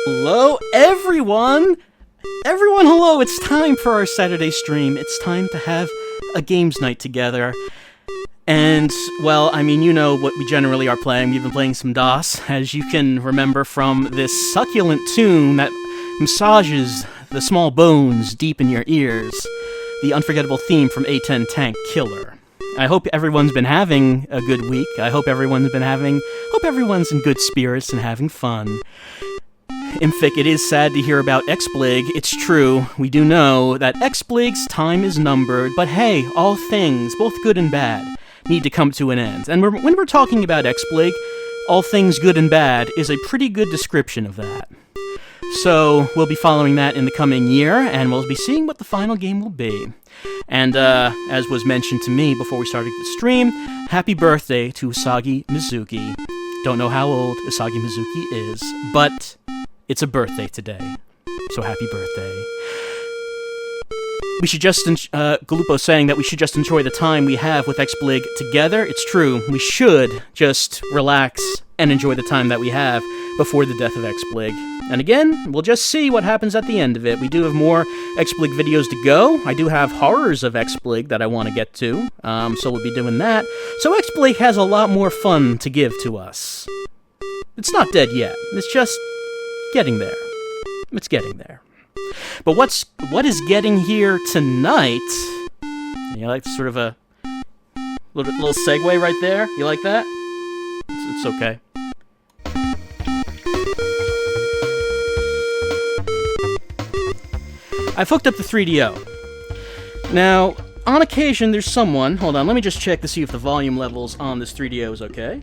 Hello, everyone! Everyone, hello! It's time for our Saturday stream. It's time to have a games night together. And, well, I mean, you know what we generally are playing. We've been playing some DOS, as you can remember from this succulent tune that massages the small bones deep in your ears. The unforgettable theme from A10 Tank Killer. I hope everyone's been having a good week. Hope everyone's in good spirits and having fun. Imfic, it is sad to hear about XBlig. It's true, we do know that XBlig's time is numbered, but hey, all things, both good and bad, need to come to an end. And when we're talking about XBlig, all things good and bad is a pretty good description of that. So, we'll be following that in the coming year, and we'll be seeing what the final game will be. And, as was mentioned to me before we started the stream, happy birthday to Usagi Mizuki. Don't know how old Usagi Mizuki is, but it's a birthday today, so happy birthday. We should just, Galupo saying that we should just enjoy the time we have with XBlig together. It's true, we should just relax and enjoy the time that we have before the death of XBlig. And again, we'll just see what happens at the end of it. We do have more XBlig videos to go. I do have horrors of XBlig that I want to get to, so we'll be doing that. So XBlig has a lot more fun to give to us. It's not dead yet, it's just getting there. It's getting there. But what is getting here tonight? You like sort of a little segue right there? You like that? It's okay. I've hooked up the 3DO. Now, on occasion, there's someone... Hold on, let me just check to see if the volume levels on this 3DO is okay.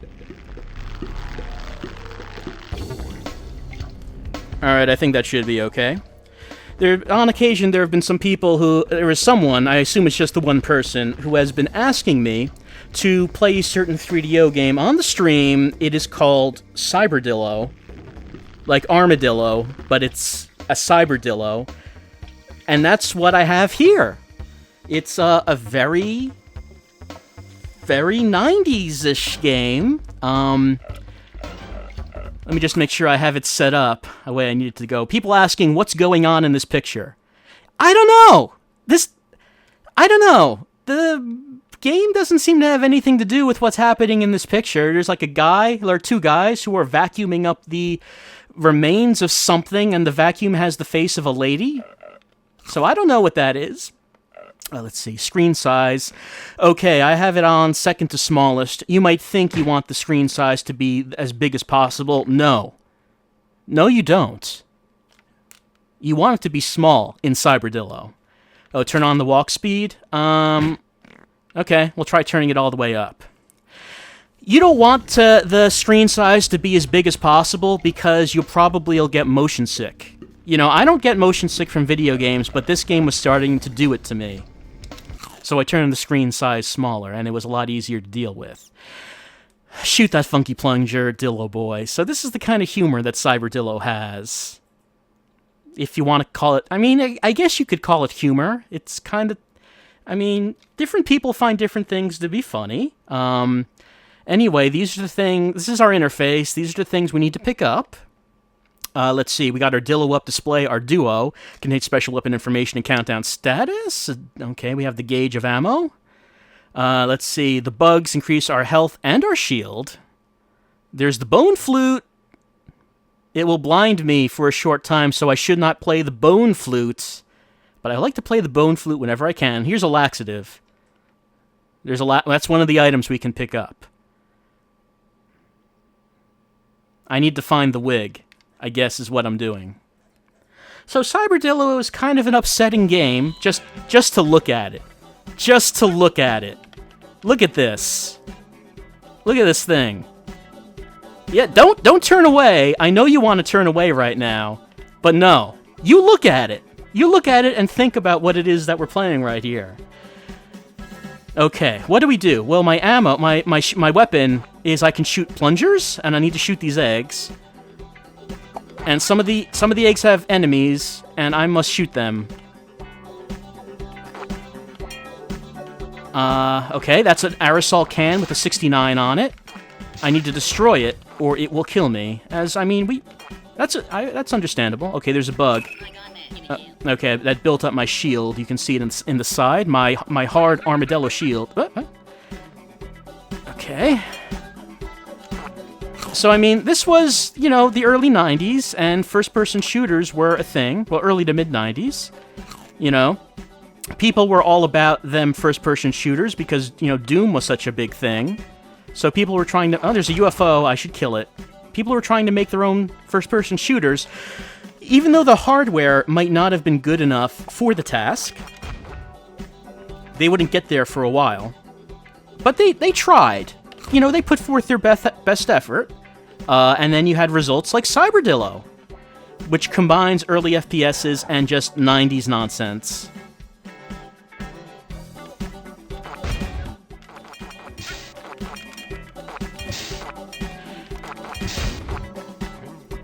Alright, I think that should be okay. On occasion, there have been some people who... There is someone, I assume it's just the one person, who has been asking me to play a certain 3DO game on the stream. It is called Cyberdillo. Like Armadillo, but it's a Cyberdillo. And that's what I have here. It's a very 90s-ish game. Let me just make sure I have it set up the way I need it to go. People asking, what's going on in this picture? I don't know! I don't know. The game doesn't seem to have anything to do with what's happening in this picture. There's like there are two guys who are vacuuming up the remains of something, and the vacuum has the face of a lady. So I don't know what that is. Let's see, screen size. Okay, I have it on second to smallest. You might think you want the screen size to be as big as possible. No. No, you don't. You want it to be small in Cyberdillo. Oh, turn on the walk speed? Okay, we'll try turning it all the way up. You don't want the screen size to be as big as possible because you'll get motion sick. You know, I don't get motion sick from video games, but this game was starting to do it to me. So I turned the screen size smaller, and it was a lot easier to deal with. Shoot that funky plunger, Dillo boy. So this is the kind of humor that Cyberdillo has. If you want to call it... I mean, I guess you could call it humor. It's kind of... I mean, different people find different things to be funny. Anyway, these are the things... This is our interface. These are the things we need to pick up. Let's see, we got our Dillo up display, our duo, contains special weapon information and countdown status. Okay, we have the gauge of ammo. Let's see, the bugs increase our health and our shield. There's the bone flute. It will blind me for a short time, so I should not play the bone flute. But I like to play the bone flute whenever I can. Here's a laxative. That's one of the items we can pick up. I need to find the wig, I guess, is what I'm doing. So Cyberdillo is kind of an upsetting game, just to look at it. Just to look at it. Look at this. Look at this thing. Yeah, don't turn away. I know you want to turn away right now, but no. You look at it. You look at it and think about what it is that we're playing right here. Okay, what do we do? Well, my ammo, my weapon is I can shoot plungers, and I need to shoot these eggs. And some of the eggs have enemies, and I must shoot them. Okay, that's an aerosol can with a 69 on it. I need to destroy it, or it will kill me. That's understandable. Okay, there's a bug. Okay, that built up my shield. You can see it in the side. My hard armadillo shield. Okay. So, I mean, this was, the early 90s, and first-person shooters were a thing. Well, early to mid-90s. People were all about them first-person shooters because, Doom was such a big thing. So people were trying to... Oh, there's a UFO. I should kill it. People were trying to make their own first-person shooters, even though the hardware might not have been good enough for the task. They wouldn't get there for a while. But they tried. They put forth their best effort. And then you had results like Cyberdillo, which combines early FPSs and just 90s nonsense.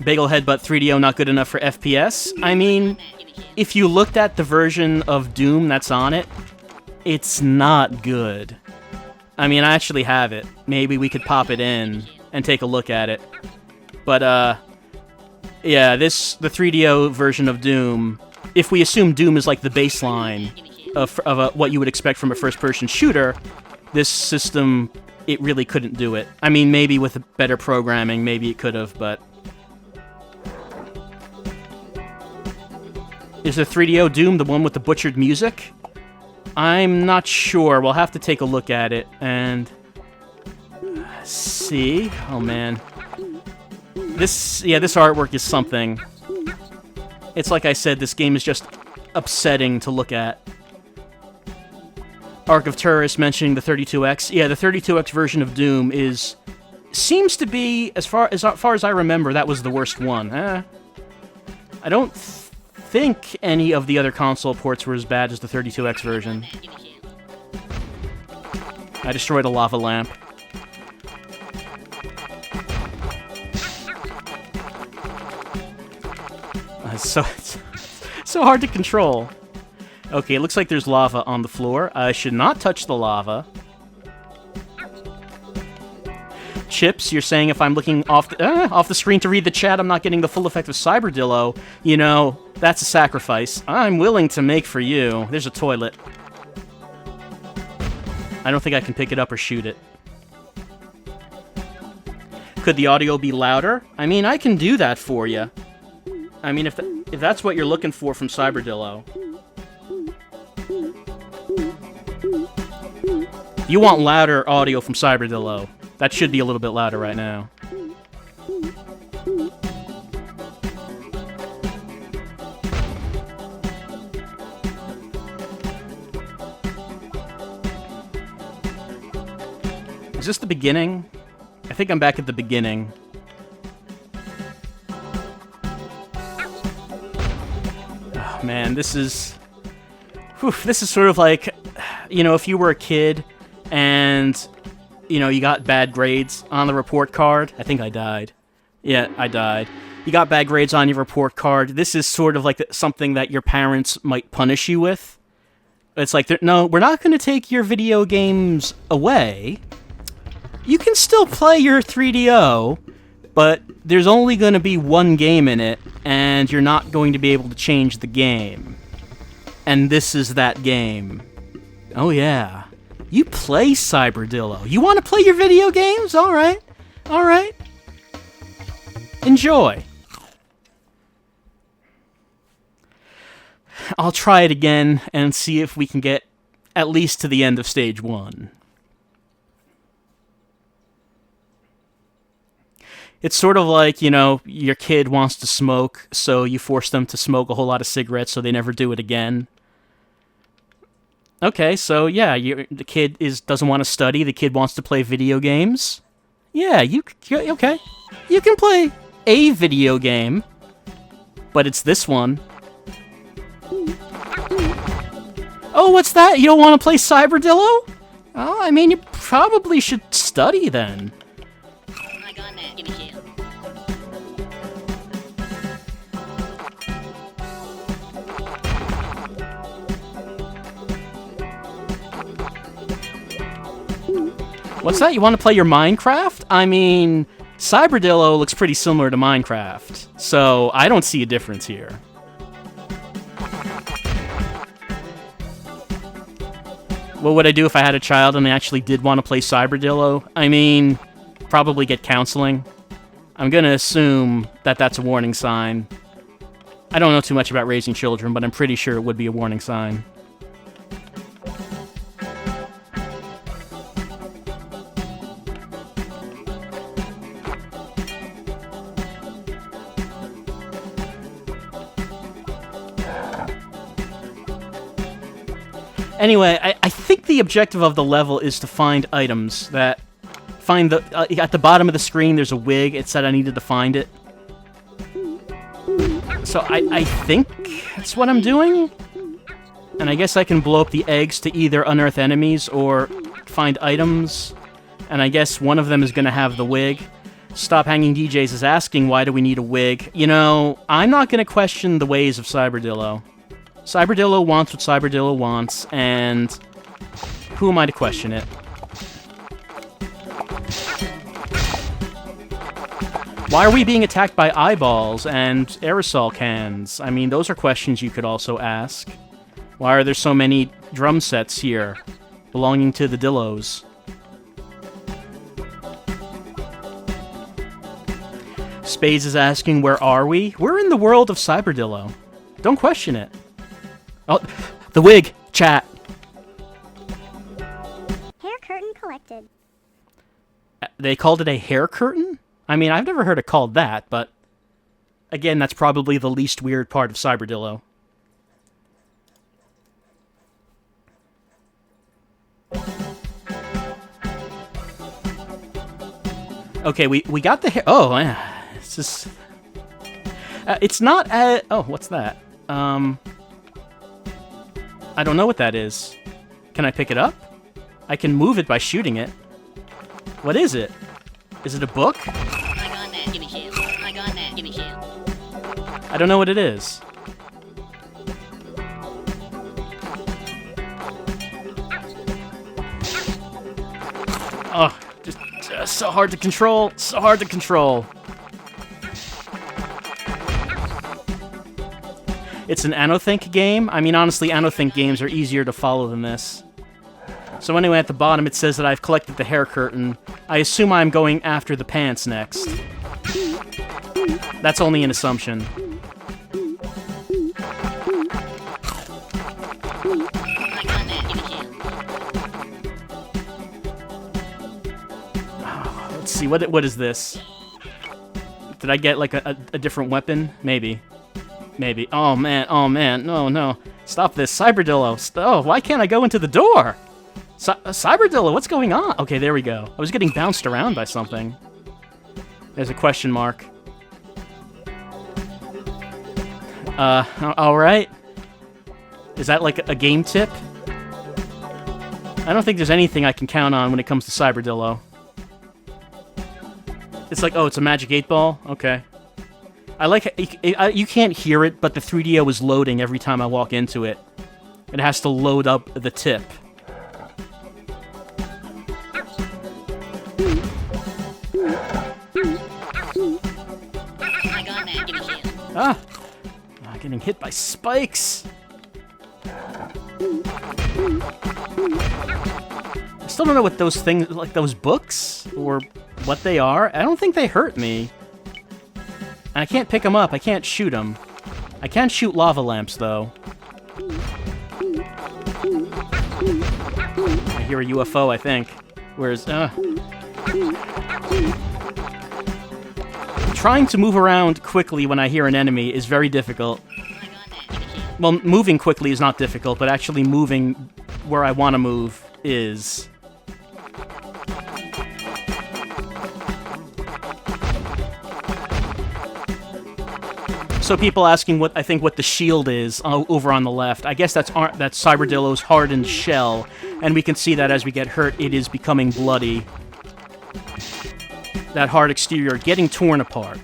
Bagel Headbutt 3DO not good enough for FPS. I mean, if you looked at the version of Doom that's on it, it's not good. I mean, I actually have it. Maybe we could pop it in and take a look at it. But, yeah, the 3DO version of Doom, if we assume Doom is like the baseline of what you would expect from a first-person shooter, this system, it really couldn't do it. I mean, maybe with better programming, maybe it could have, but... Is the 3DO Doom the one with the butchered music? I'm not sure. We'll have to take a look at it and see. Oh man, this artwork is something. It's like I said, this game is just upsetting to look at. Arc of Terrorists mentioning the 32X. Yeah, the 32X version of Doom seems to be, as far as I remember, that was the worst one. I don't think any of the other console ports were as bad as the 32X version. I destroyed a lava lamp. It's so hard to control. Okay, it looks like there's lava on the floor. I should not touch the lava. Chips, you're saying if I'm looking off the screen to read the chat, I'm not getting the full effect of Cyberdillo. That's a sacrifice I'm willing to make for you. There's a toilet. I don't think I can pick it up or shoot it. Could the audio be louder? I mean, I can do that for you. I mean, if that's what you're looking for from Cyberdillo. You want louder audio from Cyberdillo. That should be a little bit louder right now. Is this the beginning? I think I'm back at the beginning. Oh man, this is sort of like, if you were a kid and you got bad grades on the report card. I think I died. Yeah, I died. You got bad grades on your report card. This is sort of like something that your parents might punish you with. It's like, no, we're not going to take your video games away. You can still play your 3DO, but there's only going to be one game in it, and you're not going to be able to change the game. And this is that game. Oh yeah. You play Cyberdillo. You want to play your video games? All right. Enjoy. I'll try it again and see if we can get at least to the end of stage 1. It's sort of like, your kid wants to smoke, so you force them to smoke a whole lot of cigarettes so they never do it again. Okay, so yeah, the kid doesn't want to study. The kid wants to play video games. Yeah, okay. You can play a video game, but it's this one. Oh, what's that? You don't want to play Cyberdillo? Oh, I mean, you probably should study then. What's that? You want to play your Minecraft? I mean, Cyberdillo looks pretty similar to Minecraft, so I don't see a difference here. What would I do if I had a child and they actually did want to play Cyberdillo? I mean, probably get counseling. I'm gonna assume that that's a warning sign. I don't know too much about raising children, but I'm pretty sure it would be a warning sign. Anyway, I think the objective of the level is to find items that... Find the... at the bottom of the screen, there's a wig. It said I needed to find it. So I think that's what I'm doing? And I guess I can blow up the eggs to either unearth enemies or find items. And I guess one of them is going to have the wig. Stop Hanging DJs is asking, why do we need a wig? You know, I'm not going to question the ways of Cyberdillo. Cyberdillo wants what Cyberdillo wants, and who am I to question it? Why are we being attacked by eyeballs and aerosol cans? I mean, those are questions you could also ask. Why are there so many drum sets here belonging to the Dillos? Spades is asking, where are we? We're in the world of Cyberdillo. Don't question it. Oh, the wig! Chat! Hair curtain collected. They called it a hair curtain? I mean, I've never heard it called that, but... Again, that's probably the least weird part of Cyberdillo. Okay, we got the hair... Oh, it's just... it's not... oh, what's that? I don't know what that is. Can I pick it up? I can move it by shooting it. What is it? Is it a book? I don't know what it is. Oh, just so hard to control. So hard to control. It's an Anothink game. I mean, honestly, Anothink games are easier to follow than this. So anyway, at the bottom it says that I've collected the hair curtain. I assume I'm going after the pants next. That's only an assumption. Let's see, what is this? Did I get like a different weapon? Maybe. Maybe. Oh man, no. Stop this, Cyberdillo. Oh, why can't I go into the door? Cyberdillo, what's going on? Okay, there we go. I was getting bounced around by something. There's a question mark. Alright. Is that like a game tip? I don't think there's anything I can count on when it comes to Cyberdillo. It's like, oh, it's a magic 8-ball? Okay. I like you can't hear it, but the 3DO is loading every time I walk into it. It has to load up the tip. Ah! Getting hit by spikes! I still don't know what those things, like those books, or what they are. I don't think they hurt me. And I can't pick them up. I can't shoot them. I can shoot lava lamps, though. I hear a UFO, I think. Whereas, trying to move around quickly when I hear an enemy is very difficult. Well, moving quickly is not difficult, but actually moving where I want to move is. So people asking what the shield is over on the left. I guess that's Cyberdillo's hardened shell And we can see that as we get hurt, it is becoming bloody. That hard exterior getting torn apart.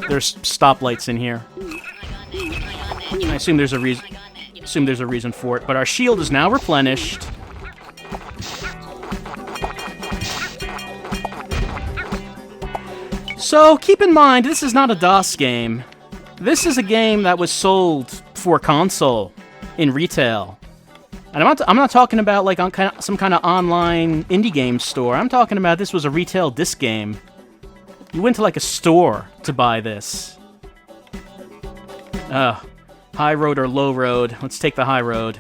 There's stoplights in here. I assume there's a reason. Assume there's a reason for it, but our shield is now replenished. So keep in mind, this is not a DOS game. This is a game that was sold for console in retail. And I'm not talking about like on some kind of online indie game store. I'm talking about this was a retail disc game. You went to like a store to buy this. High road or low road? Let's take the high road.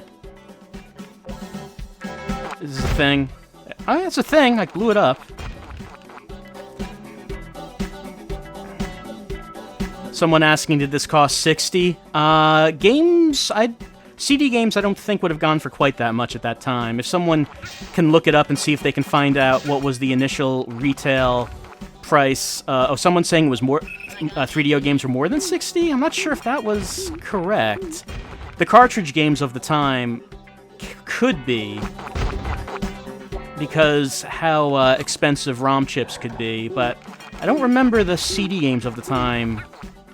This is a thing. Oh, yeah, it's a thing. I blew it up. Someone asking, did this cost $60? CD games I don't think would have gone for quite that much at that time. If someone can look it up and see if they can find out what was the initial retail price. Someone's saying it was more. 3DO games were more than 60? I'm not sure if that was correct. The cartridge games of the time could be, because how expensive ROM chips could be, but I don't remember the CD games of the time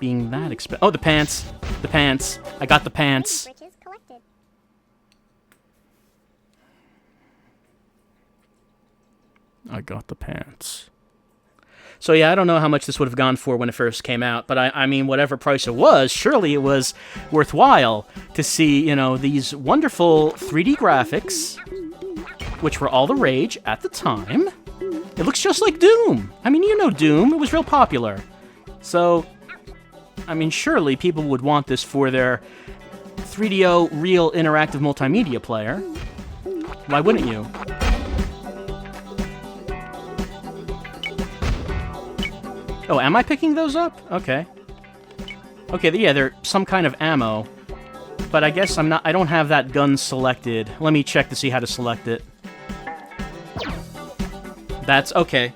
being that expensive. Oh, the pants. The pants. I got the pants. Riches collected. I got the pants. So yeah, I don't know how much this would have gone for when it first came out, but I mean, whatever price it was, surely it was worthwhile to see, you know, these wonderful 3D graphics, which were all the rage at the time. It looks just like Doom. I mean, you know Doom. It was real popular. So, I mean, surely people would want this for their 3DO real interactive multimedia player. Why wouldn't you? Oh, am I picking those up? Okay. Okay, yeah, they're some kind of ammo. But I guess I don't have that gun selected. Let me check to see how to select it. That's okay.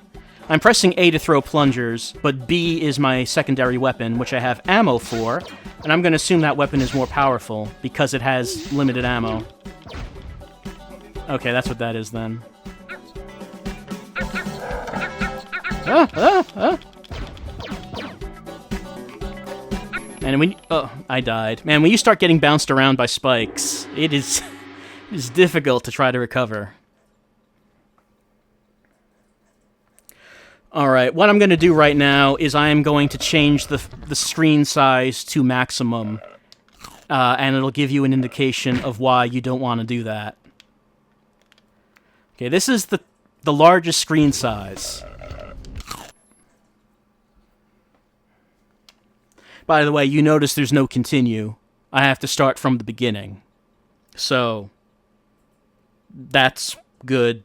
I'm pressing A to throw plungers, but B is my secondary weapon, which I have ammo for, and I'm going to assume that weapon is more powerful because it has limited ammo. Okay, that's what that is then. And when I died. Man, when you start getting bounced around by spikes, it is difficult to try to recover. Alright, what I'm going to do right now is I am going to change the screen size to maximum. And it'll give you an indication of why you don't want to do that. Okay, this is the largest screen size. By the way, you notice there's no continue. I have to start from the beginning. So, that's good.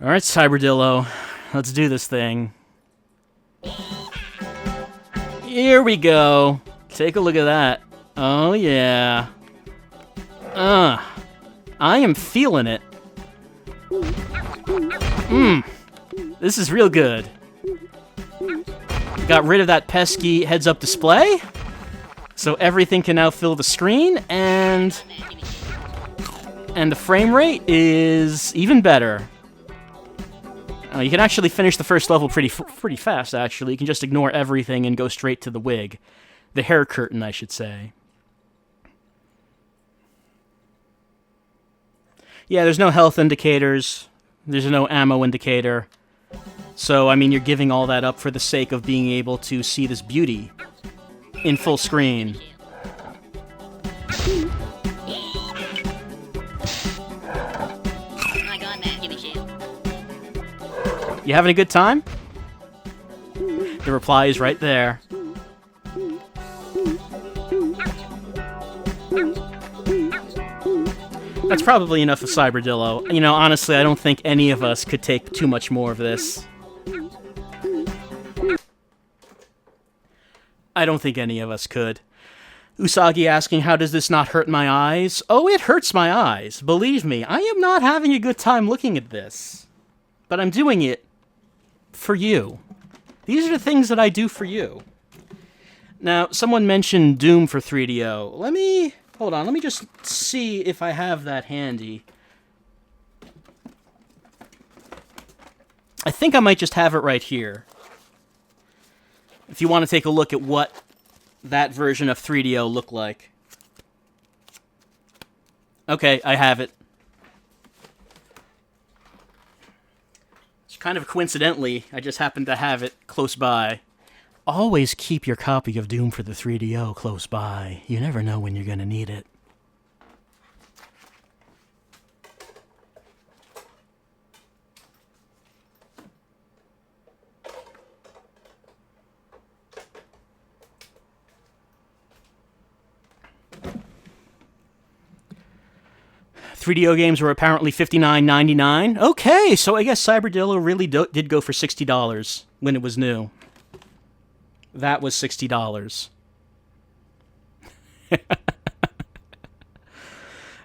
Alright, Cyberdillo. Let's do this thing. Here we go. Take a look at that. Oh, yeah. I am feeling it. This is real good. Got rid of that pesky heads-up display, so everything can now fill the screen, and the frame rate is even better. You can actually finish the first level pretty fast, actually. You can just ignore everything and go straight to the wig. The hair curtain, I should say. Yeah, there's no health indicators. There's no ammo indicator. So, I mean, you're giving all that up for the sake of being able to see this beauty in full screen. You having a good time? The reply is right there. That's probably enough of Cyberdillo. You know, honestly, I don't think any of us could take too much more of this. I don't think any of us could. Usagi asking, how does this not hurt my eyes? Oh, it hurts my eyes. Believe me, I am not having a good time looking at this. But I'm doing it for you. These are the things that I do for you. Now, someone mentioned Doom for 3DO. Hold on, let me just see if I have that handy. I think I might just have it right here. If you want to take a look at what that version of 3DO looked like. Okay, I have it. Kind of coincidentally, I just happened to have it close by. Always keep your copy of Doom for the 3DO close by. You never know when you're going to need it. $3DO games were apparently $59.99. Okay, so I guess Cyberdillo really did go for $60 when it was new. That was $60.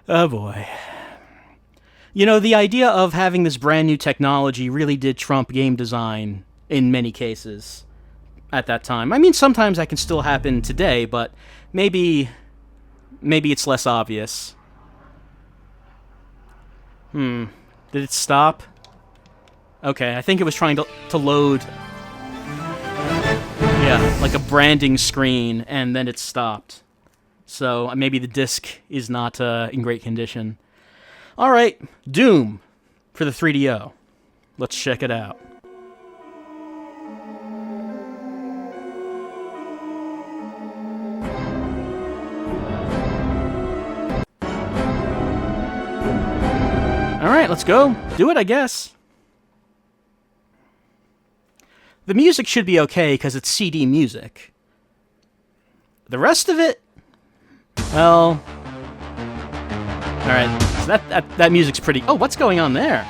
Oh boy. You know, the idea of having this brand new technology really did trump game design in many cases at that time. I mean, sometimes that can still happen today, but maybe it's less obvious. Did it stop? Okay, I think it was trying to load... Yeah, like a branding screen, and then it stopped. So maybe the disc is not in great condition. Alright, Doom for the 3DO. Let's check it out. Alright, let's go. Do it, I guess. The music should be okay, because it's CD music. The rest of it... Well... Alright, so that music's pretty... Oh, what's going on there?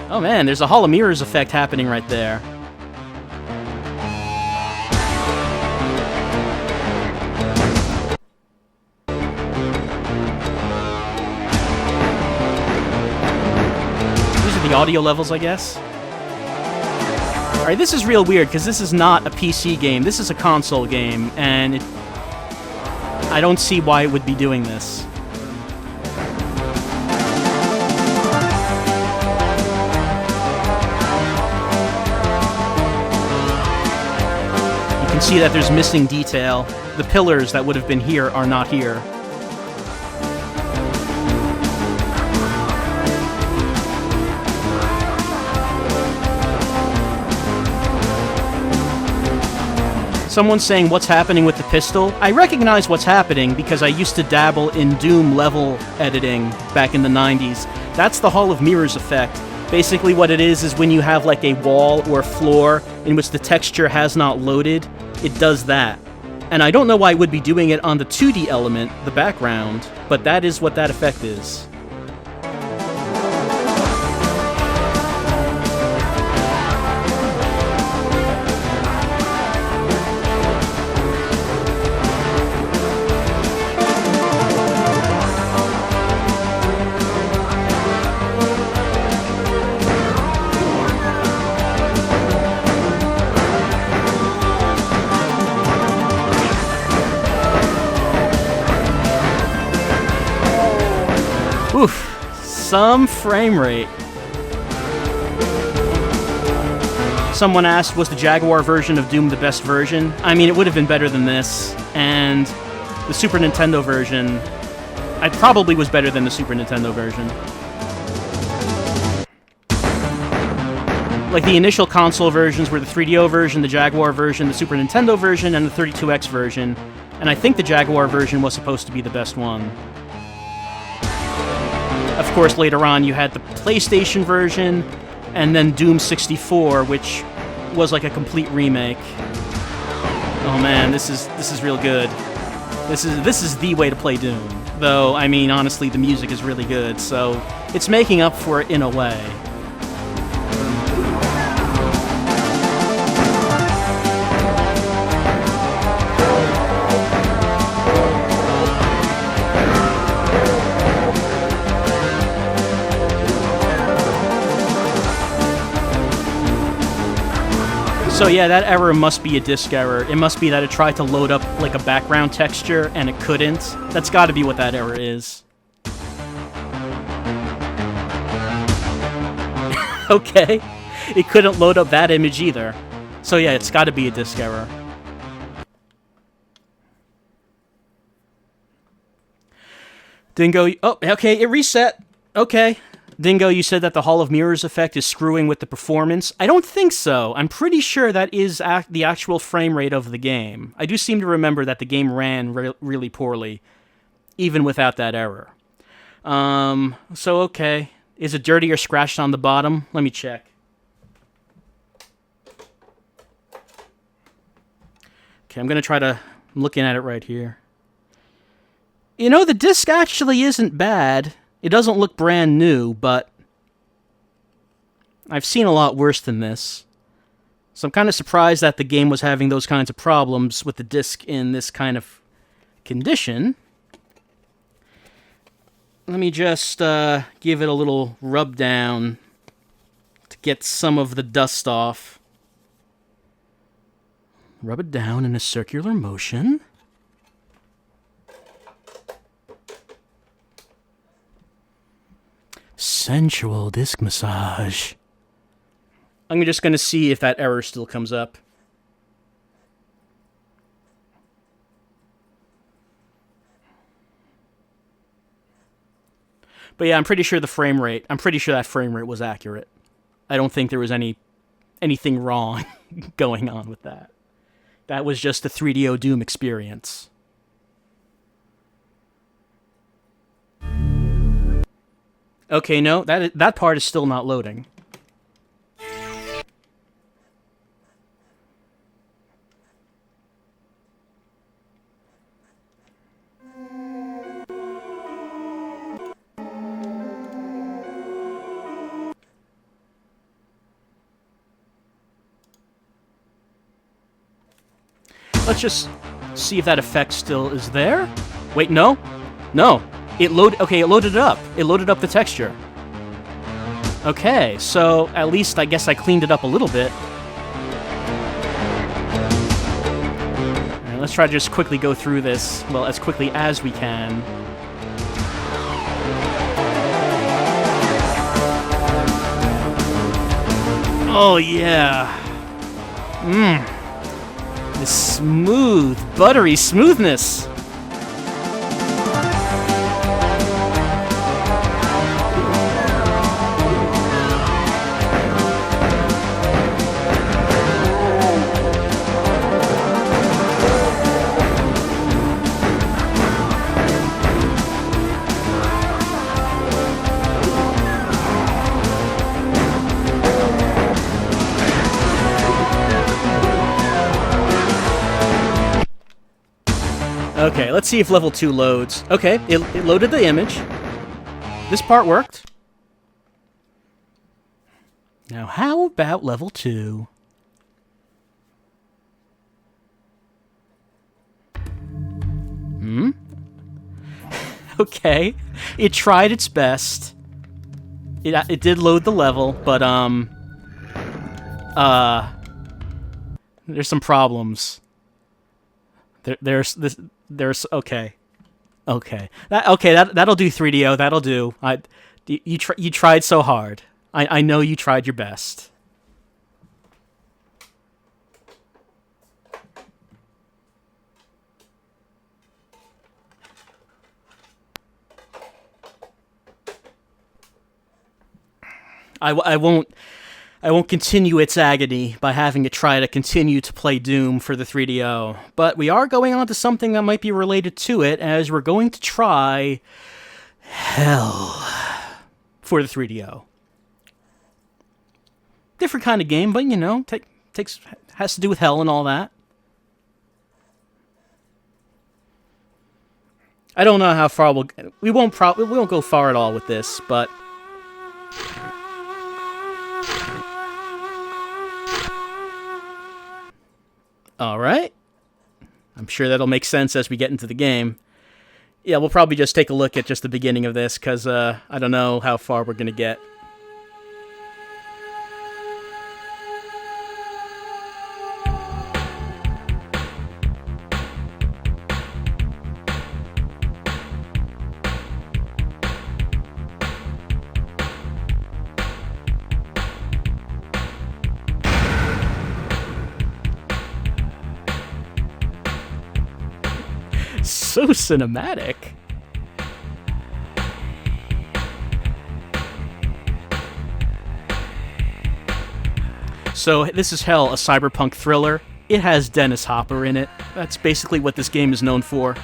Oh man, there's a Hall of Mirrors effect happening right there. The audio levels, I guess. Alright, this is real weird, because this is not a PC game. This is a console game, and I don't see why it would be doing this. You can see that there's missing detail. The pillars that would have been here are not here. Someone's saying, what's happening with the pistol? I recognize what's happening because I used to dabble in Doom level editing back in the 90s. That's the Hall of Mirrors effect. Basically what it is when you have like a wall or floor in which the texture has not loaded, it does that. And I don't know why it would be doing it on the 2D element, the background, but that is what that effect is. Oof, some frame rate. Someone asked, was the Jaguar version of Doom the best version? I mean, it would have been better than this, and the Super Nintendo version, I probably was better than the Super Nintendo version. Like, the initial console versions were the 3DO version, the Jaguar version, the Super Nintendo version, and the 32X version, and I think the Jaguar version was supposed to be the best one. Of course, later on, you had the PlayStation version, and then Doom 64, which was like a complete remake. Oh man, this is real good. This is the way to play Doom. Though, I mean, honestly, the music is really good, so it's making up for it in a way. So yeah, that error must be a disk error. It must be that it tried to load up like a background texture and it couldn't. That's got to be what that error is. Okay. It couldn't load up that image either. So yeah, it's got to be a disk error. Dingo, oh, okay, it reset. Okay. Dingo, you said that the Hall of Mirrors effect is screwing with the performance. I don't think so. I'm pretty sure that is the actual frame rate of the game. I do seem to remember that the game ran really poorly, even without that error. So okay. Is it dirty or scratched on the bottom? Let me check. Okay, I'm looking at it right here. You know, the disc actually isn't bad. It doesn't look brand new, but I've seen a lot worse than this. So I'm kind of surprised that the game was having those kinds of problems with the disc in this kind of condition. Let me just give it a little rub down to get some of the dust off. Rub it down in a circular motion. Sensual disc massage. I'm just going to see if that error still comes up. But yeah, I'm pretty sure that frame rate was accurate. I don't think there was anything wrong going on with that. That was just the 3DO Doom experience. Okay, no, that part is still not loading. Let's just see if that effect still is there. Wait, no. It loaded it up. It loaded up the texture. Okay, so at least I guess I cleaned it up a little bit. Alright, let's try to just quickly go through this, well, as quickly as we can. Oh, yeah. The smooth, buttery smoothness. Okay, let's see if level 2 loads. Okay, it loaded the image. This part worked. Now, how about level 2? Okay, it tried its best. It did load the level, but there's some problems. There's okay. That'll do, 3DO. That'll do. You tried so hard. I know you tried your best. I won't continue its agony by having it try to continue to play Doom for the 3DO, but we are going on to something that might be related to it, as we're going to try Hell for the 3DO. Different kind of game, but you know, has to do with hell and all that. I don't know how far we won't go far at all with this, but alright. I'm sure that'll make sense as we get into the game. Yeah, we'll probably just take a look at just the beginning of this, because I don't know how far we're going to get. So cinematic. So this is Hell, a cyberpunk thriller. It has Dennis Hopper in it. That's basically what this game is known for.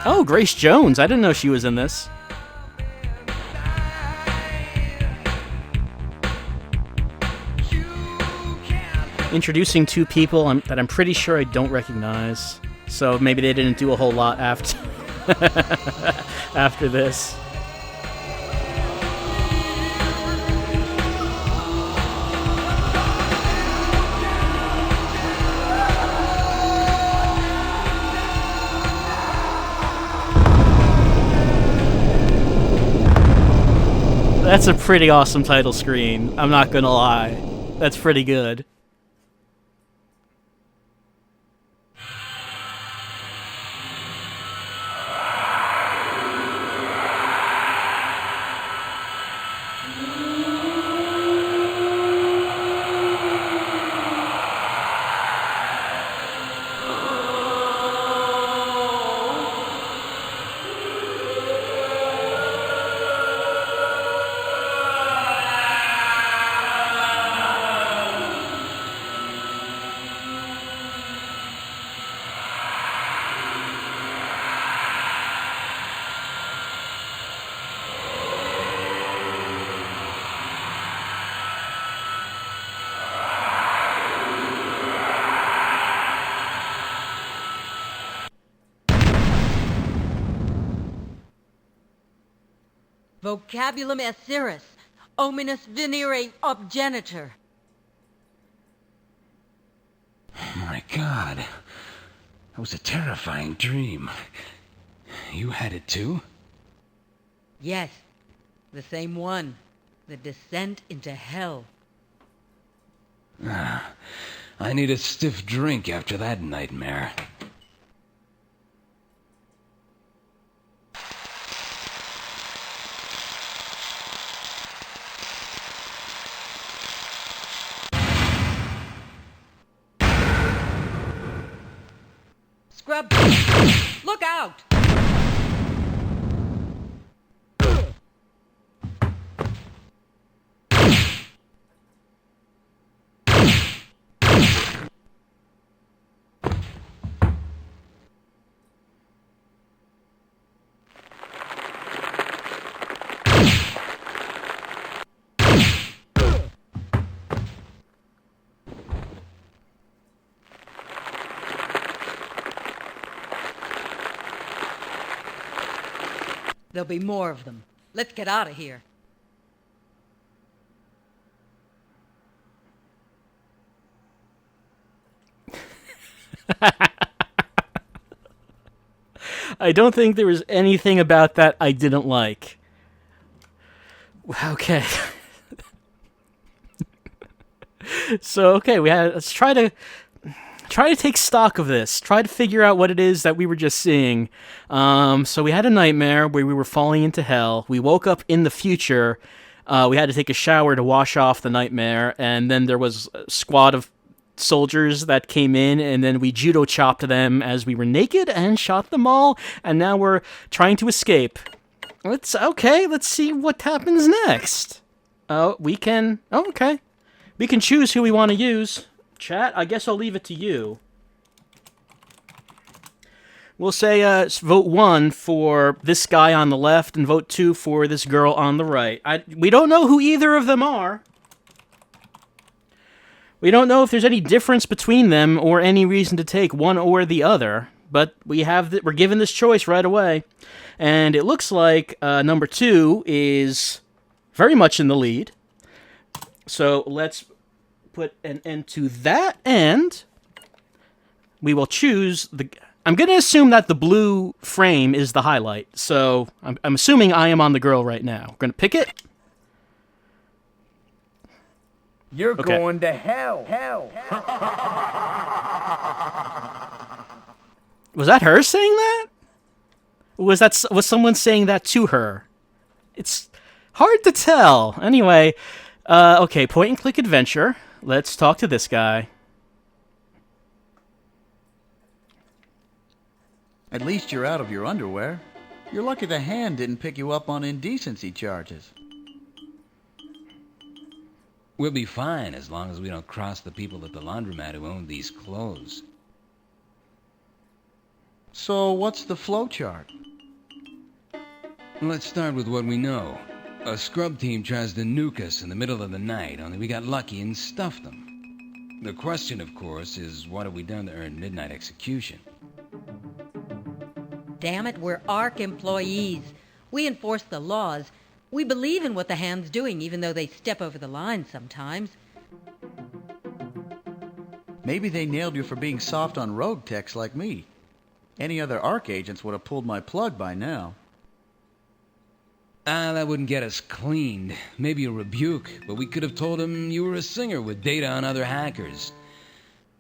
Oh, Grace Jones. I didn't know she was in this. Introducing two people that I'm pretty sure I don't recognize. So maybe they didn't do a whole lot after after this. That's a pretty awesome title screen, I'm not gonna lie. That's pretty good. Vocabulum aetheris, ominous venere obgenitor. My God, that was a terrifying dream. You had it too? Yes, the same one. The descent into hell. I need a stiff drink after that nightmare. Scrub! Look out! There'll be more of them. Let's get out of here. I don't think there was anything about that I didn't like. Okay. So, okay, let's try to take stock of this. Try to figure out what it is that we were just seeing. So we had a nightmare where we were falling into hell. We woke up in the future. We had to take a shower to wash off the nightmare, and then there was a squad of soldiers that came in, and then we judo chopped them as we were naked and shot them all, and now we're trying to escape. Let's see what happens next. We can choose who we want to use. Chat, I guess I'll leave it to you. We'll say vote 1 for this guy on the left and vote 2 for this girl on the right. We don't know who either of them are. We don't know if there's any difference between them or any reason to take one or the other, but we're given this choice right away. And it looks like number 2 is very much in the lead. So let's put an end to that, and we will choose I'm going to assume that the blue frame is the highlight, so I'm assuming I am on the girl right now. We're going to pick it. You're going to hell. Was that her saying that? Was someone saying that to her? It's hard to tell. Anyway, okay, point and click adventure. Let's talk to this guy. At least you're out of your underwear. You're lucky the hand didn't pick you up on indecency charges. We'll be fine as long as we don't cross the people at the laundromat who own these clothes. So what's the flowchart? Let's start with what we know. A scrub team tries to nuke us in the middle of the night, only we got lucky and stuffed them. The question, of course, is what have we done to earn midnight execution? Damn it, we're ARC employees. We enforce the laws. We believe in what the hand's doing, even though they step over the line sometimes. Maybe they nailed you for being soft on rogue techs like me. Any other ARC agents would have pulled my plug by now. That wouldn't get us cleaned. Maybe a rebuke, but we could have told him you were a singer with data on other hackers.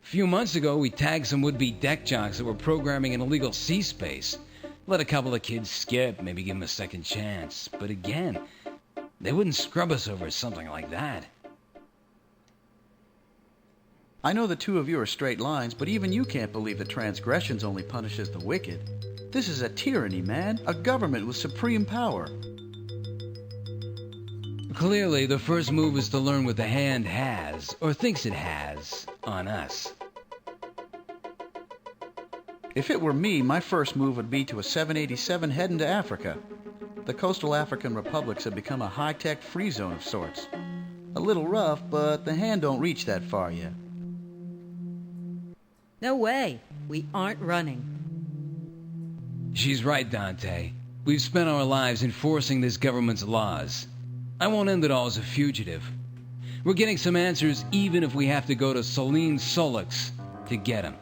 A few months ago, we tagged some would-be deck jocks that were programming an illegal C-space. Let a couple of kids skip, maybe give them a second chance. But again, they wouldn't scrub us over something like that. I know the two of you are straight lines, but even you can't believe that transgressions only punishes the wicked. This is a tyranny, man. A government with supreme power. Clearly, the first move is to learn what the hand has, or thinks it has, on us. If it were me, my first move would be to a 787 heading to Africa. The coastal African republics have become a high-tech free zone of sorts. A little rough, but the hand don't reach that far yet. No way. We aren't running. She's right, Dante. We've spent our lives enforcing this government's laws. I won't end it all as a fugitive. We're getting some answers even if we have to go to Celine Solix to get them.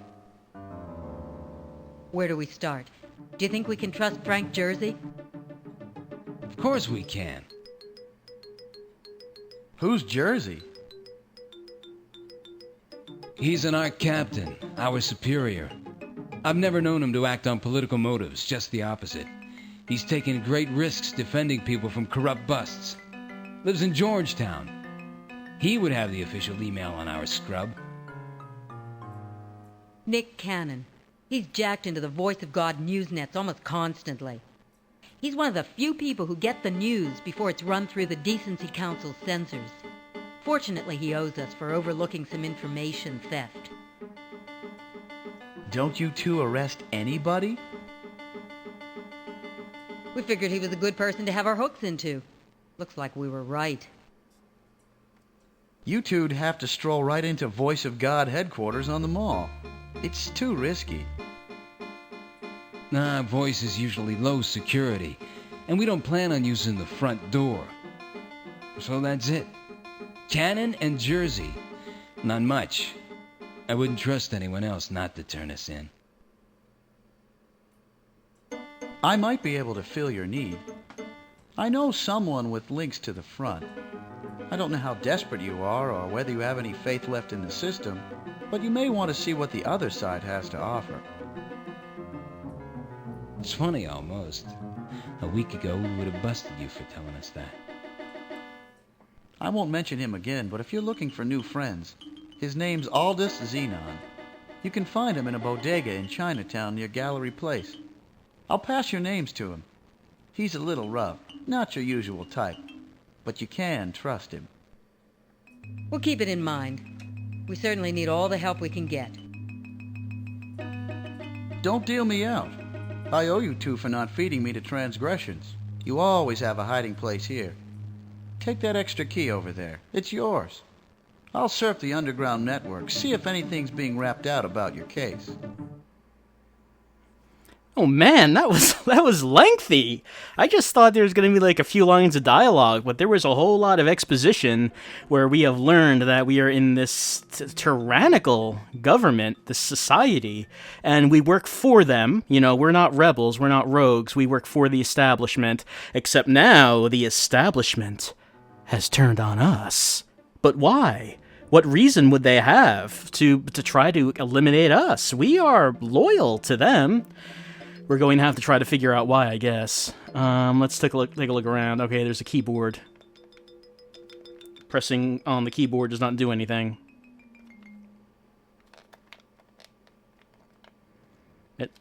Where do we start? Do you think we can trust Frank Jersey? Of course we can. Who's Jersey? He's an ARC captain, our superior. I've never known him to act on political motives, just the opposite. He's taken great risks defending people from corrupt busts. Lives in Georgetown. He would have the official email on our scrub. Nick Cannon. He's jacked into the Voice of God news nets almost constantly. He's one of the few people who get the news before it's run through the Decency Council's censors. Fortunately, he owes us for overlooking some information theft. Don't you two arrest anybody? We figured he was a good person to have our hooks into. Looks like we were right. You two'd have to stroll right into Voice of God headquarters on the mall. It's too risky. Nah, Voice is usually low security, and we don't plan on using the front door. So that's it. Cannon and Jersey. Not much. I wouldn't trust anyone else not to turn us in. I might be able to fill your need. I know someone with links to the front. I don't know how desperate you are or whether you have any faith left in the system, but you may want to see what the other side has to offer. It's funny, almost. A week ago, we would have busted you for telling us that. I won't mention him again, but if you're looking for new friends, his name's Aldous Xenon. You can find him in a bodega in Chinatown near Gallery Place. I'll pass your names to him. He's a little rough, not your usual type, but you can trust him. We'll keep it in mind. We certainly need all the help we can get. Don't deal me out. I owe you two for not feeding me to transgressions. You always have a hiding place here. Take that extra key over there. It's yours. I'll surf the underground network, see if anything's being rapped out about your case. Oh man, that was lengthy. I just thought there was going to be like a few lines of dialogue, but there was a whole lot of exposition where we have learned that we are in this tyrannical government, this society, and we work for them. You know, we're not rebels, we're not rogues, we work for the establishment, except now the establishment has turned on us. But why? What reason would they have to try to eliminate us? We are loyal to them. We're going to have to try to figure out why, I guess. Let's take a look around. Okay, there's a keyboard. Pressing on the keyboard does not do anything.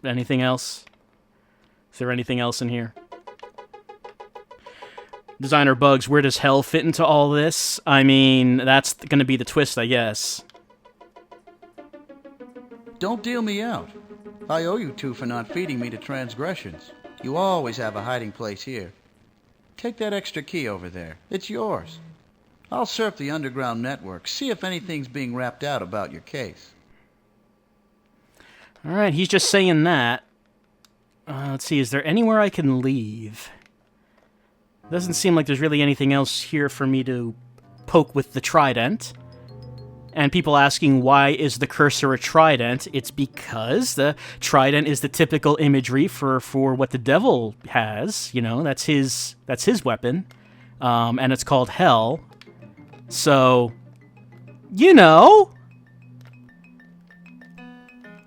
Anything else? Is there anything else in here? Designer Bugs, where does hell fit into all this? I mean, that's going to be the twist, I guess. Don't deal me out. I owe you two for not feeding me to transgressions. You always have a hiding place here. Take that extra key over there. It's yours. I'll surf the underground network, see if anything's being rapped out about your case. Alright, he's just saying that. Let's see, is there anywhere I can leave? Doesn't seem like there's really anything else here for me to poke with the trident. And people asking, why is the cursor a trident? It's because the trident is the typical imagery for what the devil has. You know, that's his weapon. And it's called hell. So, you know.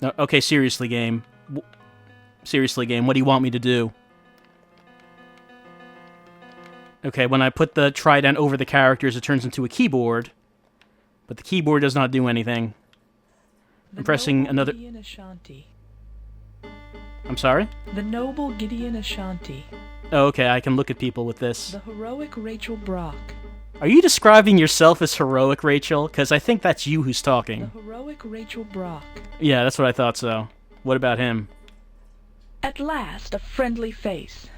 No, okay, seriously, game. Seriously, game, what do you want me to do? Okay, when I put the trident over the characters, it turns into a keyboard. But the keyboard does not do anything. I'm pressing another... Gideon Ashanti. I'm sorry? The noble Gideon Ashanti. Oh, okay, I can look at people with this. The heroic Rachel Brock. Are you describing yourself as heroic, Rachel? Because I think that's you who's The talking. heroic Rachel Brock. Yeah, that's what I thought so. What about him? At last, a friendly face.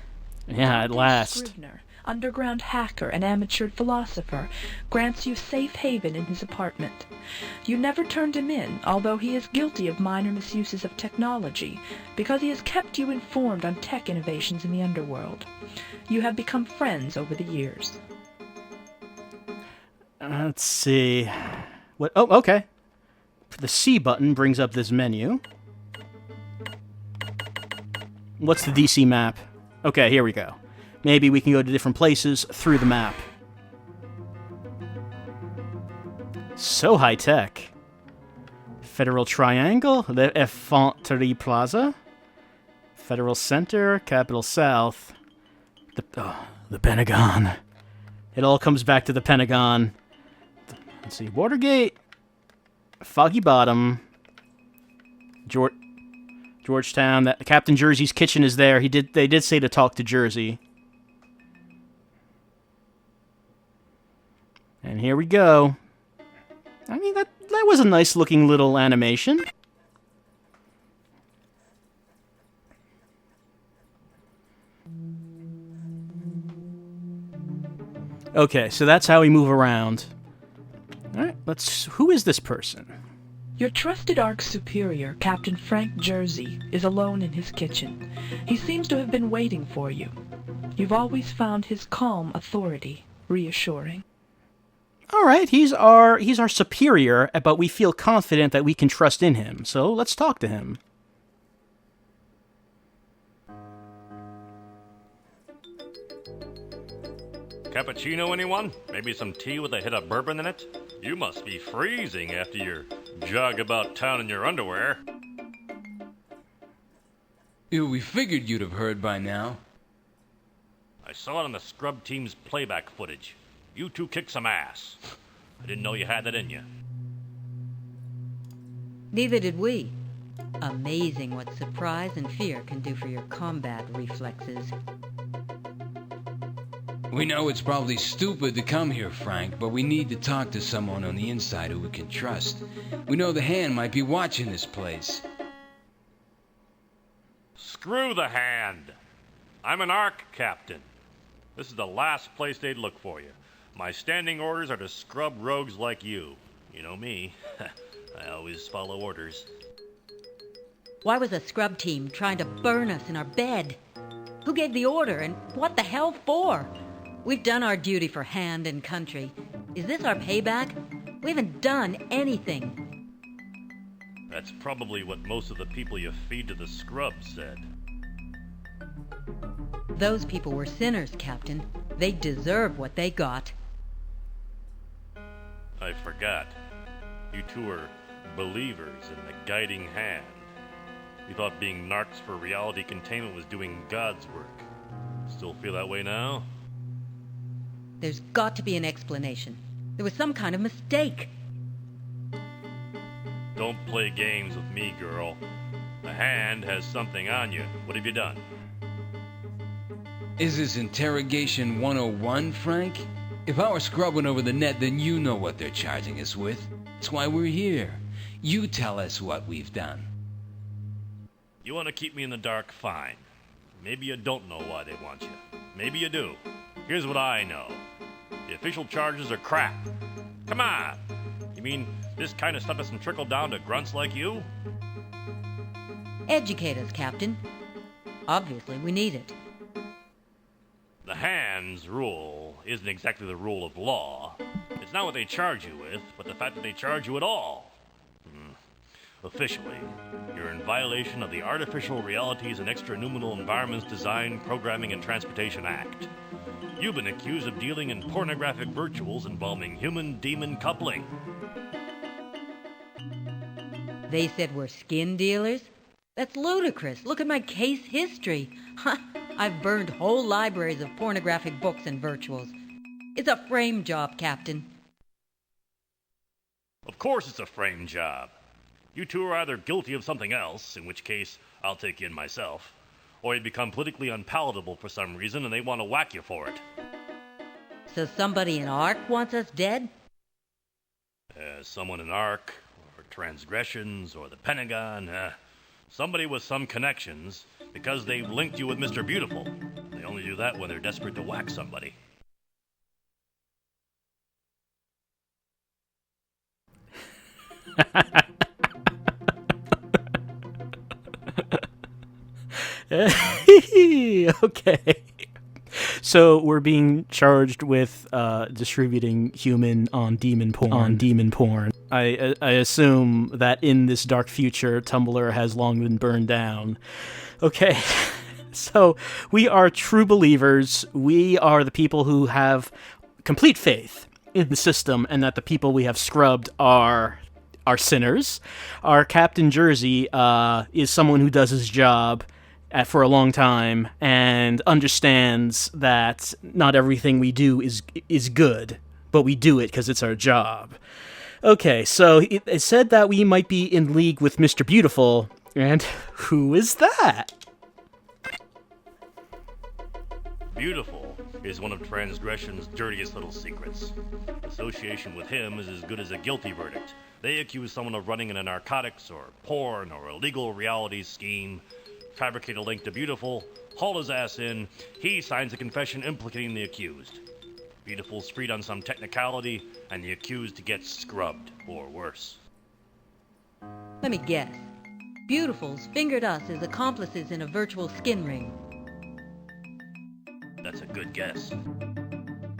Yeah, at Dr. last. Scrivener, underground hacker and amateur philosopher, grants you safe haven in his apartment. You never turned him in, although he is guilty of minor misuses of technology, because he has kept you informed on tech innovations in the underworld. You have become friends over the years. Let's see. What? Oh, okay. The C button brings up this menu. What's the DC map? Okay, here we go. Maybe we can go to different places through the map. So high-tech. Federal Triangle, the Effronterie Plaza, Federal Center, Capital South, the Pentagon. It all comes back to the Pentagon. Let's see, Watergate, Foggy Bottom, Georgetown. That Captain Jersey's kitchen is there. They did say to talk to Jersey. And here we go. I mean, that was a nice looking little animation. Okay, so that's how we move around. Alright, who is this person? Your trusted Ark Superior, Captain Frank Jersey, is alone in his kitchen. He seems to have been waiting for you. You've always found his calm authority reassuring. Alright, he's our superior, but we feel confident that we can trust in him, so let's talk to him. Cappuccino, anyone? Maybe some tea with a hit of bourbon in it? You must be freezing after your jog about town in your underwear. Ew, we figured you'd have heard by now. I saw it on the scrub team's playback footage. You two kicked some ass. I didn't know you had that in you. Neither did we. Amazing what surprise and fear can do for your combat reflexes. We know it's probably stupid to come here, Frank, but we need to talk to someone on the inside who we can trust. We know the Hand might be watching this place. Screw the Hand. I'm an Ark captain. This is the last place they'd look for you. My standing orders are to scrub rogues like you. You know me. I always follow orders. Why was the scrub team trying to burn us in our bed? Who gave the order, and what the hell for? We've done our duty for Hand and country. Is this our payback? We haven't done anything. That's probably what most of the people you feed to the scrubs said. Those people were sinners, Captain. They deserve what they got. I forgot. You two are believers in the guiding Hand. You thought being narcs for reality containment was doing God's work. Still feel that way now? There's got to be an explanation. There was some kind of mistake. Don't play games with me, girl. The Hand has something on you. What have you done? Is this interrogation 101, Frank? If I were scrubbing over the net, then you know what they're charging us with. That's why we're here. You tell us what we've done. You want to keep me in the dark? Fine. Maybe you don't know why they want you. Maybe you do. Here's what I know. The official charges are crap. Come on. You mean this kind of stuff doesn't trickle down to grunts like you? Educate us, Captain. Obviously, we need it. The Hand's rule isn't exactly the rule of law. It's not what they charge you with, but the fact that they charge you at all. Officially, you're in violation of the Artificial Realities and Extranuminal Environments Design, Programming, and Transportation Act. You've been accused of dealing in pornographic virtuals involving human-demon coupling. They said we're skin dealers? That's ludicrous. Look at my case history. I've burned whole libraries of pornographic books and virtuals. It's a frame job, Captain. Of course it's a frame job. You two are either guilty of something else, in which case I'll take you in myself, or you become politically unpalatable for some reason and they want to whack you for it. So somebody in ARC wants us dead? Someone in ARC, or Transgressions, or the Pentagon, somebody with some connections, because they've linked you with Mr. Beautiful. They only do that when they're desperate to whack somebody. Okay. So we're being charged with distributing human on demon porn. I assume that in this dark future, Tumblr has long been burned down. Okay. So we are true believers. We are the people who have complete faith in the system, and that the people we have scrubbed are sinners. Our Captain Jersey is someone who does his job for a long time and understands that not everything we do is good, but we do it because it's our job. Okay, so it said that we might be in league with Mr. Beautiful, and who is that? Beautiful is one of Transgression's dirtiest little secrets. Association with him is as good as a guilty verdict. They accuse someone of running in a narcotics or porn or illegal reality scheme, fabricate a link to Beautiful, haul his ass in, he signs a confession implicating the accused. Beautiful's freed on some technicality, and the accused gets scrubbed, or worse. Let me guess. Beautiful's fingered us as accomplices in a virtual skin ring. That's a good guess.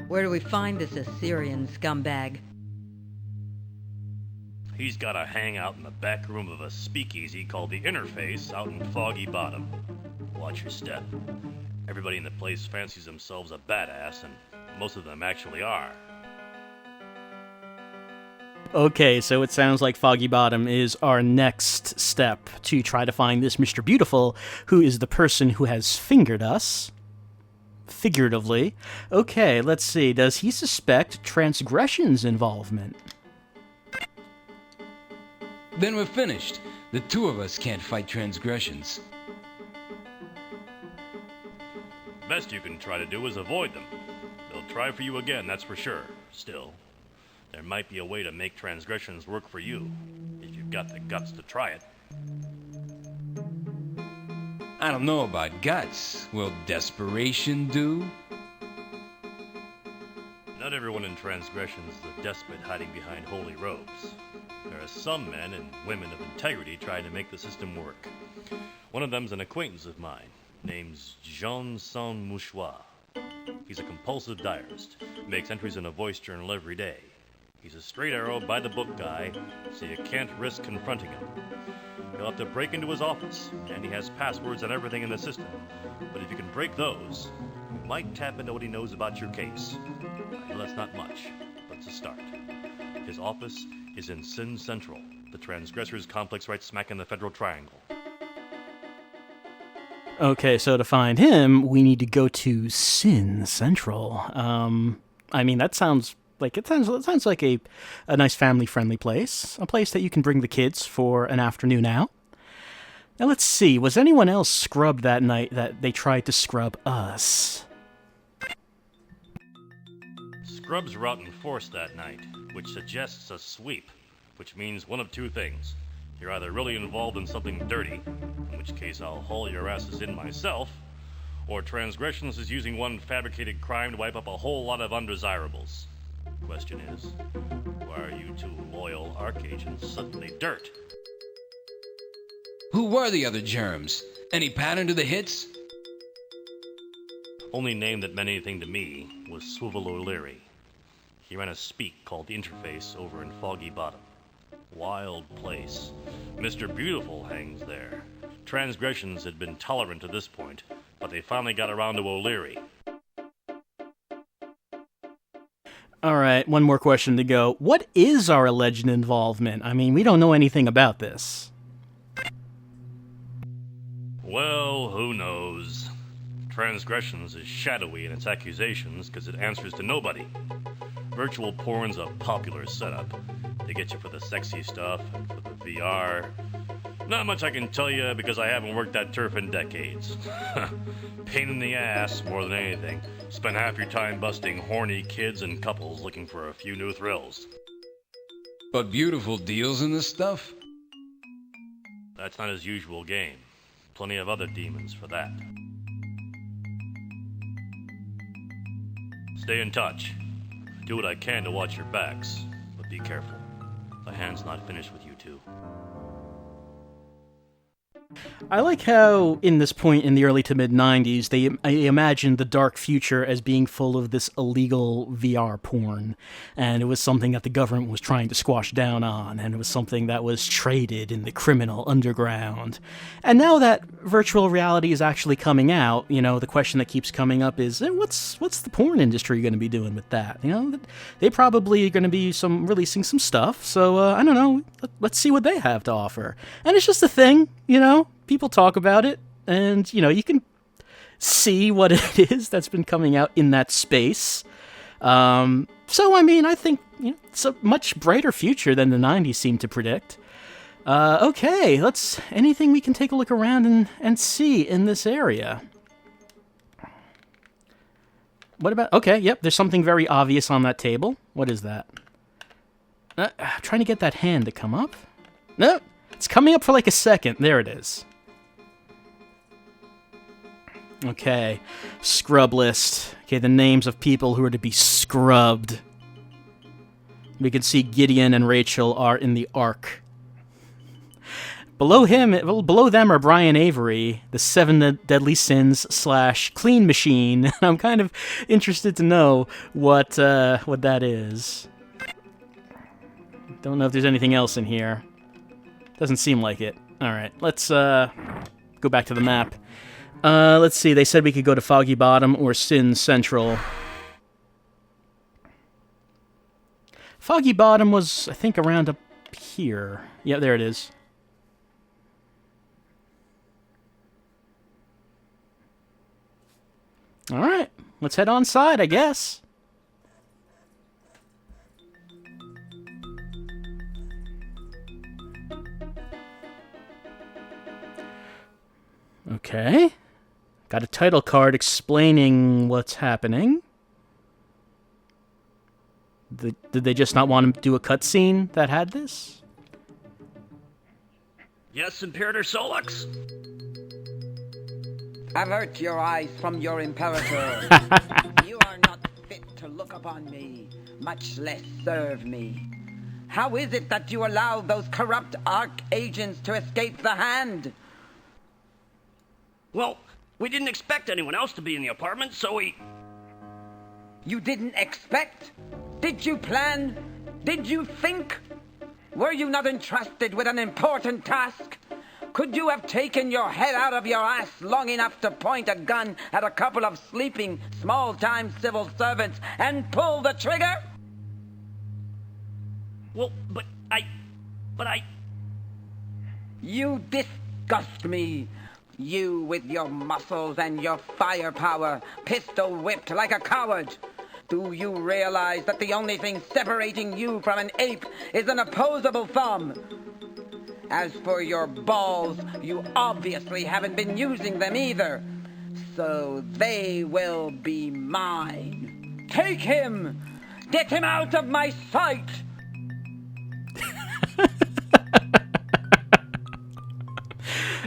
Where do we find this Assyrian scumbag? He's got a hangout in the back room of a speakeasy called the Interface out in Foggy Bottom. Watch your step. Everybody in the place fancies themselves a badass, and most of them actually are. Okay, so it sounds like Foggy Bottom is our next step to try to find this Mr. Beautiful, who is the person who has fingered us. Figuratively. Okay, let's see. Does he suspect Transgression's involvement? Then we're finished. The two of us can't fight Transgressions. Best you can try to do is avoid them. They'll try for you again, that's for sure. Still, there might be a way to make Transgressions work for you, if you've got the guts to try it. I don't know about guts. Will desperation do? Not everyone in Transgressions is a despot hiding behind holy robes. There are some men and women of integrity trying to make the system work. One of them's an acquaintance of mine, named Jean Saint-Mouchoir. He's a compulsive diarist, makes entries in a voice journal every day. He's a straight arrow, by-the-book guy, so you can't risk confronting him. You'll have to break into his office, and he has passwords on everything in the system. But if you can break those, you might tap into what he knows about your case. I know that's not much, but it's a start. His office is in Sin Central, the Transgressors complex right smack in the Federal Triangle. Okay, so to find him, we need to go to Sin Central. I mean, that sounds like it sounds like a nice family-friendly place, a place that you can bring the kids for an afternoon out. Now let's see, was anyone else scrubbed that night that they tried to scrub us? Scrubs were out in force that night, which suggests a sweep, which means one of two things. You're either really involved in something dirty, in which case I'll haul your asses in myself, or Transgressions is using one fabricated crime to wipe up a whole lot of undesirables. Question is, why are you two loyal ARC agents suddenly dirt? Who were the other germs? Any pattern to the hits? Only name that meant anything to me was Swivel O'Leary. He ran a speak called The Interface over in Foggy Bottom. Wild place. Mr. Beautiful hangs there. Transgressions had been tolerant to this point, but they finally got around to O'Leary. Alright, one more question to go. What is our alleged involvement? I mean, we don't know anything about this. Well, who knows? Transgressions is shadowy in its accusations because it answers to nobody. Virtual porn's a popular setup. They get you for the sexy stuff and for the VR. Not much I can tell you because I haven't worked that turf in decades. Pain in the ass more than anything. Spend half your time busting horny kids and couples looking for a few new thrills. But beautiful deals in this stuff? That's not his usual game. Plenty of other demons for that. Stay in touch. Do what I can to watch your backs, but be careful. The hand's not finished with you two. I like how, in this point in the early to mid-90s, they imagined the dark future as being full of this illegal VR porn, and it was something that the government was trying to squash down on, and it was something that was traded in the criminal underground. And now that virtual reality is actually coming out, you know, the question that keeps coming up is, what's the porn industry going to be doing with that? You know, they probably are going to be releasing some stuff, so, I don't know, let's see what they have to offer. And it's just a thing, you know? People talk about it, and, you know, you can see what it is that's been coming out in that space. So, I mean, I think, you know, it's a much brighter future than the 90s seemed to predict. Okay, anything we can take a look around and see in this area. What about, okay, yep, there's something very obvious on that table. What is that? Trying to get that hand to come up. No, it's coming up for like a second. There it is. Okay, scrub list. Okay, the names of people who are to be scrubbed. We can see Gideon and Rachel are in the Ark. Below them are Brian Avery, the 7 Deadly Sins / Clean Machine. I'm kind of interested to know what that is. Don't know if there's anything else in here. Doesn't seem like it. Alright, let's go back to the map. Let's see, they said we could go to Foggy Bottom or Sin Central. Foggy Bottom was, I think, around up here. Yeah, there it is. Alright, let's head on side, I guess. Okay. Got a title card explaining what's happening. Did they just not want to do a cutscene that had this? Yes, Imperator Solux? Avert your eyes from your Imperator. You are not fit to look upon me, much less serve me. How is it that you allowed those corrupt ARC agents to escape the hand? Well, we didn't expect anyone else to be in the apartment, so we... You didn't expect? Did you plan? Did you think? Were you not entrusted with an important task? Could you have taken your head out of your ass long enough to point a gun at a couple of sleeping, small-time civil servants and pull the trigger? Well, but I... You disgust me. You with your muscles and your firepower, pistol-whipped like a coward. Do you realize that the only thing separating you from an ape is an opposable thumb? As for your balls, you obviously haven't been using them either. So they will be mine. Take him! Get him out of my sight!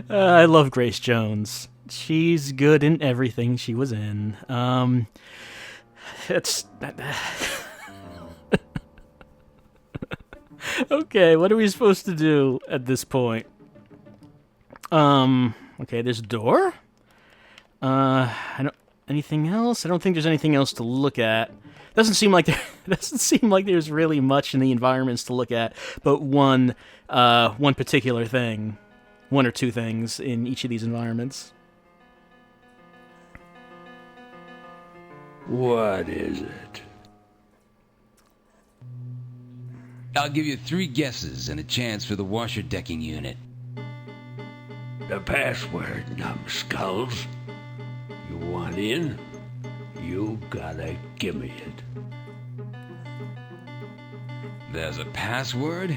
I love Grace Jones. She's good in everything she was in. It's... Okay, what are we supposed to do at this point? Okay, there's a door. Anything else? I don't think there's anything else to look at. Doesn't seem like there's really much in the environments to look at, but one particular thing, one or two things in each of these environments. What is it? I'll give you 3 guesses and a chance for the washer decking unit. The password, numbskulls. You want in? You gotta give me it. There's a password?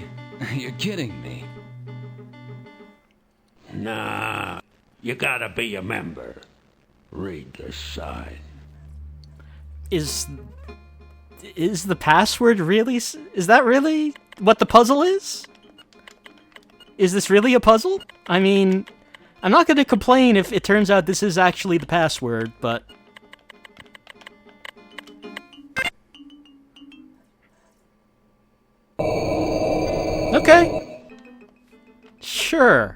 You're kidding me. Nah, you gotta be a member. Read the sign. Is the password really... Is that really what the puzzle is? Is this really a puzzle? I mean, I'm not going to complain if it turns out this is actually the password, but... Okay. Sure.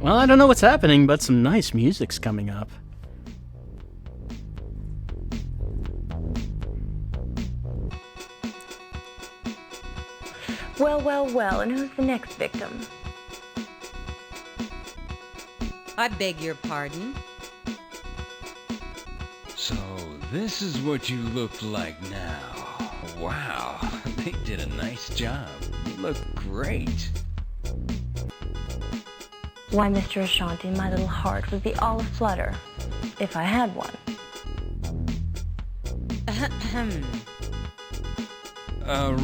Well, I don't know what's happening, but some nice music's coming up. Well, and who's the next victim? I beg your pardon? So, this is what you look like now. Wow, they did a nice job. You look great. Why, Mr. Ashanti, my little heart would be all aflutter if I had one.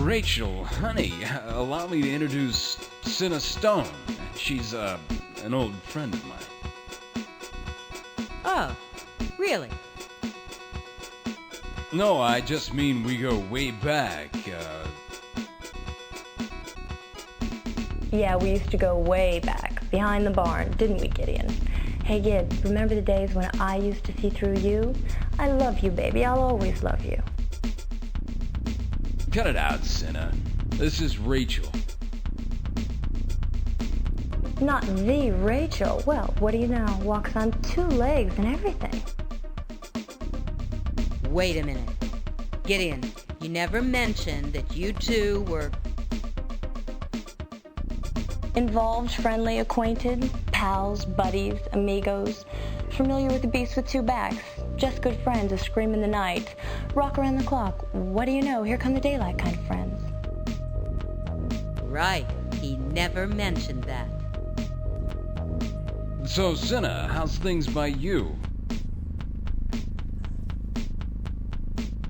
Rachel, honey, allow me to introduce Cinna Stone. She's, an old friend of mine. Oh, really? No, I just mean we go way back, Yeah, we used to go way back, behind the barn, didn't we, Gideon? Hey, Gid, remember the days when I used to see through you? I love you, baby. I'll always love you. Cut it out, Cinna. This is Rachel. Not the Rachel. Well, what do you know? Walks on 2 legs and everything. Wait a minute. Gideon, you never mentioned that you two were... Involved, friendly, acquainted, pals, buddies, amigos, familiar with the beast with 2 backs, just good friends, a scream in the night, rock around the clock. What do you know? Here come the daylight kind of friends. Right. He never mentioned that. So, Cinna, how's things by you?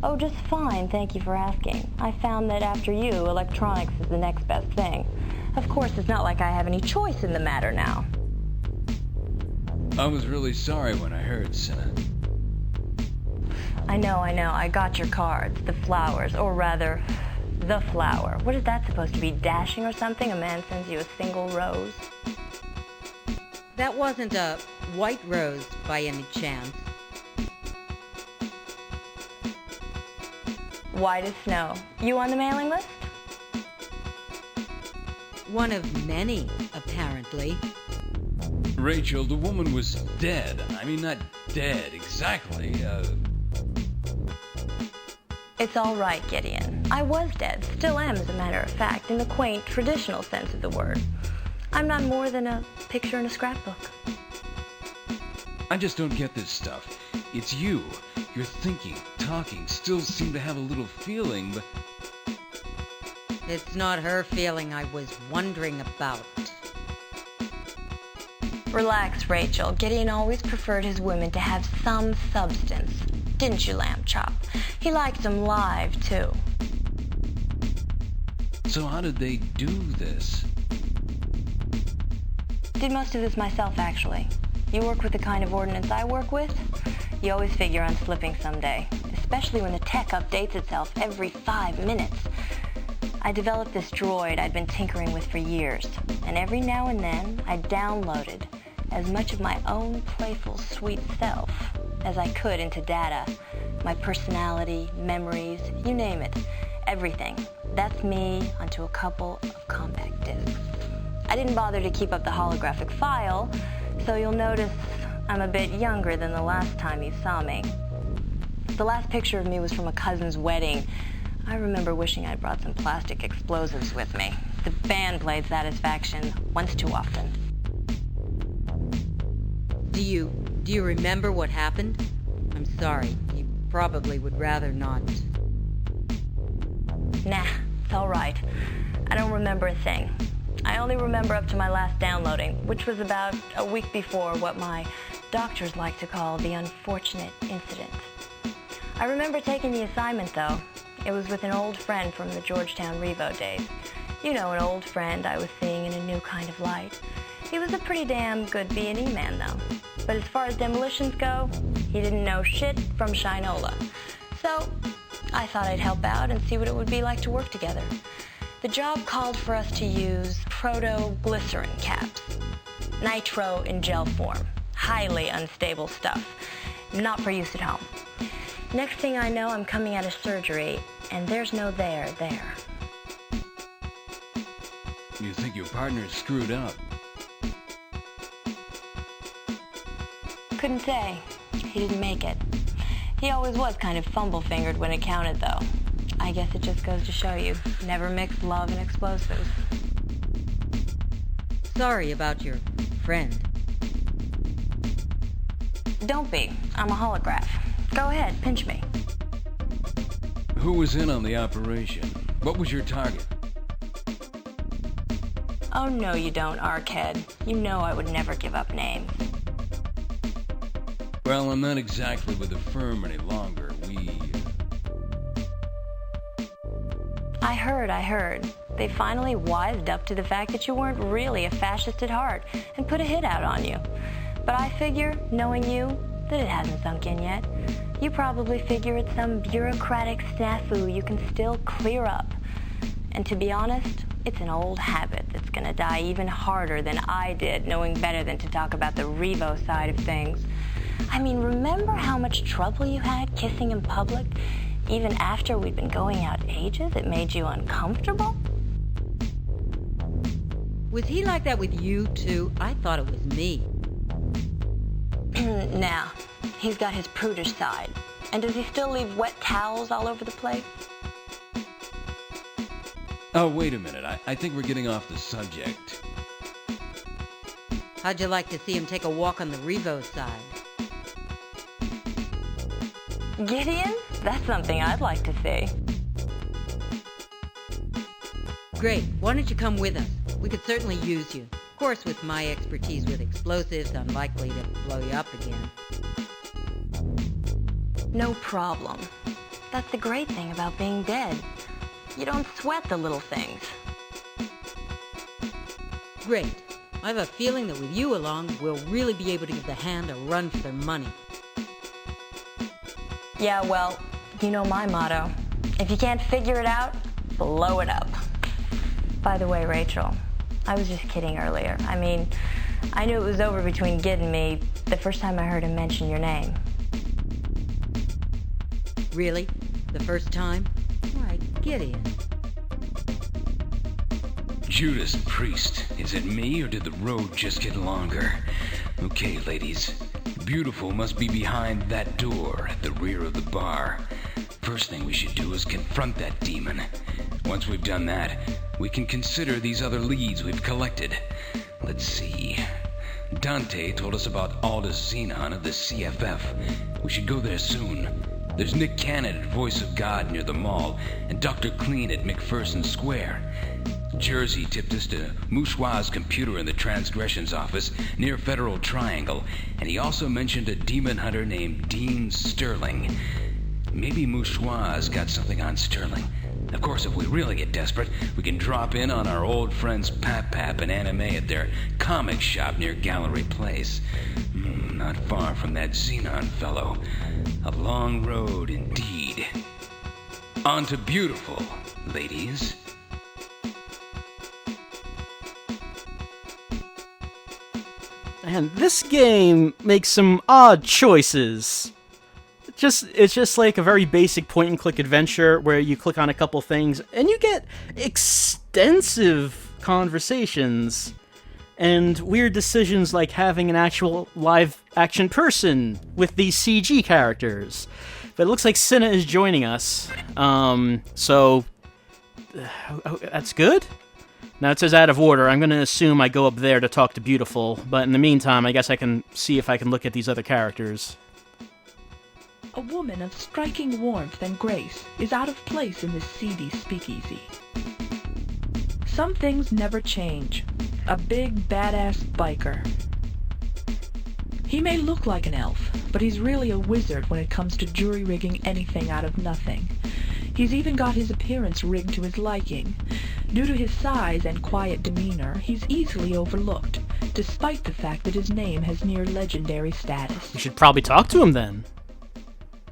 Oh, just fine, thank you for asking. I found that after you, electronics is the next best thing. Of course, it's not like I have any choice in the matter now. I was really sorry when I heard, Cinna. I know. I got your cards, the flowers, or rather, the flower. What is that supposed to be, dashing or something? A man sends you a single rose? That wasn't a white rose by any chance. White as snow. You on the mailing list? One of many, apparently. Rachel, the woman was dead. I mean, not dead exactly. It's all right, Gideon. I was dead, still am, as a matter of fact, in the quaint, traditional sense of the word. I'm not more than a picture in a scrapbook. I just don't get this stuff. It's you. You're thinking, talking, still seem to have a little feeling, but... It's not her feeling I was wondering about. Relax, Rachel. Gideon always preferred his women to have some substance. Didn't you, Lamb Chop? He liked them live, too. So how did they do this? Did most of this myself, actually. You work with the kind of ordnance I work with, you always figure on slipping someday, especially when the tech updates itself every 5 minutes. I developed this droid I'd been tinkering with for years, and every now and then I downloaded as much of my own playful, sweet self as I could into data. My personality, memories, you name it. Everything. That's me onto a couple of compact discs. I didn't bother to keep up the holographic file, so you'll notice I'm a bit younger than the last time you saw me. The last picture of me was from a cousin's wedding. I remember wishing I'd brought some plastic explosives with me. The band played Satisfaction once too often. Do you remember what happened? I'm sorry. You probably would rather not. Nah, it's all right. I don't remember a thing. I only remember up to my last downloading, which was about a week before what my doctors like to call the unfortunate incident. I remember taking the assignment, though. It was with an old friend from the Georgetown Revo days. You know, an old friend I was seeing in a new kind of light. He was a pretty damn good B&E man, though. But as far as demolitions go, he didn't know shit from Shinola. So I thought I'd help out and see what it would be like to work together. The job called for us to use proto-glycerin caps. Nitro in gel form. Highly unstable stuff. Not for use at home. Next thing I know, I'm coming out of surgery, and there's no there. You think your partner screwed up? Couldn't say. He didn't make it. He always was kind of fumble-fingered when it counted, though. I guess it just goes to show you, never mix love and explosives. Sorry about your friend. Don't be. I'm a holograph. Go ahead, pinch me. Who was in on the operation? What was your target? Oh, no, you don't, Arkhead. You know I would never give up names. Well, I'm not exactly with the firm any longer. I heard. They finally wised up to the fact that you weren't really a fascist at heart and put a hit out on you. But I figure, knowing you, that it hasn't sunk in yet. You probably figure it's some bureaucratic snafu you can still clear up. And to be honest, it's an old habit that's gonna die even harder than I did, knowing better than to talk about the Revo side of things. I mean, remember how much trouble you had kissing in public? Even after we'd been going out ages, it made you uncomfortable? Was he like that with you, too? I thought it was me. Now, he's got his prudish side. And does he still leave wet towels all over the place? Oh, wait a minute. I think we're getting off the subject. How'd you like to see him take a walk on the Revo side? Gideon? That's something I'd like to see. Great. Why don't you come with us? We could certainly use you. Of course, with my expertise with explosives, I'm likely to blow you up again. No problem. That's the great thing about being dead. You don't sweat the little things. Great. I have a feeling that with you along, we'll really be able to give the Hand a run for their money. Yeah, well, you know my motto. If you can't figure it out, blow it up. By the way, Rachel, I was just kidding earlier. I mean, I knew it was over between Gid and me the first time I heard him mention your name. Really? The first time? Why, Gideon. Judas Priest. Is it me, or did the road just get longer? Okay, ladies. Beautiful must be behind that door at the rear of the bar. First thing we should do is confront that demon. Once we've done that, we can consider these other leads we've collected. Let's see. Dante told us about Aldous Xenon of the CFF. We should go there soon. There's Nick Cannon at Voice of God near the mall, and Dr. Clean at McPherson Square. Jersey tipped us to Moussoir's computer in the transgressions office near Federal Triangle, and he also mentioned a demon hunter named Dean Sterling. Maybe Moussoir's got something on Sterling. Of course, if we really get desperate, we can drop in on our old friends Pap and Anime at their comic shop near Gallery Place. Not far from that Xenon fellow. A long road indeed. On to beautiful, ladies. And this game makes some odd choices. It's just like a very basic point-and-click adventure where you click on a couple things and you get extensive conversations and weird decisions like having an actual live-action person with these CG characters. But it looks like Cinna is joining us, so that's good. Now it says out of order. I'm going to assume I go up there to talk to Beautiful, but in the meantime, I guess I can see if I can look at these other characters. A woman of striking warmth and grace is out of place in this seedy speakeasy. Some things never change. A big, badass biker. He may look like an elf, but he's really a wizard when it comes to jury-rigging anything out of nothing. He's even got his appearance rigged to his liking. Due to his size and quiet demeanor, he's easily overlooked, despite the fact that his name has near legendary status. You should probably talk to him then.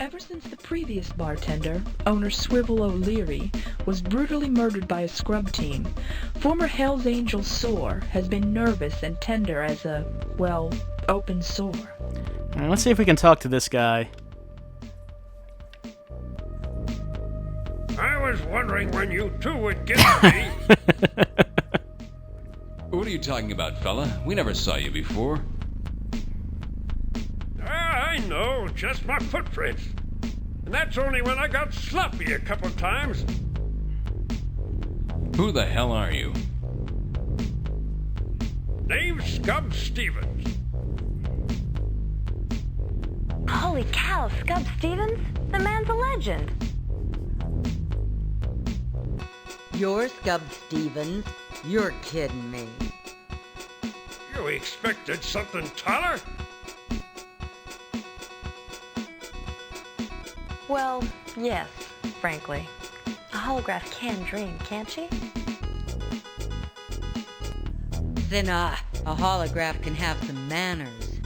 Ever since the previous bartender, owner Swivel O'Leary, was brutally murdered by a scrub team, former Hell's Angel Sore has been nervous and tender as a, well, open sore. All right, let's see if we can talk to this guy. I was wondering when you two would get to me. What are you talking about, fella? We never saw you before. I know, just my footprints. And that's only when I got sloppy a couple times. Who the hell are you? Name's Scub Stevens. Holy cow, Scub Stevens? The man's a legend. You're Scub Stevens? You're kidding me. You expected something taller? Well, yes, frankly. A holograph can dream, can't she? Then, a holograph can have some manners.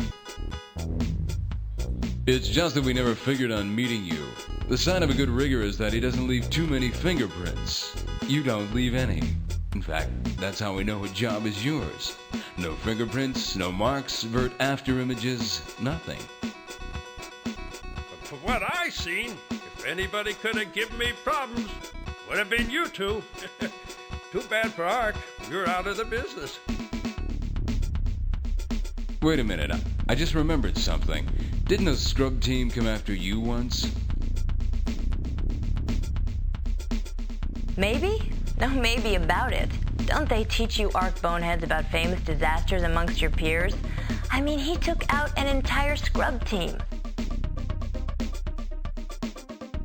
It's just that we never figured on meeting you. The sign of a good rigger is that he doesn't leave too many fingerprints. You don't leave any. In fact, that's how we know what job is yours. No fingerprints, no marks, vert after images, nothing. But for what I seen, if anybody could have given me problems, would have been you two. Too bad for Ark. You're out of the business. Wait a minute, I just remembered something. Didn't a scrub team come after you once? Maybe? No maybe about it. Don't they teach you Ark boneheads about famous disasters amongst your peers? I mean, he took out an entire scrub team.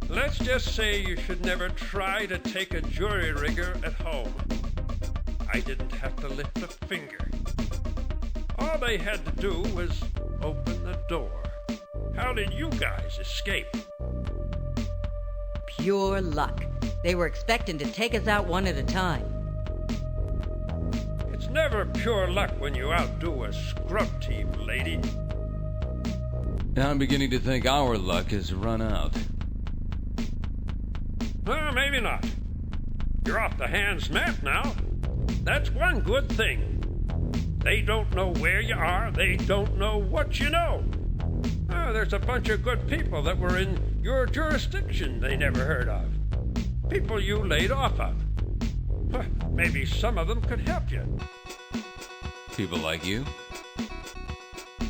Let's just say you should never try to take a jury rigger at home. I didn't have to lift a finger. All they had to do was open the door. How did you guys escape? Pure luck. They were expecting to take us out one at a time. It's never pure luck when you outdo a scrub team, lady. I'm beginning to think our luck has run out. Well, maybe not. You're off the hand's net now. That's one good thing. They don't know where you are. They don't know what you know. There's a bunch of good people that were in your jurisdiction they never heard of. People you laid off of. Maybe some of them could help you. People like you?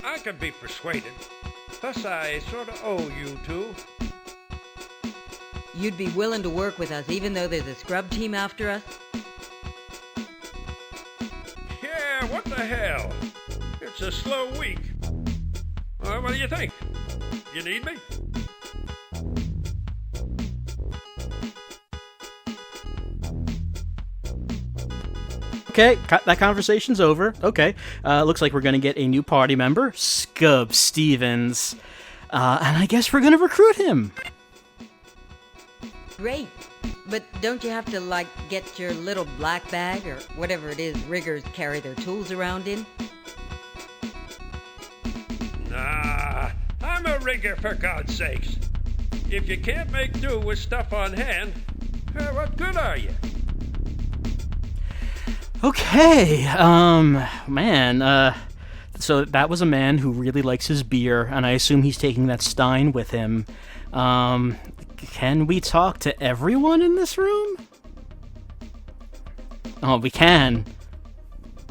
I could be persuaded. Plus, I sort of owe you two. You'd be willing to work with us even though there's a scrub team after us? Yeah, what the hell? It's a slow week. Well, what do you think? You need me? Okay, that conversation's over. Okay, looks like we're gonna get a new party member, Scub Stevens. And I guess we're gonna recruit him. Great. But don't you have to, get your little black bag or whatever it is riggers carry their tools around in? Nah, I'm a rigger for God's sakes. If you can't make do with stuff on hand, what good are you? Okay, man, so that was a man who really likes his beer, and I assume he's taking that Stein with him. Can we talk to everyone in this room? Oh, we can.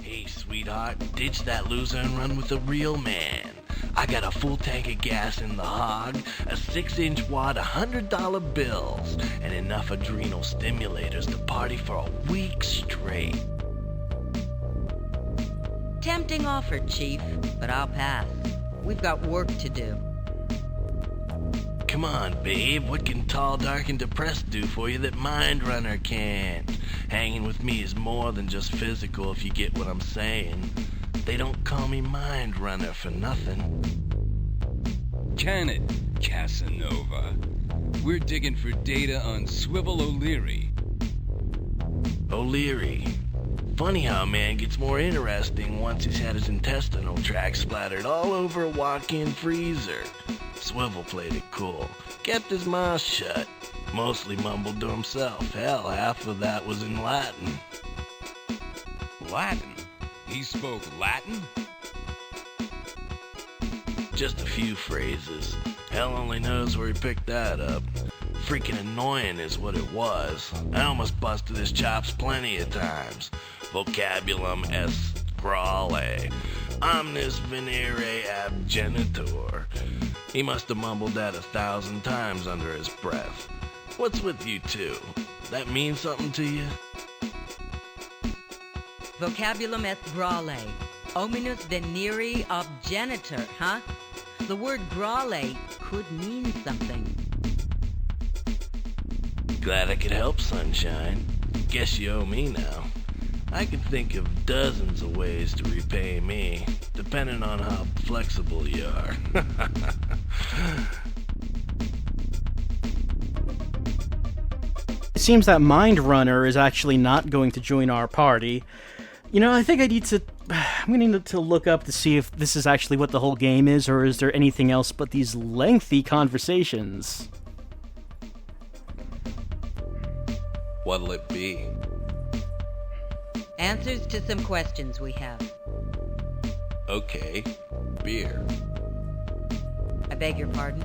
Hey, sweetheart, ditch that loser and run with a real man. I got a full tank of gas in the hog, a 6-inch wad of $100 bills, and enough adrenal stimulators to party for a week straight. Tempting offer, Chief, but I'll pass. We've got work to do. Come on, babe, what can tall, dark, and depressed do for you that Mind Runner can't? Hanging with me is more than just physical, if you get what I'm saying. They don't call me Mind Runner for nothing. Can it, Casanova? We're digging for data on Swivel O'Leary. O'Leary. Funny how a man gets more interesting once he's had his intestinal tract splattered all over a walk-in freezer. Swivel played it cool. Kept his mouth shut. Mostly mumbled to himself. Hell, half of that was in Latin. Latin? He spoke Latin? Just a few phrases. Hell only knows where he picked that up. Freaking annoying is what it was. I almost busted his chops plenty of times. Vocabulum est grale. Omnis venere abgenitor. He must have mumbled that 1,000 times under his breath. What's with you two? That mean something to you? Vocabulum est grale. Ominous venere obgenitor, huh? The word grale could mean something. Glad I could help, Sunshine. Guess you owe me now. I can think of dozens of ways to repay me, depending on how flexible you are. It seems that Mind Runner is actually not going to join our party. You know, I think I'm going to need to look up to see if this is actually what the whole game is, or is there anything else but these lengthy conversations. What'll it be? Answers to some questions we have. Okay, beer. I beg your pardon?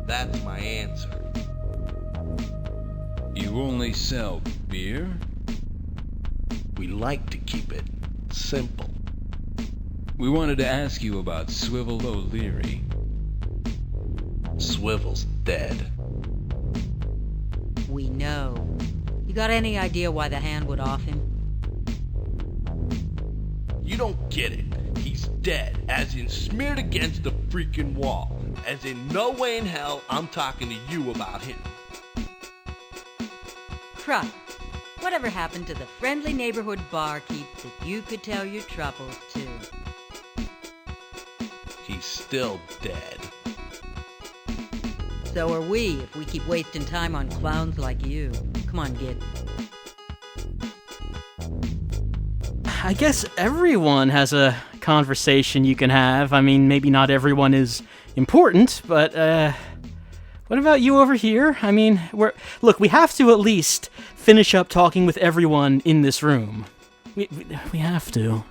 That's my answer. You only sell beer? We like to keep it simple. We wanted to ask you about Swivel O'Leary. Swivel's dead. We know. You got any idea why the hand would off him? You don't get it. He's dead, as in smeared against the freaking wall. As in no way in hell I'm talking to you about him. Crud. Whatever happened to the friendly neighborhood barkeep that you could tell your troubles to? He's still dead. So are we, if we keep wasting time on clowns like you. Come on, kid. I guess everyone has a conversation you can have. I mean, maybe not everyone is important, but, what about you over here? I mean, we have to at least finish up talking with everyone in this room. We have to.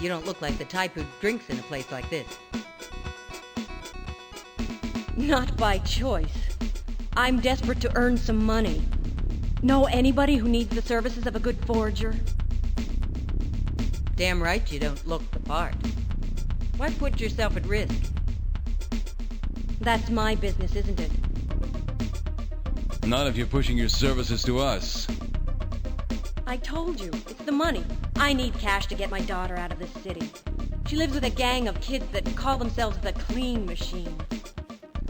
You don't look like the type who drinks in a place like this. Not by choice. I'm desperate to earn some money. Know anybody who needs the services of a good forger? Damn right you don't look the part. Why put yourself at risk? That's my business, isn't it? Not if you're pushing your services to us. I told you, it's the money. I need cash to get my daughter out of this city. She lives with a gang of kids that call themselves the Clean Machine.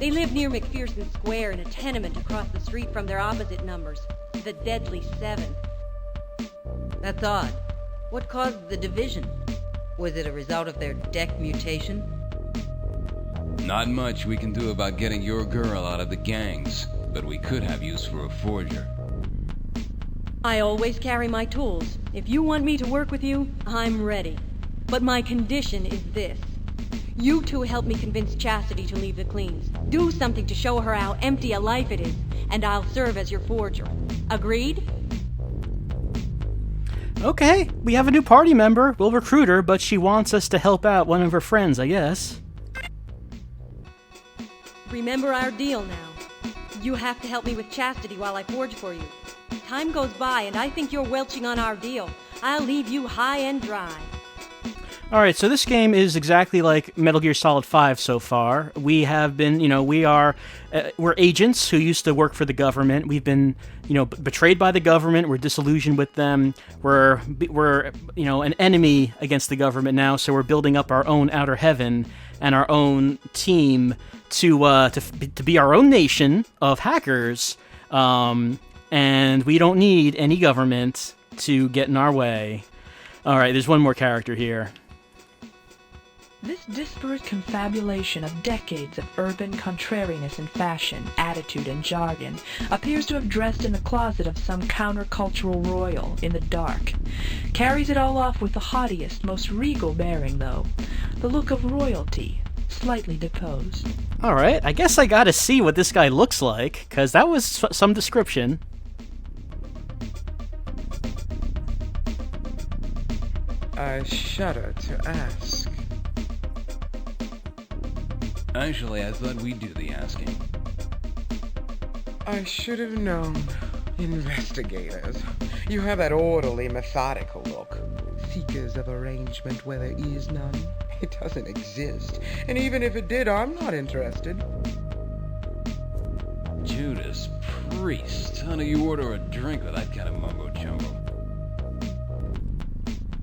They live near McPherson Square in a tenement across the street from their opposite numbers, the Deadly Seven. That's odd. What caused the division? Was it a result of their deck mutation? Not much we can do about getting your girl out of the gangs, but we could have use for a forger. I always carry my tools. If you want me to work with you, I'm ready. But my condition is this. You two help me convince Chastity to leave the Cleans. Do something to show her how empty a life it is, and I'll serve as your forger. Agreed? Okay, we have a new party member. We'll recruit her, but she wants us to help out one of her friends, I guess. Remember our deal now. You have to help me with Chastity while I forge for you. Time goes by, and I think you're welching on our deal. I'll leave you high and dry. Alright, so this game is exactly like Metal Gear Solid 5 so far. We have been, we're agents who used to work for the government. We've been, betrayed by the government. We're disillusioned with them. We're an enemy against the government now, so we're building up our own outer heaven and our own team to be our own nation of hackers. And we don't need any government to get in our way. Alright, there's one more character here. This disparate confabulation of decades of urban contrariness in fashion, attitude, and jargon appears to have dressed in the closet of some countercultural royal in the dark. Carries it all off with the haughtiest, most regal bearing, though. The look of royalty, slightly deposed. Alright, I guess I gotta see what this guy looks like, because that was some description. I shudder to ask. Actually, I thought we'd do the asking. I should have known. Investigators. You have that orderly, methodical look. Seekers of arrangement where there is none. It doesn't exist. And even if it did, I'm not interested. Judas Priest. How do you order a drink with that kind of mumbo-jumbo?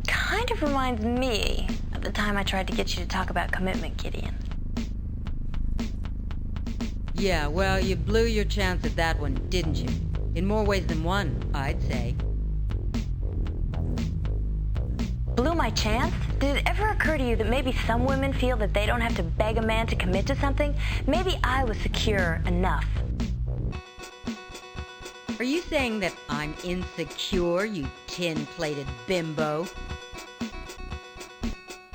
Kind of reminds me of the time I tried to get you to talk about commitment, Gideon. Yeah, well, you blew your chance at that one, didn't you? In more ways than one, I'd say. Blew my chance? Did it ever occur to you that maybe some women feel that they don't have to beg a man to commit to something? Maybe I was secure enough. Are you saying that I'm insecure, you tin-plated bimbo?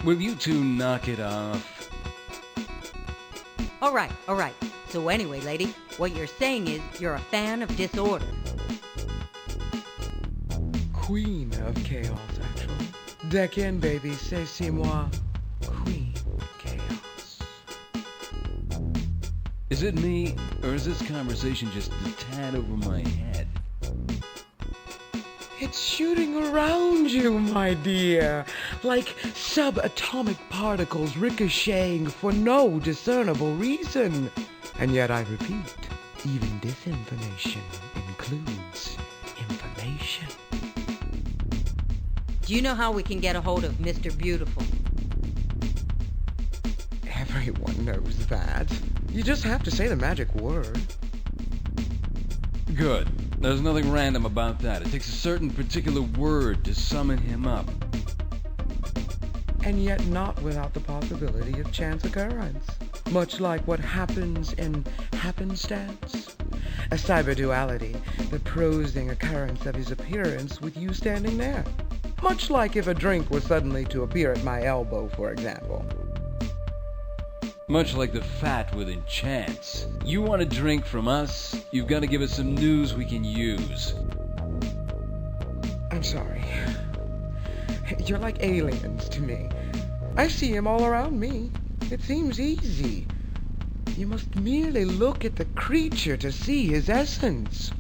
Will you two knock it off? All right. So anyway, lady, what you're saying is you're a fan of disorder. Queen of chaos, actually. Deck in, baby. C'est moi. Queen chaos. Is it me, or is this conversation just a tad over my head? It's shooting around you, my dear, like subatomic particles ricocheting for no discernible reason. And yet I repeat, even disinformation includes information. Do you know how we can get a hold of Mr. Beautiful? Everyone knows that. You just have to say the magic word. Good. There's nothing random about that. It takes a certain particular word to summon him up. And yet not without the possibility of chance occurrence. Much like what happens in happenstance. A cyberduality, the prosing occurrence of his appearance with you standing there. Much like if a drink was suddenly to appear at my elbow, for example. Much like the fat within chance. You want a drink from us, you've got to give us some news we can use. I'm sorry. You're like aliens to me. I see him all around me. It seems easy. You must merely look at the creature to see his essence.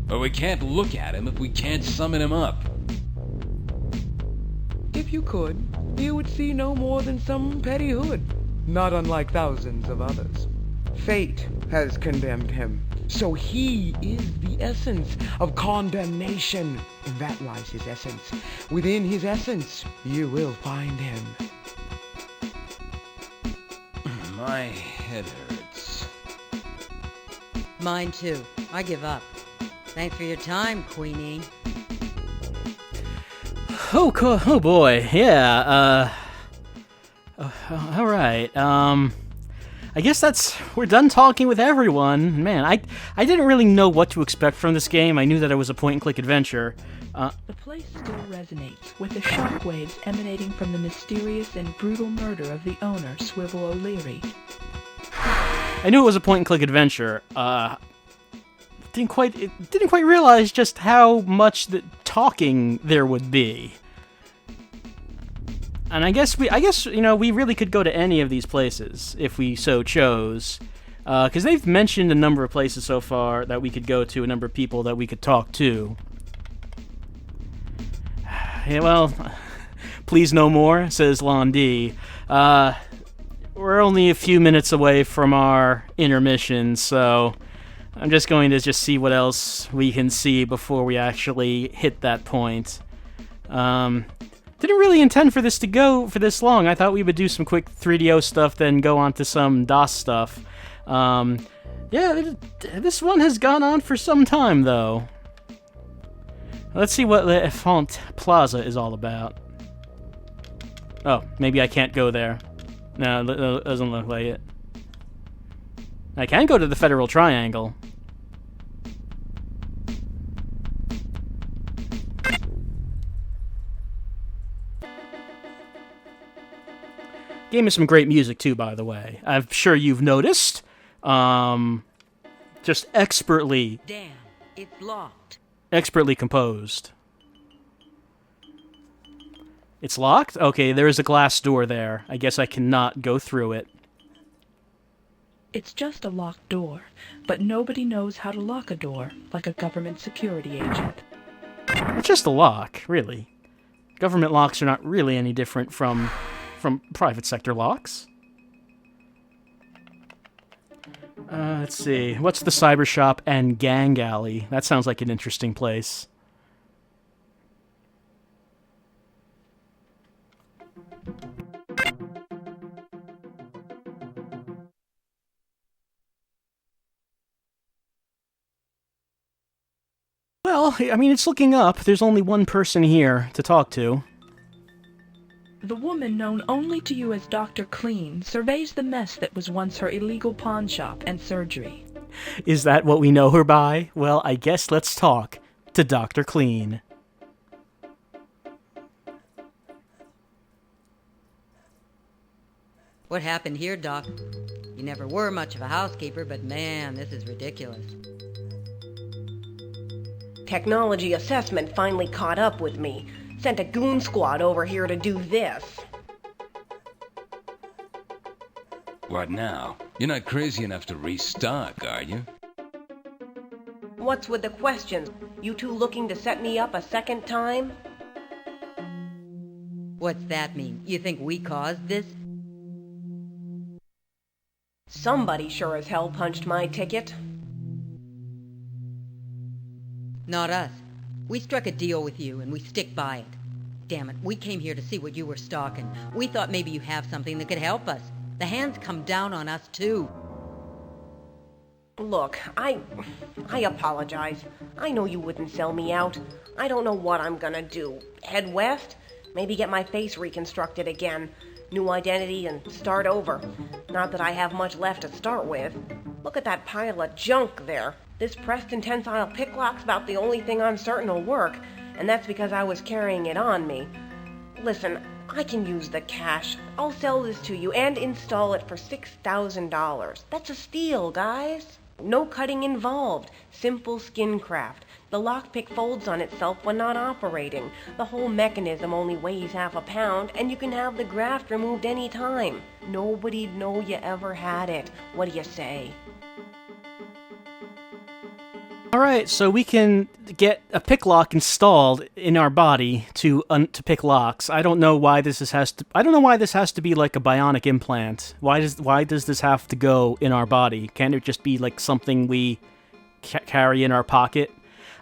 But we can't look at him if we can't summon him up. If you could, you would see no more than some petty hood, not unlike thousands of others. Fate has condemned him, so he is the essence of condemnation. And that lies his essence. Within his essence, you will find him. My head hurts. Mine too. I give up. Thanks for your time, Queenie. Oh, cool. Oh boy, yeah. All right. I guess we're done talking with everyone. Man, I didn't really know what to expect from this game. I knew that it was a point-and-click adventure. The place still resonates with the shockwaves emanating from the mysterious and brutal murder of the owner, Swivel O'Leary. I knew it was a point-and-click adventure. Didn't quite realize just how much talking there would be. And I guess we really could go to any of these places if we so chose, because they've mentioned a number of places so far that we could go to, a number of people that we could talk to. Yeah, well, please no more, says Londi. We're only a few minutes away from our intermission, so I'm just going to see what else we can see before we actually hit that point. Didn't really intend for this to go for this long. I thought we would do some quick 3DO stuff, then go on to some DOS stuff. Yeah, this one has gone on for some time, though. Let's see what the Effont Plaza is all about. Oh, maybe I can't go there. No, it doesn't look like it. I can go to the Federal Triangle. Game has some great music too, by the way. I'm sure you've noticed. Just expertly. Damn, it's locked. Expertly composed. It's locked? Okay, there is a glass door there. I guess I cannot go through it. It's just a locked door, but nobody knows how to lock a door like a government security agent. It's just a lock, really. Government locks are not really any different from private sector locks. Let's see. What's the Cyber Shop and Gang Alley? That sounds like an interesting place. Well, I mean, it's looking up. There's only one person here to talk to. The woman known only to you as Dr. Clean surveys the mess that was once her illegal pawn shop and surgery. Is that what we know her by? Well, I guess let's talk to Dr. Clean. What happened here, Doc? You never were much of a housekeeper, but man, this is ridiculous. Technology assessment finally caught up with me. Sent a goon squad over here to do this. What now? You're not crazy enough to restock, are you? What's with the questions? You two looking to set me up a second time? What's that mean? You think we caused this? Somebody sure as hell punched my ticket. Not us. We struck a deal with you, and we stick by it. Damn it, we came here to see what you were stalking. We thought maybe you have something that could help us. The hands come down on us, too. Look, I apologize. I know you wouldn't sell me out. I don't know what I'm gonna do. Head west? Maybe get my face reconstructed again. New identity and start over. Not that I have much left to start with. Look at that pile of junk there. This Preston tensile picklock's about the only thing I'm certain will work, and that's because I was carrying it on me. Listen, I can use the cash. I'll sell this to you and install it for $6,000. That's a steal, guys. No cutting involved. Simple skin craft. The lockpick folds on itself when not operating. The whole mechanism only weighs half a pound, and you can have the graft removed any time. Nobody'd know you ever had it. What do you say? Alright, so we can get a pick lock installed in our body to pick locks. I don't know why this has to be like a bionic implant. Why does this have to go in our body? Can't it just be like something we carry in our pocket?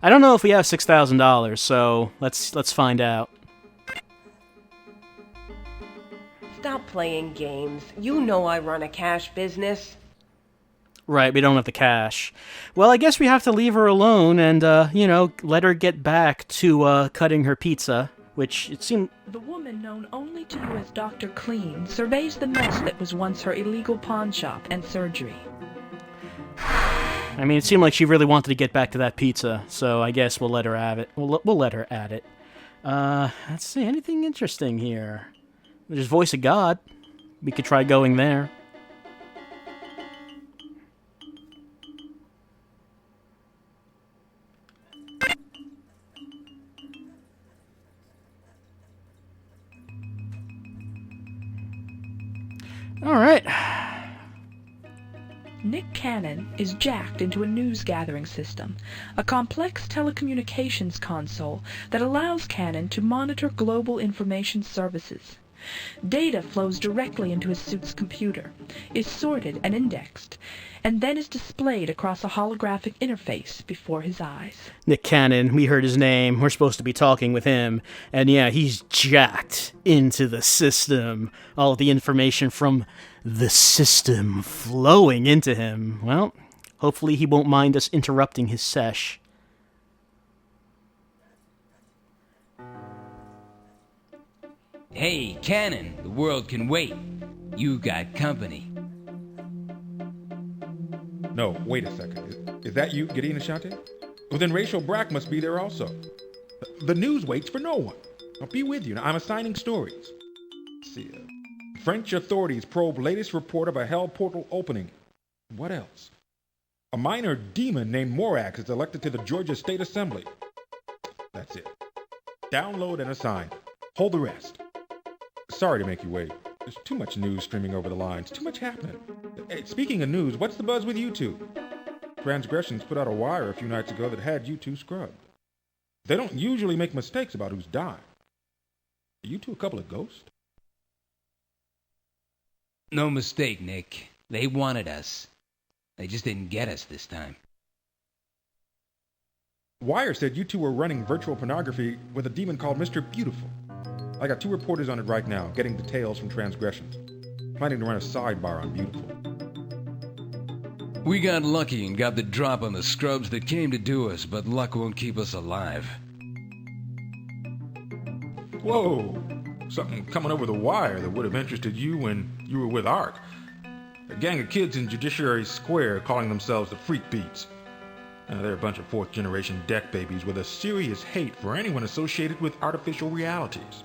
I don't know if we have $6,000, so let's find out. Stop playing games. You know I run a cash business. Right, we don't have the cash. Well, I guess we have to leave her alone and, let her get back to cutting her pizza, which it seemed... The woman known only to you as Dr. Clean surveys the mess that was once her illegal pawn shop and surgery. I mean, it seemed like she really wanted to get back to that pizza, so I guess we'll let her have it. We'll let her at it. Let's see, anything interesting here? There's Voice of God. We could try going there. All right. Nick Cannon is jacked into a news-gathering system, a complex telecommunications console that allows Cannon to monitor global information services. Data flows directly into his suit's computer, is sorted and indexed, and then is displayed across a holographic interface before his eyes. Nick Cannon, we heard his name. We're supposed to be talking with him. And yeah, he's jacked into the system. All of the information from the system flowing into him. Well, hopefully he won't mind us interrupting his sesh. Hey, Cannon, the world can wait. You got company. No, wait a second. Is that you, Gideon Ashante? Well, then Rachel Brack must be there also. The news waits for no one. I'll be with you. Now, I'm assigning stories. Let's see. French authorities probe latest report of a hell portal opening. What else? A minor demon named Morax is elected to the Georgia State Assembly. That's it. Download and assign. Hold the rest. Sorry to make you wait. There's too much news streaming over the lines. Too much happening. Hey, speaking of news, what's the buzz with you two? Transgressions put out a wire a few nights ago that had you two scrubbed. They don't usually make mistakes about who's died. Are you two a couple of ghosts? No mistake, Nick. They wanted us. They just didn't get us this time. Wire said you two were running virtual pornography with a demon called Mr. Beautiful. I got 2 reporters on it right now, getting details from Transgressions. Planning to run a sidebar on Beautiful. We got lucky and got the drop on the scrubs that came to do us, but luck won't keep us alive. Whoa! Something coming over the wire that would have interested you when you were with ARC. A gang of kids in Judiciary Square calling themselves the Freak Beats. They're a bunch of 4th-generation deck babies with a serious hate for anyone associated with artificial realities.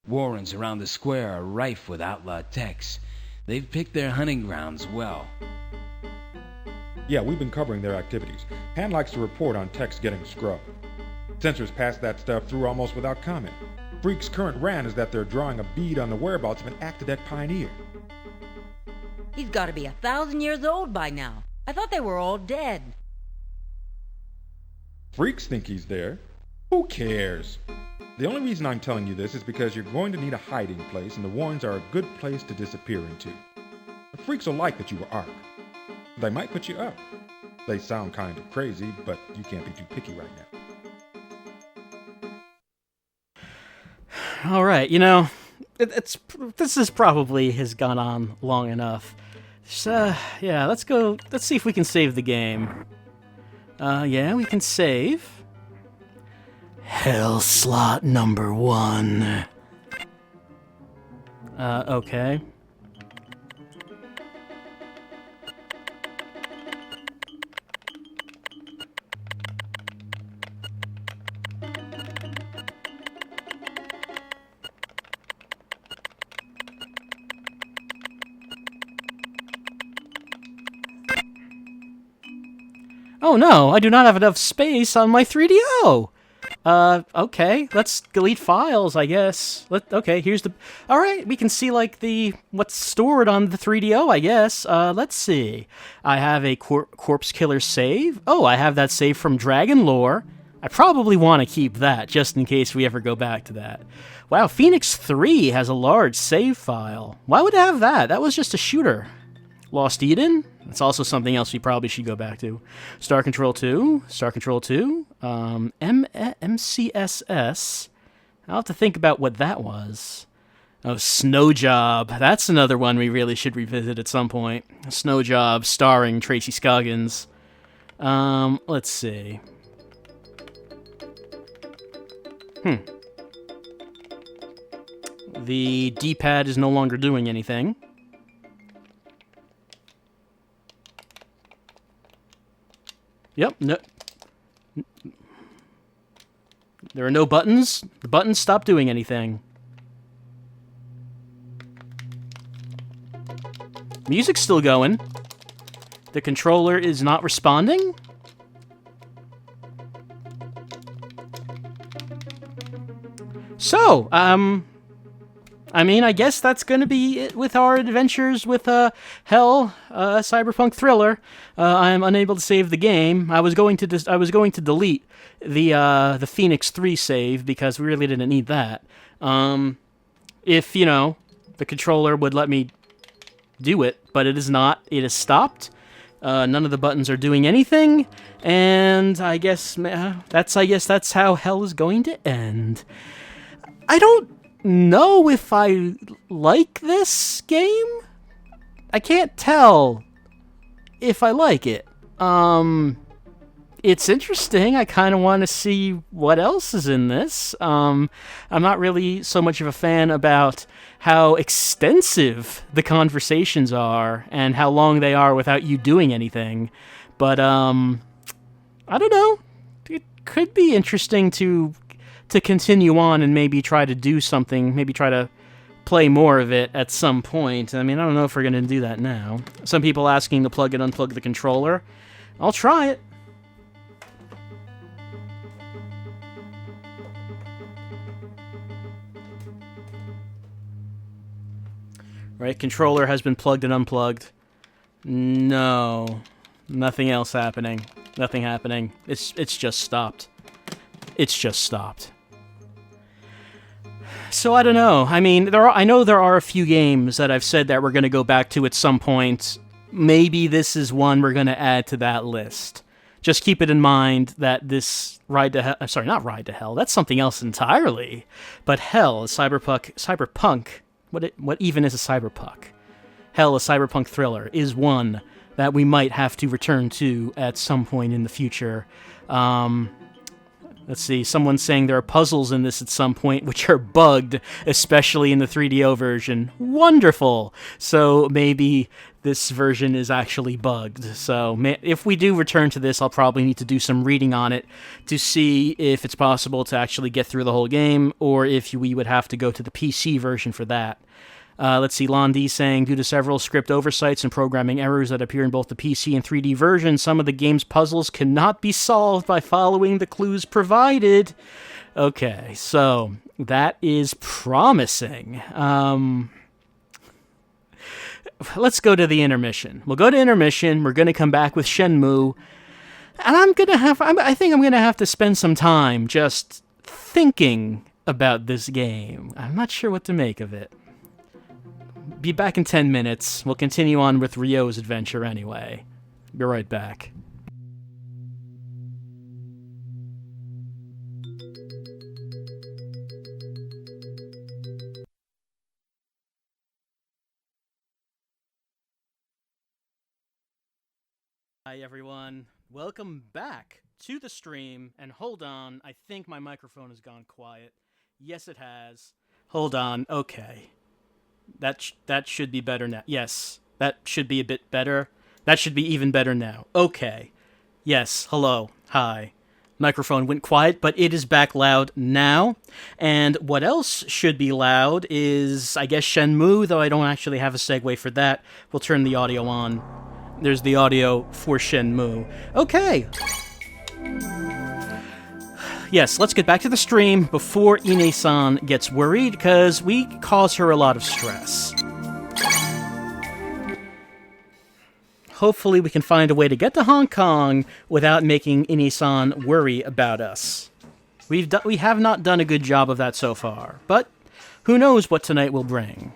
Warrens around the square are rife with outlaw techs. They've picked their hunting grounds well. Yeah, we've been covering their activities. Han likes to report on techs getting scrubbed. Censors pass that stuff through almost without comment. Freak's current rant is that they're drawing a bead on the whereabouts of an Actodec pioneer. He's got to be 1,000 years old by now. I thought they were all dead. Freaks think he's there. Who cares? The only reason I'm telling you this is because you're going to need a hiding place, and the Warrens are a good place to disappear into. The Freaks will like that you were ARC. They might put you up. They sound kind of crazy, but you can't be too picky right now. All right, this is probably has gone on long enough. So, yeah, let's go. Let's see if we can save the game. Yeah, we can save. Hell slot number 1. Okay. Oh no, I do not have enough space on my 3DO! Okay, let's delete files, I guess. Okay, here's the... Alright, we can see, what's stored on the 3DO, I guess. Let's see. I have a Corpse Killer save. Oh, I have that save from Dragon Lore. I probably want to keep that, just in case we ever go back to that. Wow, Phoenix 3 has a large save file. Why would it have that? That was just a shooter. Lost Eden? That's also something else we probably should go back to. Star Control 2. MCSS. I'll have to think about what that was. Oh, Snow Job. That's another one we really should revisit at some point. Snow Job, starring Tracy Scoggins. Let's see. The D-pad is no longer doing anything. Yep, no. There are no buttons. The buttons stopped doing anything. Music's still going. The controller is not responding? So, I mean, I guess that's going to be it with our adventures with Hell, Cyberpunk thriller. I am unable to save the game. I was going to delete the Phoenix 3 save because we really didn't need that. If the controller would let me do it, but it is not. It is stopped. None of the buttons are doing anything, and I guess that's how Hell is going to end. I don't know if I like this game. I can't tell if I like it. It's interesting. I kind of want to see what else is in this. I'm not really so much of a fan about how extensive the conversations are and how long they are without you doing anything. But I don't know. It could be interesting to continue on and maybe try to do something, maybe try to play more of it at some point. I mean, I don't know if we're going to do that now. Some people asking to plug and unplug the controller. I'll try it. Right, controller has been plugged and unplugged. No. Nothing else happening. Nothing happening. It's just stopped. It's just stopped. So I don't know. I mean, I know there are a few games that I've said that we're going to go back to at some point. Maybe this is one we're going to add to that list. Just keep it in mind that this Ride to Hell... Sorry, not Ride to Hell. That's something else entirely. But Hell, Cyberpunk... What even is a Cyberpunk? Hell, a Cyberpunk thriller, is one that we might have to return to at some point in the future. Let's see, someone's saying there are puzzles in this at some point which are bugged, especially in the 3DO version. Wonderful! So maybe this version is actually bugged. So if we do return to this, I'll probably need to do some reading on it to see if it's possible to actually get through the whole game, or if we would have to go to the PC version for that. Let's see, Londi saying, due to several script oversights and programming errors that appear in both the PC and 3D versions, some of the game's puzzles cannot be solved by following the clues provided. Okay, so that is promising. Let's go to the intermission. We'll go to intermission. We're going to come back with Shenmue. And I think I'm going to have to spend some time just thinking about this game. I'm not sure what to make of it. Be back in 10 minutes. We'll continue on with Ryo's adventure anyway. Be right back. Hi everyone. Welcome back to the stream. And hold on, I think my microphone has gone quiet. Yes, it has. Hold on. Okay. That should be better now. Yes, that should be a bit better. That should be even better now. Okay. Yes, hello. Hi. Microphone went quiet, but it is back loud now. And what else should be loud is, I guess, Shenmue, though I don't actually have a segue for that. We'll turn the audio on. There's the audio for Shenmue. Okay. Yes, let's get back to the stream before Ine-san gets worried, because we cause her a lot of stress. Hopefully we can find a way to get to Hong Kong without making Ine-san worry about us. We have not done a good job of that so far, but who knows what tonight will bring.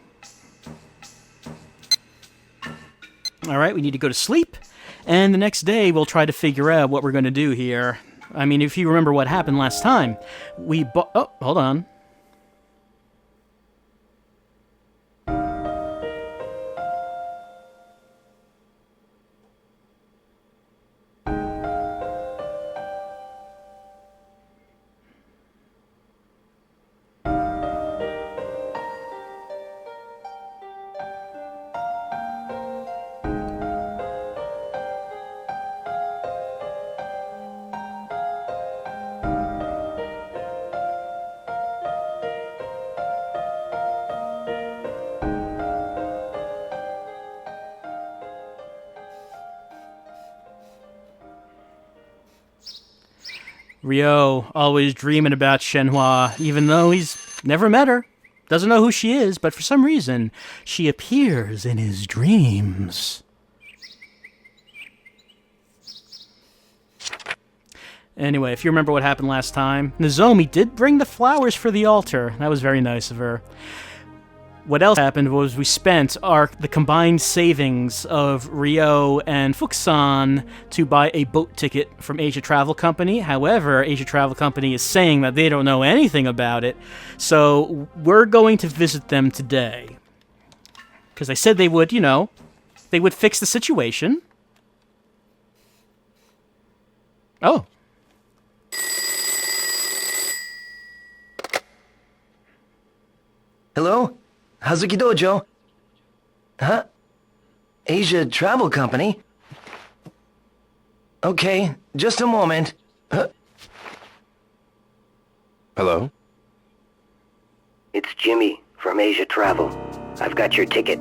Alright, we need to go to sleep, and the next day we'll try to figure out what we're going to do here. I mean, if you remember what happened last time, oh, hold on. Ryo always dreaming about Shenhua, even though he's never met her. Doesn't know who she is, but for some reason, she appears in his dreams. Anyway, if you remember what happened last time, Nozomi did bring the flowers for the altar. That was very nice of her. What else happened was we spent the combined savings of Ryo and Fukusan to buy a boat ticket from Asia Travel Company. However, Asia Travel Company is saying that they don't know anything about it, so we're going to visit them today. Because they said they would, they would fix the situation. Oh. Hello? Hazuki Dojo? Huh? Asia Travel Company? Okay, just a moment. Hello? It's Jimmy from Asia Travel. I've got your ticket.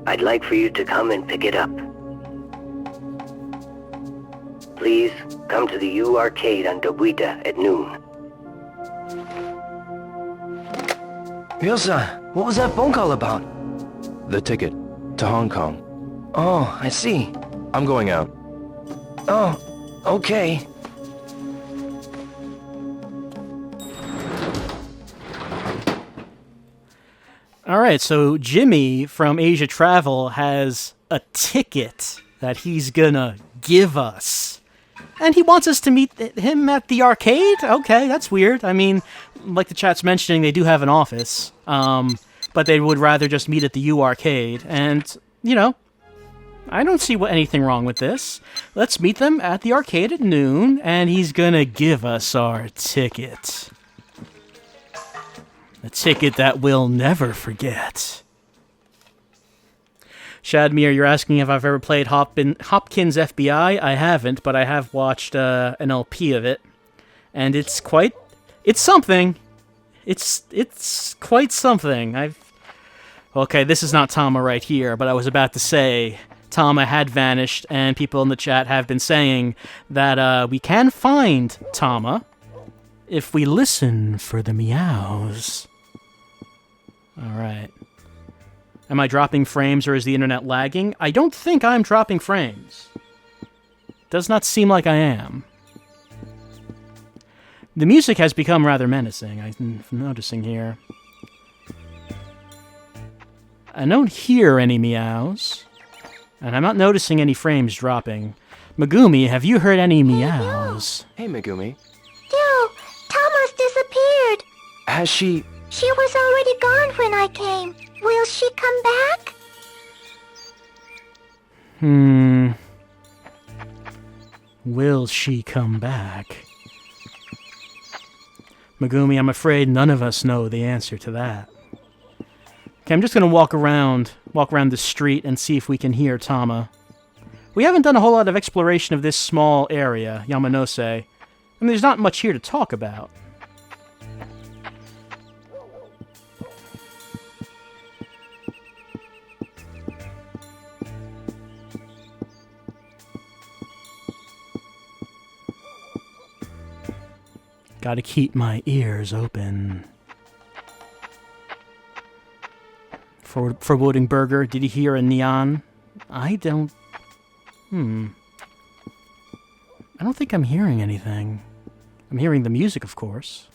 I'd like for you to come and pick it up. Please, come to the U Arcade on Dobuita at noon. Ryo-san, what was that phone call about? The ticket to Hong Kong. Oh, I see. I'm going out. Oh, okay. Alright, so Jimmy from Asia Travel has a ticket that he's gonna give us. And he wants us to meet him at the arcade? Okay, that's weird. I mean, like the chat's mentioning, they do have an office. But they would rather just meet at the U Arcade. And, I don't see anything wrong with this. Let's meet them at the arcade at noon, and he's gonna give us our ticket. A ticket that we'll never forget. Shadmir, you're asking if I've ever played Hopkins FBI. I haven't, but I have watched an LP of it. And it's something. It's quite something. Okay, this is not Tama right here, but I was about to say Tama had vanished, and people in the chat have been saying that we can find Tama if we listen for the meows. Alright. Am I dropping frames or is the internet lagging? I don't think I'm dropping frames. Does not seem like I am. The music has become rather menacing, I'm noticing here. I don't hear any meows. And I'm not noticing any frames dropping. Megumi, have you heard any meows? Hey, Megumi. Yo, Thomas disappeared. Has she... She was already gone when I came. Will she come back? Will she come back? Megumi, I'm afraid none of us know the answer to that. Okay, I'm just gonna walk around the street and see if we can hear Tama. We haven't done a whole lot of exploration of this small area, Yamanose. I mean, there's not much here to talk about. Gotta keep my ears open. Foreboding Burger, did you hear a neon? I don't... I don't think I'm hearing anything. I'm hearing the music, of course.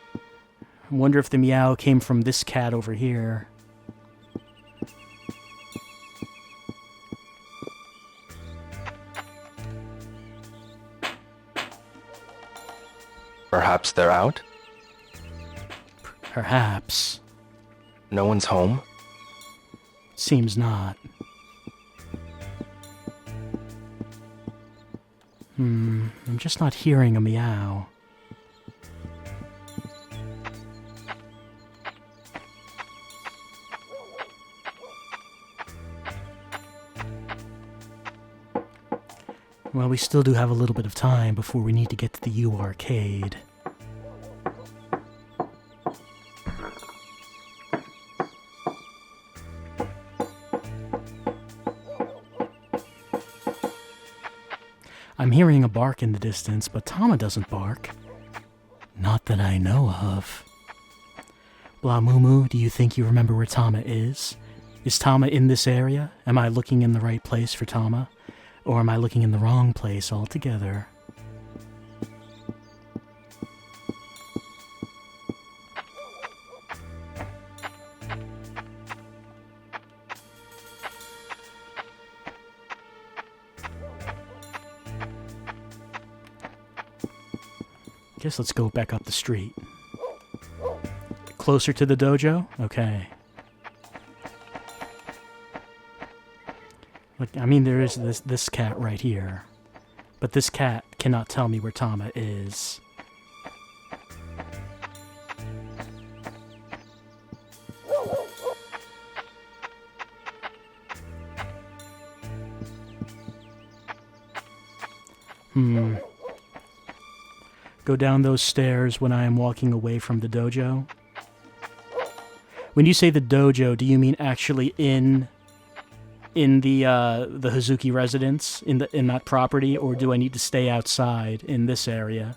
I wonder if the meow came from this cat over here. Perhaps they're out? Perhaps. No one's home? Seems not. I'm just not hearing a meow. Well, we still do have a little bit of time before we need to get to the U Arcade. I'm hearing a bark in the distance, but Tama doesn't bark. Not that I know of. Blamumu, do you think you remember where Tama is? Is Tama in this area? Am I looking in the right place for Tama? Or am I looking in the wrong place altogether? Guess let's go back up the street. Closer to the dojo? Okay. Look, I mean, there is this cat right here. But this cat cannot tell me where Tama is. Go down those stairs when I am walking away from the dojo? When you say the dojo, do you mean actually in the Hazuki residence, in that property, or do I need to stay outside in this area?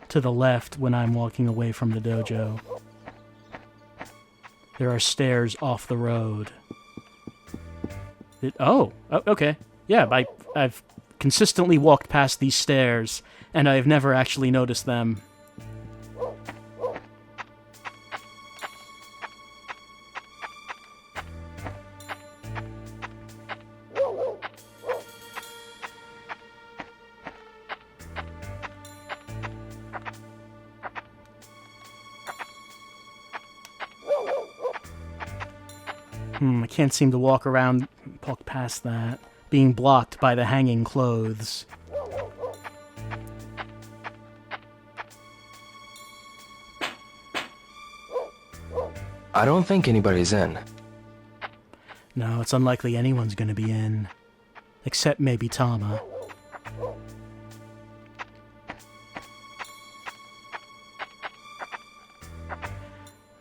To the left when I'm walking away from the dojo. There are stairs off the road. Oh, okay. Yeah, I've consistently walked past these stairs, and I've never actually noticed them. I can't seem to walk past that. Being blocked by the hanging clothes. I don't think anybody's in. No, it's unlikely anyone's gonna be in. Except maybe Tama.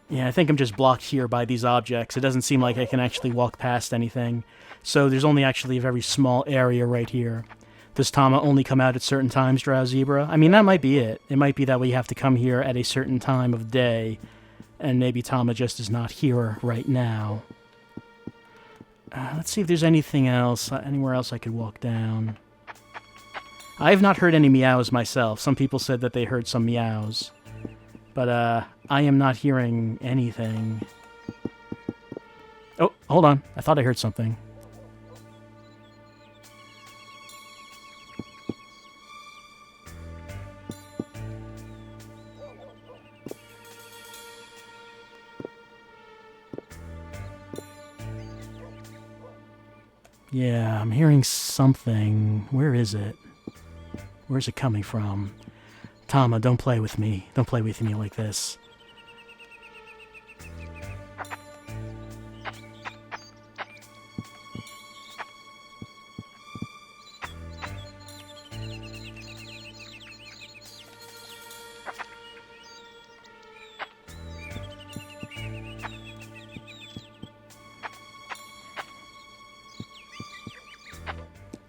Yeah, I think I'm just blocked here by these objects. It doesn't seem like I can actually walk past anything. So there's only actually a very small area right here. Does Tama only come out at certain times, Drow Zebra? I mean, that might be it. It might be that we have to come here at a certain time of day, and maybe Tama just is not here right now. Let's see if there's anything else, anywhere else I could walk down. I have not heard any meows myself. Some people said that they heard some meows. But, I am not hearing anything. Oh, hold on. I thought I heard something. Yeah, I'm hearing something. Where is it? Where's it coming from? Tama, don't play with me. Don't play with me like this.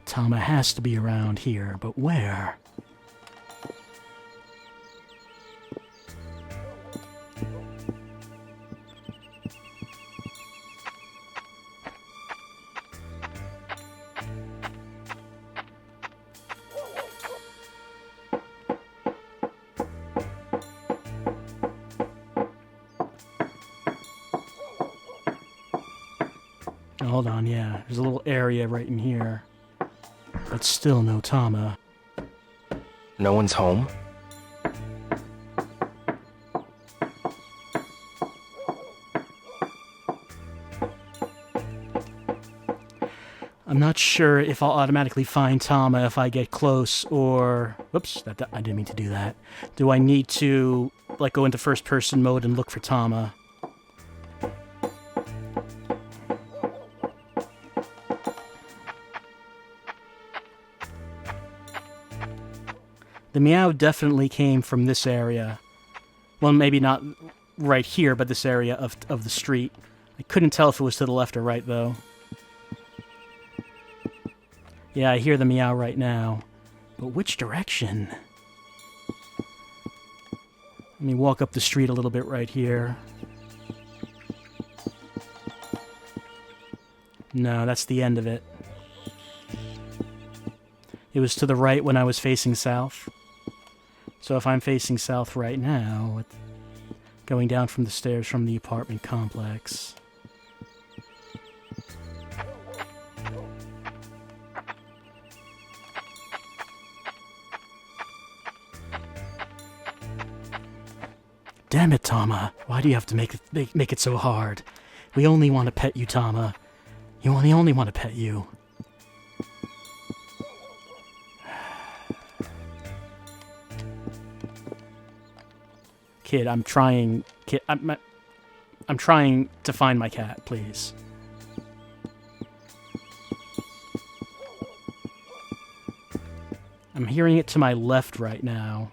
Tama has to be around here, but where? Hold on, yeah. There's a little area right in here. But still no Tama. No one's home? I'm not sure if I'll automatically find Tama if I get close, or... Whoops, I didn't mean to do that. Do I need to, like, go into first-person mode and look for Tama? The meow definitely came from this area. Well, maybe not right here, but this area of the street. I couldn't tell if it was to the left or right, though. Yeah, I hear the meow right now. But which direction? Let me walk up the street a little bit right here. No, that's the end of it. It was to the right when I was facing south. So if I'm facing south right now, going down from the stairs from the apartment complex. Damn it, Tama. Why do you have to make it so hard? We only want to pet you, Tama. We only want to pet you. Kid, I'm trying. Kid, I'm trying to find my cat, please. I'm hearing it to my left right now.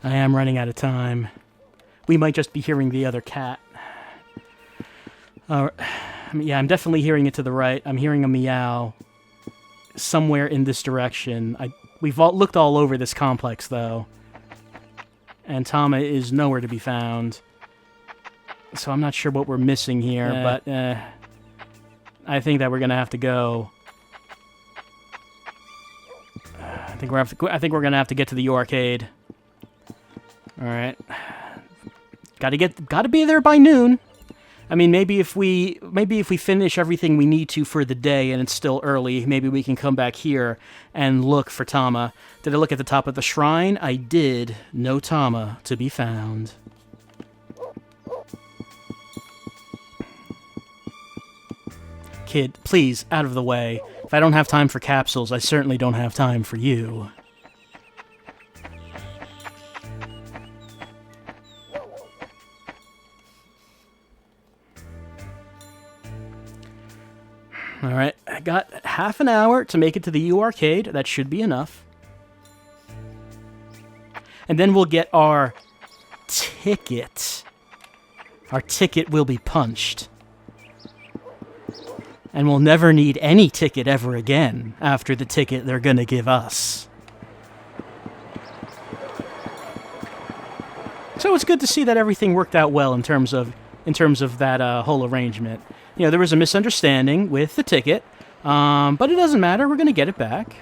I am running out of time. We might just be hearing the other cat. Yeah, I'm definitely hearing it to the right. I'm hearing a meow somewhere in this direction. We've looked all over this complex, though. And Tama is nowhere to be found. So I'm not sure what we're missing here, but I think that we're going to have to go. I think we're going to have to get to the arcade. All right, gotta be there by noon. I mean, maybe if we finish everything we need to for the day and it's still early, maybe we can come back here and look for Tama. Did I look at the top of the shrine? I did. No Tama to be found. Kid, please, out of the way. If I don't have time for capsules, I certainly don't have time for you. Alright, I got half an hour to make it to the U Arcade. That should be enough. And then we'll get our ticket. Our ticket will be punched. And we'll never need any ticket ever again after the ticket they're gonna give us. So it's good to see that everything worked out well in terms of that whole arrangement. You know, there was a misunderstanding with the ticket, but it doesn't matter. We're going to get it back.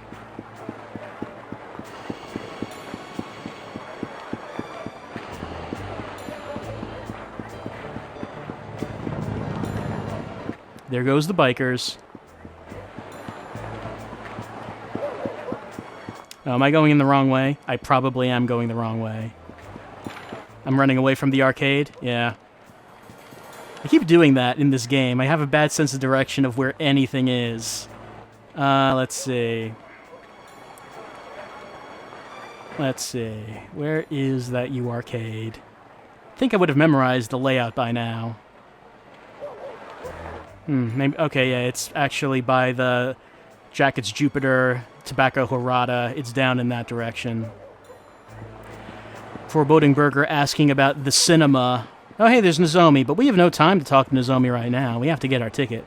There goes the bikers. Oh, am I going in the wrong way? I probably am going the wrong way. I'm running away from the arcade? Yeah. I keep doing that in this game. I have a bad sense of direction of where anything is. Let's see. Where is that U Arcade? I think I would have memorized the layout by now. Maybe. Okay, yeah, it's actually by the Jackets Jupiter, Tobacco Harada. It's down in that direction. Foreboding Burger asking about the cinema. Oh, hey, there's Nozomi, but we have no time to talk to Nozomi right now. We have to get our ticket.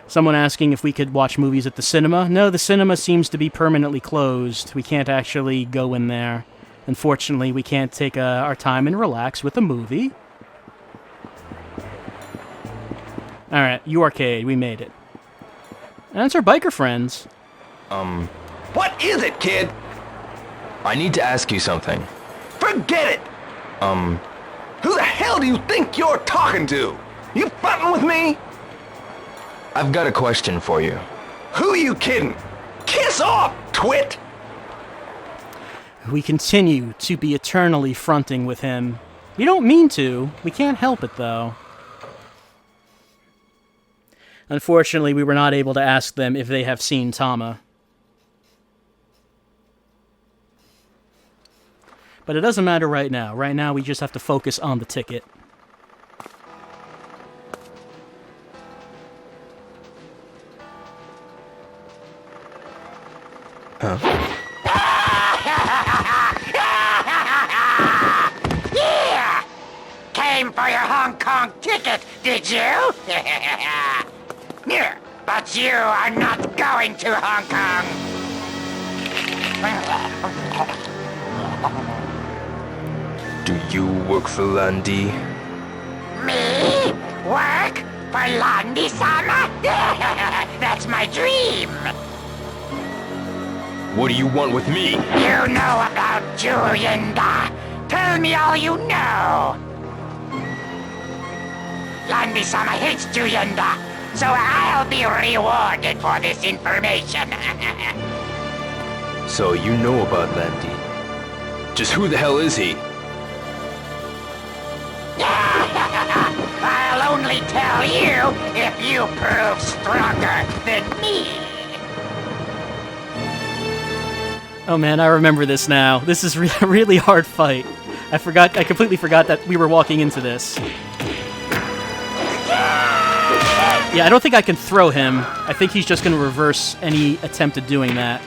Someone asking if we could watch movies at the cinema. No, the cinema seems to be permanently closed. We can't actually go in there. Unfortunately, we can't take our time and relax with a movie. Alright, U Arcade, we made it. And it's our biker friends. What is it, kid? I need to ask you something. Forget it! Who the hell do you think you're talking to? You frontin' with me? I've got a question for you. Who you kidding? Kiss off, twit! We continue to be eternally fronting with him. We don't mean to. We can't help it, though. Unfortunately, we were not able to ask them if they have seen Tama. But it doesn't matter right now. Right now, we just have to focus on the ticket. Huh? Yeah! Came for your Hong Kong ticket, did you? Yeah, but you are not going to Hong Kong. Do you work for Landy? Me? Work? For Landy-sama? That's my dream. What do you want with me? You know about Juyenda. Tell me all you know. Landy-sama hates Juyenda, so I'll be rewarded for this information. So you know about Landy. Just who the hell is he? I'll only tell you if you prove stronger than me. Oh man, I remember this now. This is a really hard fight. I completely forgot that we were walking into this. Yeah, I don't think I can throw him. I think he's just going to reverse any attempt at doing that.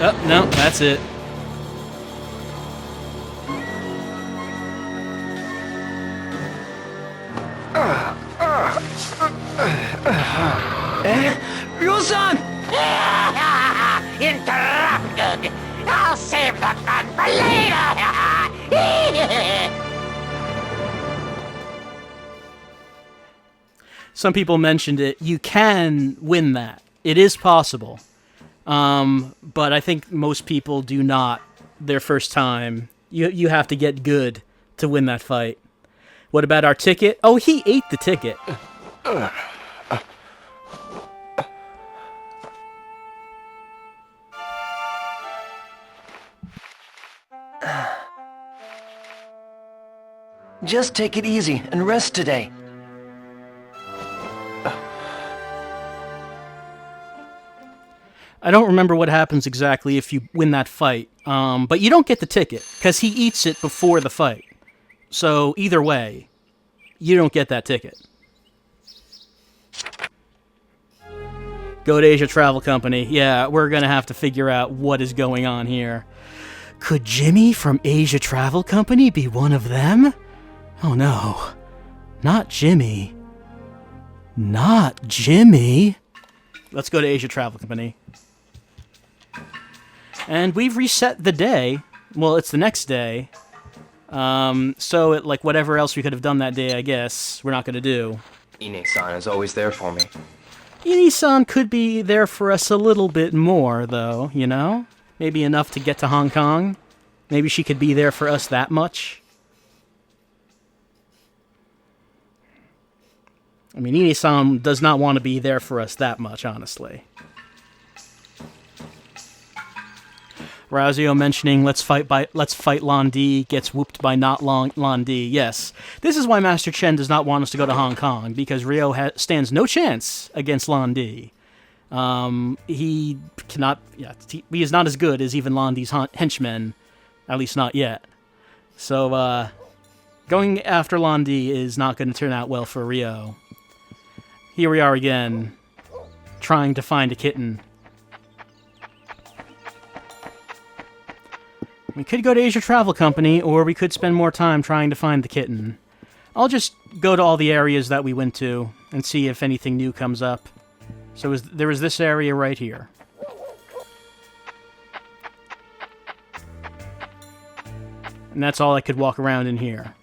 Oh, no, that's it. Ryo-san! Interrupted! I'll save the fun for later! Some people mentioned it. You can win that. It is possible. But I think most people do not their first time. You have to get good to win that fight. What about our ticket? Oh, he ate the ticket. Just take it easy and rest today. I don't remember what happens exactly if you win that fight, but you don't get the ticket, because he eats it before the fight. So, either way, you don't get that ticket. Go to Asia Travel Company. Yeah, we're going to have to figure out what is going on here. Could Jimmy from Asia Travel Company be one of them? Oh no. Not Jimmy. Not Jimmy. Let's go to Asia Travel Company. And we've reset the day. Well, it's the next day. So, like, whatever else we could have done that day, I guess, we're not going to do. Ine-san is always there for me. Ine-san could be there for us a little bit more, though, you know? Maybe enough to get to Hong Kong. Maybe she could be there for us that much. I mean, Ine-san does not want to be there for us that much, honestly. Razio mentioning let's fight Lan-Di gets whooped by not Lan-Di. Yes, this is why Master Chen does not want us to go to Hong Kong, because Ryo stands no chance against Lan-Di. He cannot. Yeah, he is not as good as even Lan-Di's henchmen, at least not yet. So going after Lan-Di is not going to turn out well for Ryo. Here we are again, trying to find a kitten. We could go to Asia Travel Company, or we could spend more time trying to find the kitten. I'll just go to all the areas that we went to and see if anything new comes up. So there was this area right here. And that's all I could walk around in here.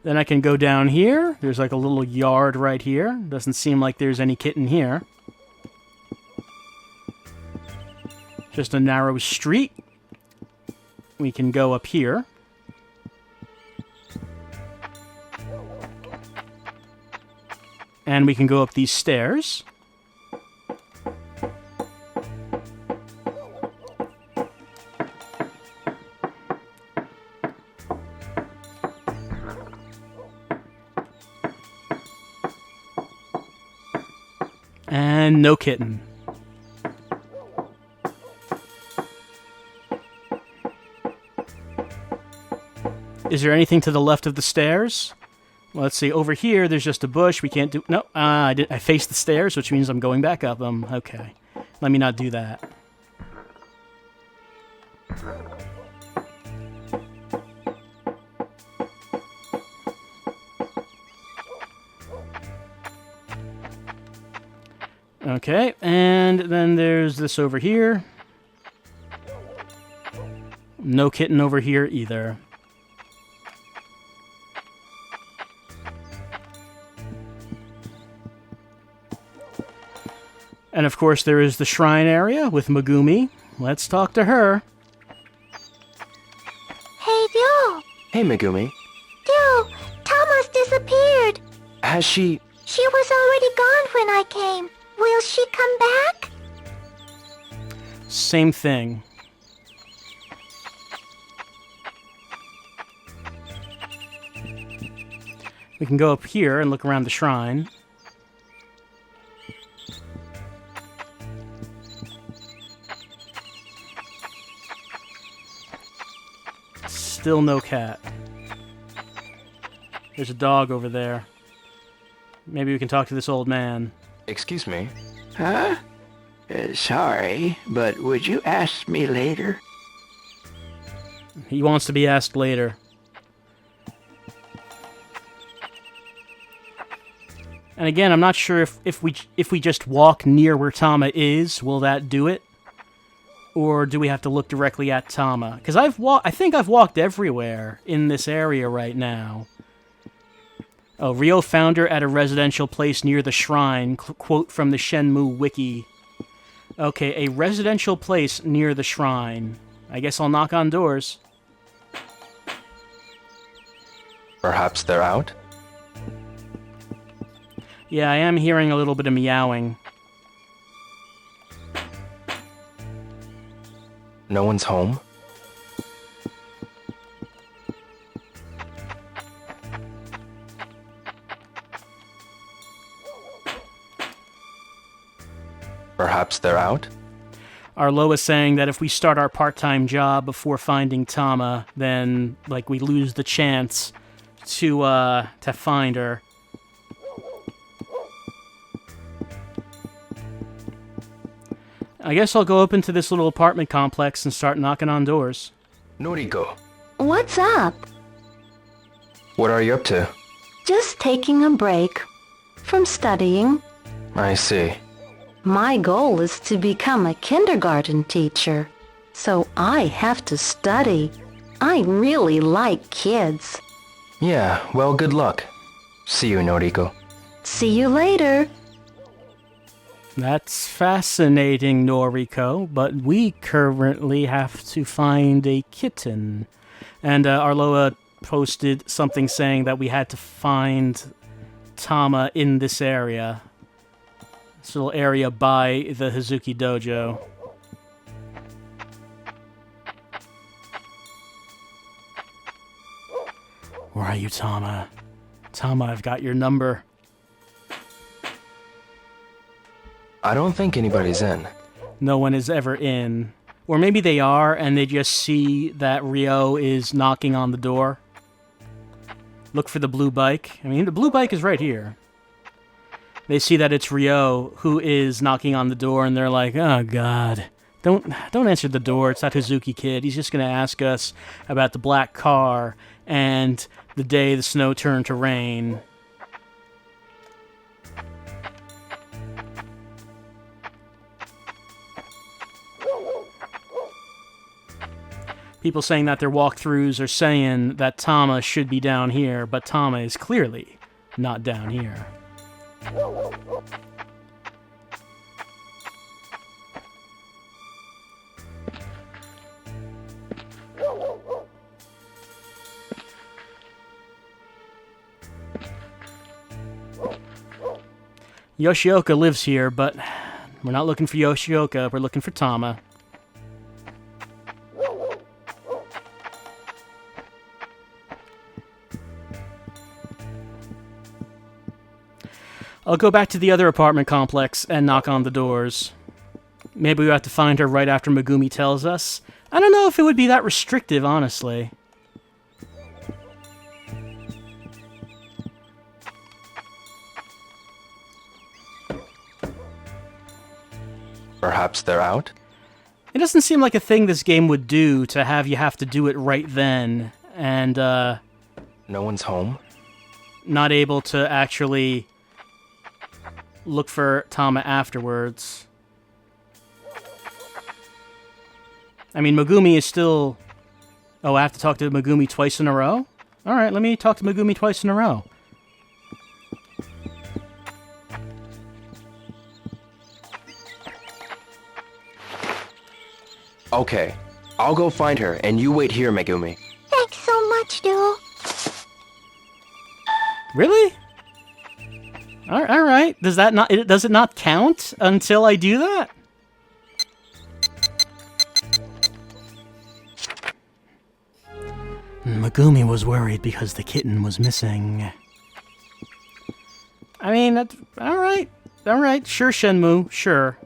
Then I can go down here. There's like a little yard right here. Doesn't seem like there's any kitten here. Just a narrow street. We can go up here. And we can go up these stairs. And no kitten. Is there anything to the left of the stairs? Well, let's see. Over here, there's just a bush. We can't do... No, I faced the stairs, which means I'm going back up them. Okay. Let me not do that. Okay, and then there's this over here. No kitten over here either. And of course there is the shrine area with Megumi. Let's talk to her. Hey, Dillo. Hey, Megumi. Dillo, Tama's disappeared. Has she... She was already gone when I came. Will she come back? Same thing. We can go up here and look around the shrine. Still no cat. There's a dog over there. Maybe we can talk to this old man. Excuse me? Huh? Sorry, but would you ask me later? He wants to be asked later. And again, I'm not sure if we just walk near where Tama is, will that do it? Or do we have to look directly at Tama? Because I think I've walked everywhere in this area right now. Oh, Ryo found her at a residential place near the shrine. Quote from the Shenmue wiki. Okay, a residential place near the shrine. I guess I'll knock on doors. Perhaps they're out? Yeah, I am hearing a little bit of meowing. No one's home? Perhaps they're out? Arlo is saying that if we start our part-time job before finding Tama, then, like, we lose the chance to find her. I guess I'll go up into this little apartment complex and start knocking on doors. Noriko. What's up? What are you up to? Just taking a break from studying. I see. My goal is to become a kindergarten teacher, so I have to study. I really like kids. Yeah, well, good luck. See you, Noriko. See you later. That's fascinating, Noriko, but we currently have to find a kitten. And Arloa posted something saying that we had to find Tama in this area. This little area by the Hazuki Dojo. Where are you, Tama? Tama, I've got your number. I don't think anybody's in. No one is ever in. Or maybe they are, and they just see that Ryo is knocking on the door. Look for the blue bike. I mean, the blue bike is right here. They see that it's Ryo who is knocking on the door, and they're like, oh, God. Don't answer the door. It's that Hazuki kid. He's just going to ask us about the black car and the day the snow turned to rain. People saying that their walkthroughs are saying that Tama should be down here, but Tama is clearly not down here. Yoshioka lives here, but we're not looking for Yoshioka. We're looking for Tama. I'll go back to the other apartment complex and knock on the doors. Maybe we have to find her right after Megumi tells us. I don't know if it would be that restrictive, honestly. Perhaps they're out? It doesn't seem like a thing this game would do to have you have to do it right then, and, No one's home? not able to actually look for Tama afterwards. I mean, Megumi is still... Oh, I have to talk to Megumi twice in a row? Alright, let me talk to Megumi twice in a row. Okay, I'll go find her, and you wait here, Megumi. Thanks so much, Dillo. Really? Alright, does it not count until I do that? Megumi was worried because the kitten was missing. I mean, that's... Alright, sure, Shenmue, sure.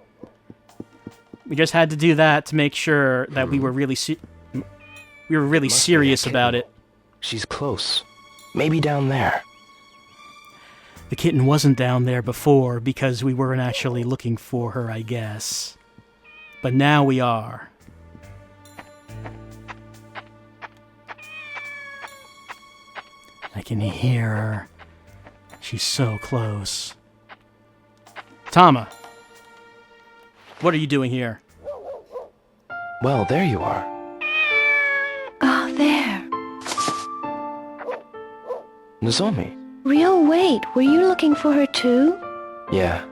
We just had to do that to make sure that we were really serious about it. She's close. Maybe down there. The kitten wasn't down there before because we weren't actually looking for her, I guess. But now we are. I can hear her. She's so close. Tama! What are you doing here? Well, there you are. Oh, there. Nozomi. Rio, wait, were you looking for her too? Yeah.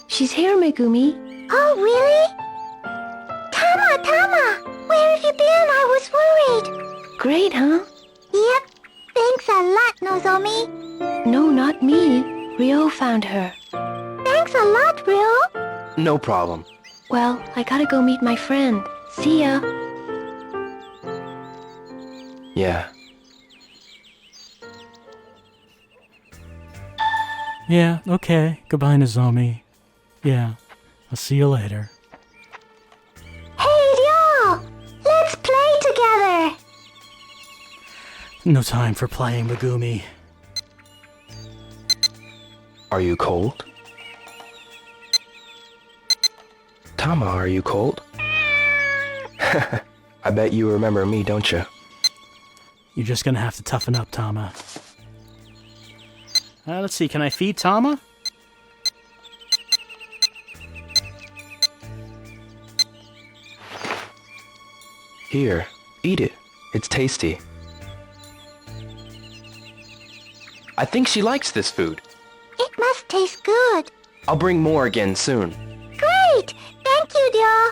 She's here, Megumi. Oh, really? Tama, where have you been? I was worried. Great, huh? Yep. Thanks a lot, Nozomi. No, not me. Rio found her. Thanks a lot, Rio. No problem. Well, I gotta go meet my friend. See ya. Yeah. Yeah, okay. Goodbye, Nozomi. Yeah, I'll see you later. Hey, Rio! Let's play together! No time for playing, Megumi. Are you cold? Tama, are you cold? I bet you remember me, don't you? You're just gonna have to toughen up, Tama. Let's see, can I feed Tama? Here, eat it. It's tasty. I think she likes this food. It must taste good. I'll bring more again soon. Great! Thank you, Dio.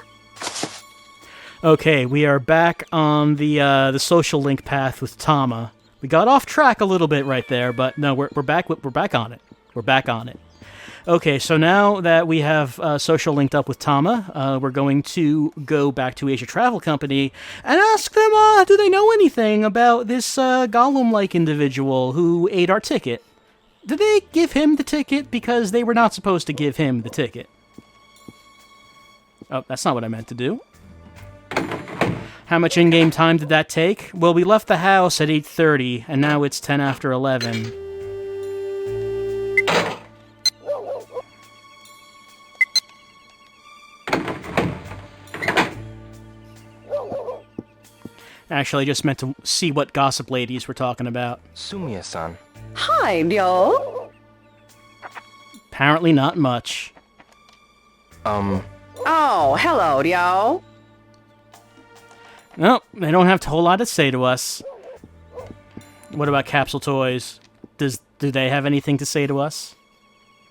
Okay, we are back on the social link path with Tama. We got off track a little bit right there, but no, we're back on it. We're back on it. Okay, so now that we have social linked up with Tama, we're going to go back to Asia Travel Company and ask them, do they know anything about this Gollum-like individual who ate our ticket? Did they give him the ticket because they were not supposed to give him the ticket? Oh, that's not what I meant to do. How much in-game time did that take? Well, we left the house at 8:30, and now it's 10 after 11. Actually, I just meant to see what gossip ladies were talking about. Sumiya-san. Hi, Dio. Apparently not much. Oh, hello, Dio. No, they don't have a whole lot to say to us. What about Capsule Toys? Do they have anything to say to us?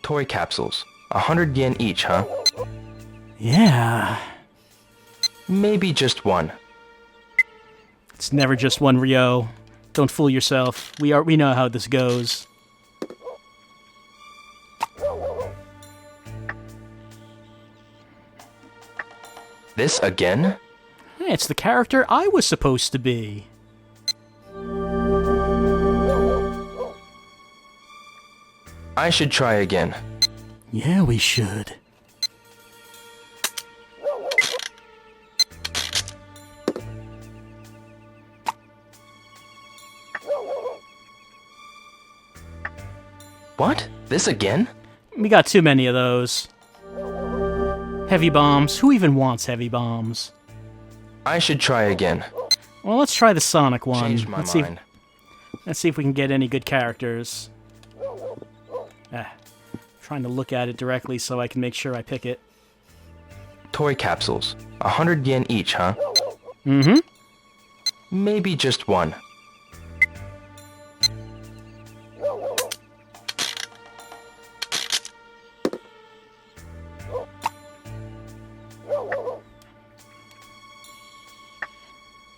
Toy capsules. 100 yen each, huh? Yeah. Maybe just one. It's never just one Ryo. Don't fool yourself. We know how this goes. This again? Hey, it's the character I was supposed to be. I should try again. Yeah, we should. What? This again? We got too many of those. Heavy bombs. Who even wants heavy bombs? I should try again. Well, let's try the Sonic one. Changed my mind. Let's see if we can get any good characters. Trying to look at it directly so I can make sure I pick it. Toy capsules. 100 yen each, huh? Mm-hmm. Maybe just one.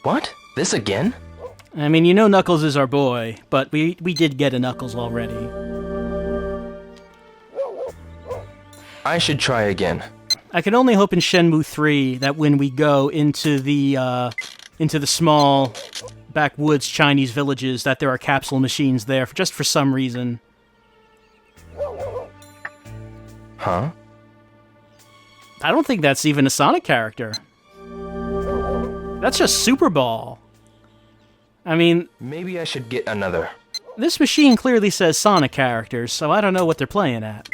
What? This again? I mean, you know Knuckles is our boy, but we did get a Knuckles already. I should try again. I can only hope in Shenmue 3 that when we go into the small backwoods Chinese villages that there are capsule machines there, just for some reason. Huh? I don't think that's even a Sonic character. That's just Super Ball. I mean... Maybe I should get another. This machine clearly says Sonic characters, so I don't know what they're playing at.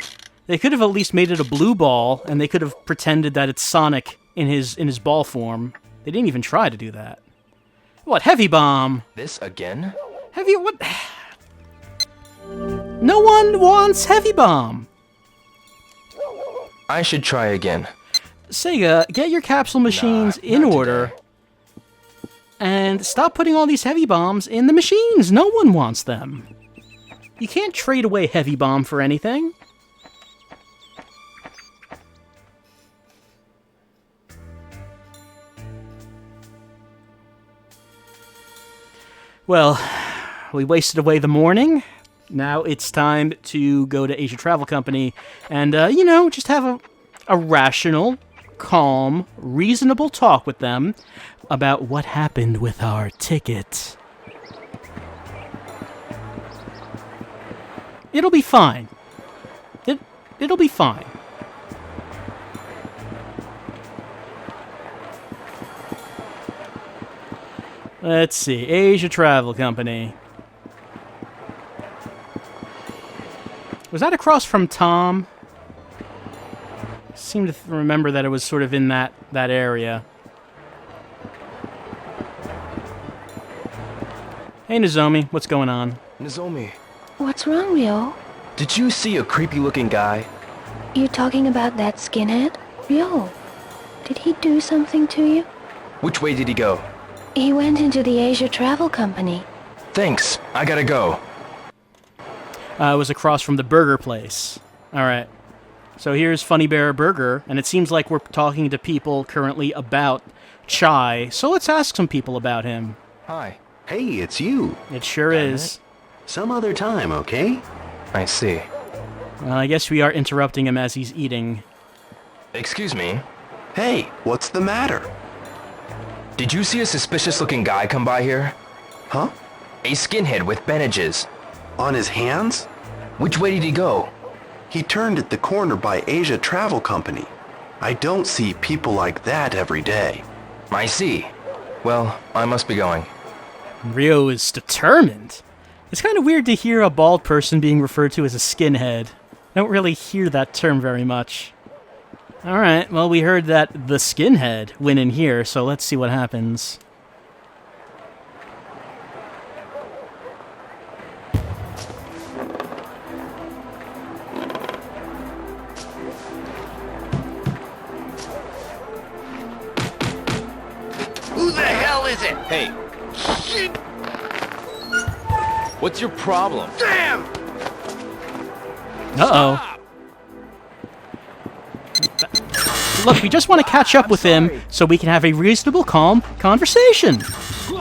They could have at least made it a blue ball, and they could have pretended that it's Sonic in his ball form. They didn't even try to do that. What, Heavy Bomb? This again? Heavy... what? No one wants Heavy Bomb! I should try again. Sega, get your capsule machines in order. Today. And stop putting all these heavy bombs in the machines. No one wants them. You can't trade away Heavy Bomb for anything. Well, we wasted away the morning. Now it's time to go to Asia Travel Company and, just have a rational, calm, reasonable talk with them about what happened with our ticket. It'll be fine. It'll be fine. Let's see, Asia Travel Company. Was that across from Tom? I seem to remember that it was sort of in that area. Hey, Nozomi, what's going on? Nozomi. What's wrong, Ryo? Did you see a creepy-looking guy? You talking about that skinhead? Ryo, did he do something to you? Which way did he go? He went into the Asia Travel Company. Thanks, I gotta go. It was across from the burger place. Alright. So here's Funny Bear Burger, and it seems like we're talking to people currently about Chai, so let's ask some people about him. Hi. Hey, it's you. It sure is. Some other time, okay? I see. Well, I guess we are interrupting him as he's eating. Excuse me? Hey, what's the matter? Did you see a suspicious-looking guy come by here? Huh? A skinhead with bandages. On his hands? Which way did he go? He turned at the corner by Asia Travel Company. I don't see people like that every day. I see. Well, I must be going. Ryo is determined. It's kind of weird to hear a bald person being referred to as a skinhead. I don't really hear that term very much. Alright, well, we heard that the skinhead went in here, so let's see what happens. Who the hell is it? Hey. Shit! What's your problem? Damn! Uh-oh. Look, we just want to catch up with him so we can have a reasonable, calm conversation.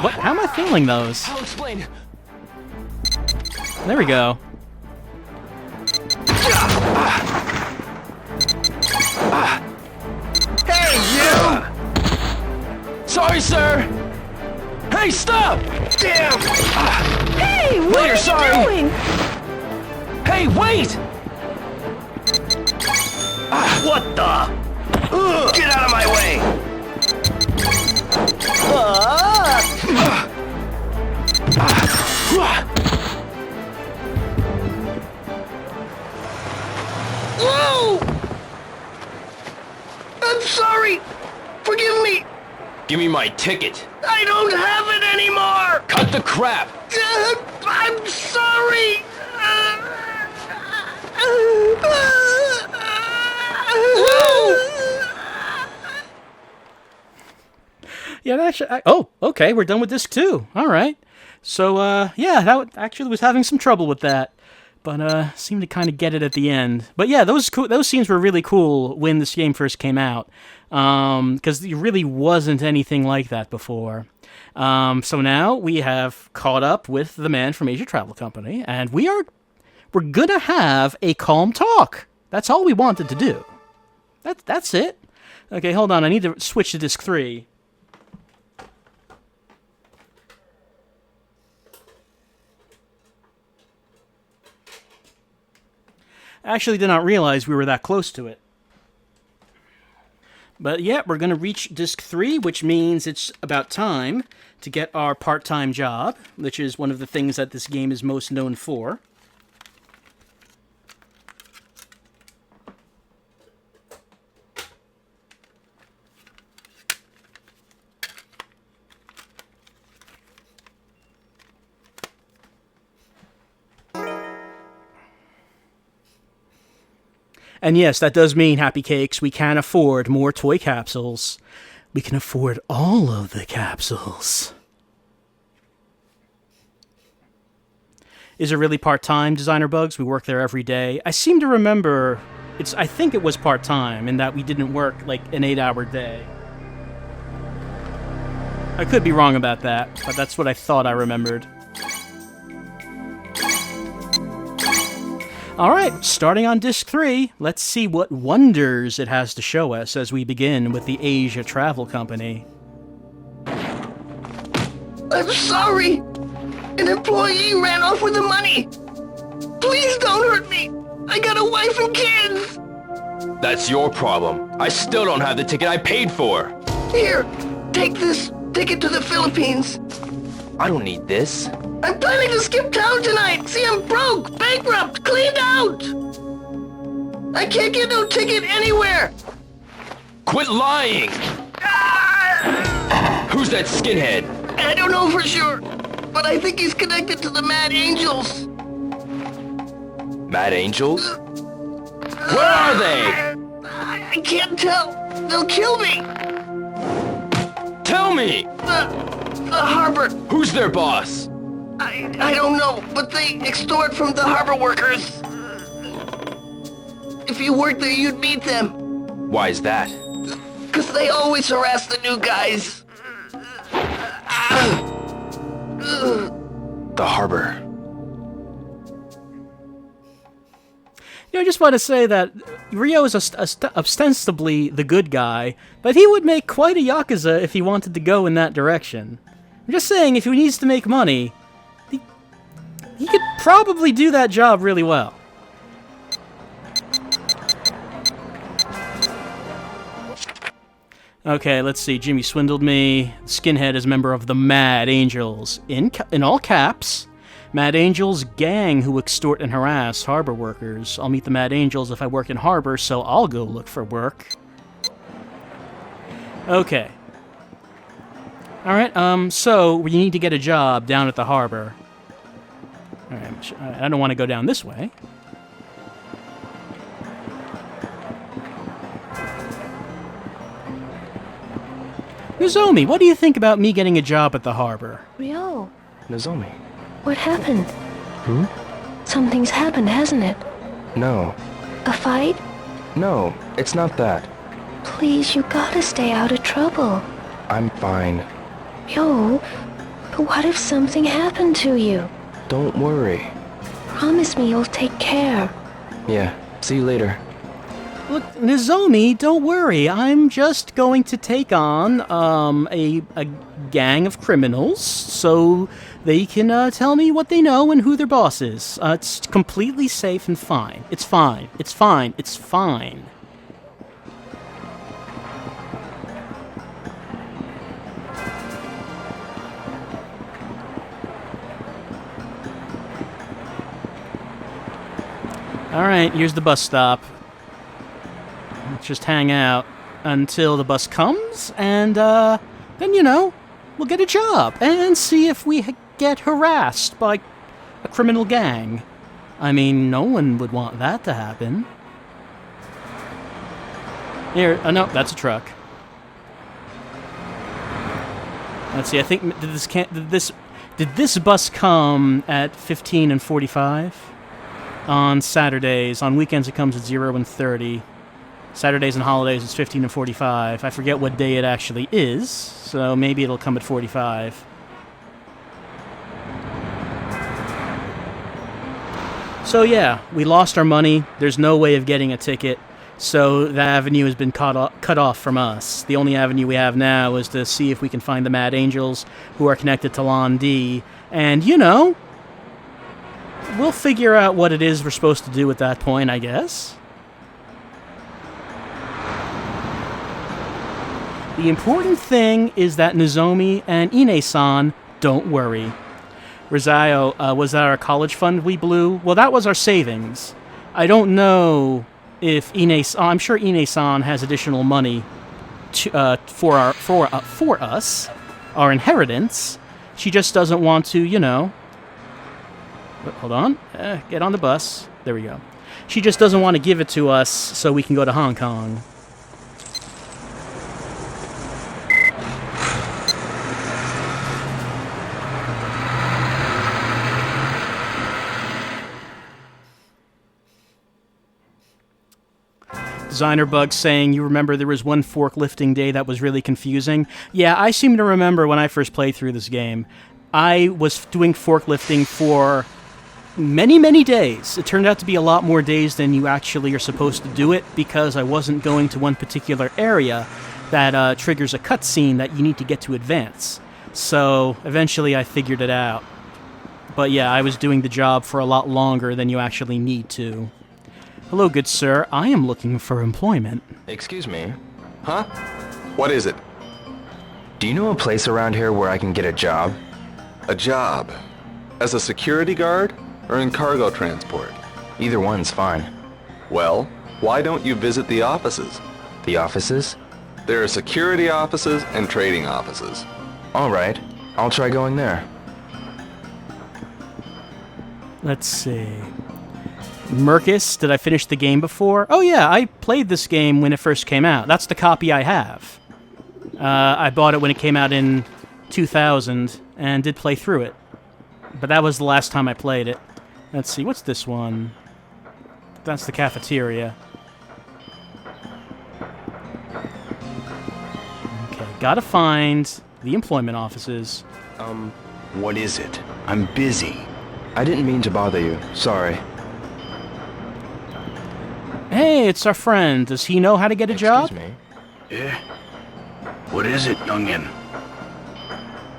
What? How am I feeling those? I'll explain. There we go. Hey, you! Sorry, sir! Hey, stop! Damn! Hey, what Later, are you sorry. doing? Hey, wait! What the? Get out of my way! Whoa! I'm sorry! Forgive me! Give me my ticket. I don't have it anymore! Cut the crap! I'm sorry! Yeah, actually. Oh, okay. We're done with disc 2. All right. So, yeah, that actually was having some trouble with that, but seemed to kind of get it at the end. But yeah, those scenes were really cool when this game first came out, because there really wasn't anything like that before. So now we have caught up with the man from Asia Travel Company, and we're gonna have a calm talk. That's all we wanted to do. That's it. Okay, hold on. I need to switch to disc 3. I actually did not realize we were that close to it. But yeah, we're going to reach disc 3, which means it's about time to get our part-time job, which is one of the things that this game is most known for. And yes, that does mean, Happy Cakes, we can afford more toy capsules. We can afford all of the capsules. Is it really part-time, Designer Bugs? We work there every day. I seem to remember, I think it was part-time, in that we didn't work like an 8-hour day. I could be wrong about that, but that's what I thought I remembered. Alright, starting on disc 3, let's see what wonders it has to show us as we begin with the Asia Travel Company. I'm sorry! An employee ran off with the money! Please don't hurt me! I got a wife and kids! That's your problem. I still don't have the ticket I paid for. Here, take this ticket to the Philippines. I don't need this. I'm planning to skip town tonight! See, I'm broke, bankrupt, cleaned out! I can't get no ticket anywhere! Quit lying! Who's that skinhead? I don't know for sure, but I think he's connected to the Mad Angels. Mad Angels? Where are they? I can't tell. They'll kill me. Tell me! The harbor. Who's their boss? I don't know, but they extort from the harbor workers. If you worked there, you'd meet them. Why is that? 'Cause they always harass the new guys. The harbor. You know, I just want to say that Ryo is ostensibly the good guy, but he would make quite a Yakuza if he wanted to go in that direction. I'm just saying, if he needs to make money, he could probably do that job really well. Okay, let's see. Jimmy swindled me. Skinhead is a member of the Mad Angels. In all caps. Mad Angels, gang who extort and harass harbor workers. I'll meet the Mad Angels if I work in harbor, so I'll go look for work. Okay. Alright, so we need to get a job down at the harbor. Alright, I don't want to go down this way. Nozomi, what do you think about me getting a job at the harbor? Ryo, Nozomi. what happened? Hmm? Something's happened, hasn't it? No. A fight? No, it's not that. Please, you gotta stay out of trouble. I'm fine. Ryo, What if something happened to you? Don't worry. Promise me you'll take care. Yeah, see you later. Look, Nozomi, don't worry. I'm just going to take on a gang of criminals so they can tell me what they know and who their boss is. It's completely safe and fine. It's fine. It's fine. It's fine. Alright, here's the bus stop. Let's just hang out until the bus comes, and then, you know, we'll get a job and see if we get harassed by a criminal gang. I mean, no one would want that to happen. Here, no, that's a truck. Let's see, I think, did this bus come at 15 and 45? On Saturdays. On weekends it comes at 0 and 30. Saturdays and holidays it's 15 and 45. I forget what day it actually is, so maybe it'll come at 45. So yeah, we lost our money. There's no way of getting a ticket, so that avenue has been cut off from us. The only avenue we have now is to see if we can find the Mad Angels who are connected to Lon D. And, you know, we'll figure out what it is we're supposed to do at that point, I guess. The important thing is that Nozomi and Ine-san don't worry. Rizayo, was that our college fund we blew? Well, that was our savings. I don't know if I'm sure Ine-san has additional money for us, our inheritance. She just doesn't want to, you know. Hold on. Get on the bus. There we go. She just doesn't want to give it to us so we can go to Hong Kong. Designer Bug saying, you remember there was one forklifting day that was really confusing? Yeah, I seem to remember when I first played through this game. I was doing forklifting for many, many days. It turned out to be a lot more days than you actually are supposed to do it because I wasn't going to one particular area that triggers a cutscene that you need to get to advance. So eventually I figured it out. But yeah, I was doing the job for a lot longer than you actually need to. Hello, good sir. I am looking for employment. Excuse me. Huh? What is it? Do you know a place around here where I can get a job? A job? As a security guard or in cargo transport? Either one's fine. Well, why don't you visit the offices? The offices? There are security offices and trading offices. All right. I'll try going there. Let's see. Mercus, did I finish the game before? Oh yeah, I played this game when it first came out. That's the copy I have. I bought it when it came out in 2000 and did play through it. But that was the last time I played it. Let's see, what's this one? That's the cafeteria. Okay, gotta find the employment offices. What is it? I'm busy. I didn't mean to bother you. Sorry. Hey, it's our friend. Does he know how to get a job? Excuse me. Eh? What is it, youngin?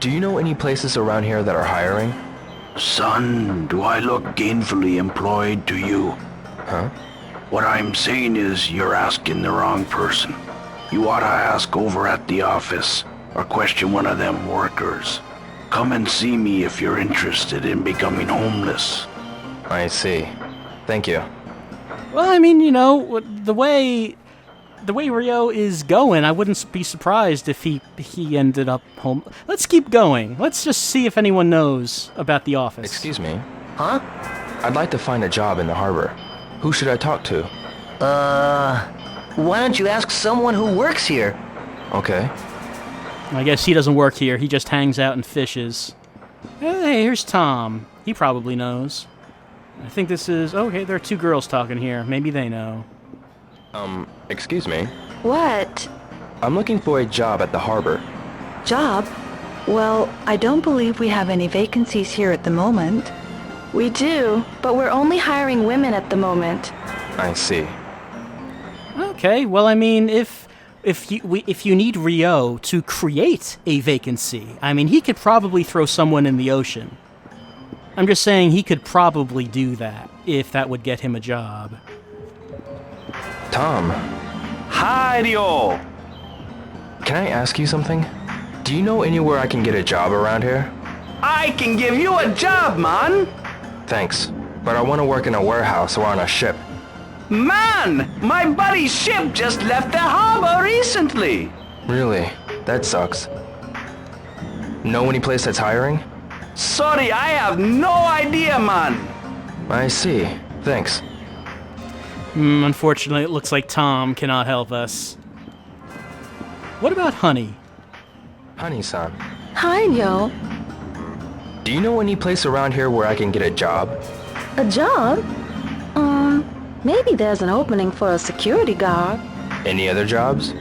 Do you know any places around here that are hiring? Son, do I look gainfully employed to you? Huh? What I'm saying is you're asking the wrong person. You ought to ask over at the office or question one of them workers. Come and see me if you're interested in becoming homeless. I see. Thank you. Well, I mean, you know, the way Rio is going, I wouldn't be surprised if he ended up home. Let's keep going. Let's just see if anyone knows about the office. Excuse me. Huh? I'd like to find a job in the harbor. Who should I talk to? Why don't you ask someone who works here? Okay. I guess he doesn't work here. He just hangs out and fishes. Hey, here's Tom. He probably knows. I think this is... Okay, there are two girls talking here. Maybe they know. Excuse me. What? I'm looking for a job at the harbor. Job? Well, I don't believe we have any vacancies here at the moment. We do, but we're only hiring women at the moment. I see. Okay, well, I mean, if you need Rio to create a vacancy, I mean, he could probably throw someone in the ocean. I'm just saying he could probably do that, if that would get him a job. Tom. Hi, Dillo. Can I ask you something? Do you know anywhere I can get a job around here? I can give you a job, man. Thanks, but I want to work in a warehouse or on a ship. Man, my buddy's ship just left the harbor recently. Really? That sucks. Know any place that's hiring? Sorry, I have no idea, man. I see. Thanks. Unfortunately, it looks like Tom cannot help us. What about Honey? Honey-san. Hi, yo. Do you know any place around here where I can get a job? A job? Maybe there's an opening for a security guard. Any other jobs?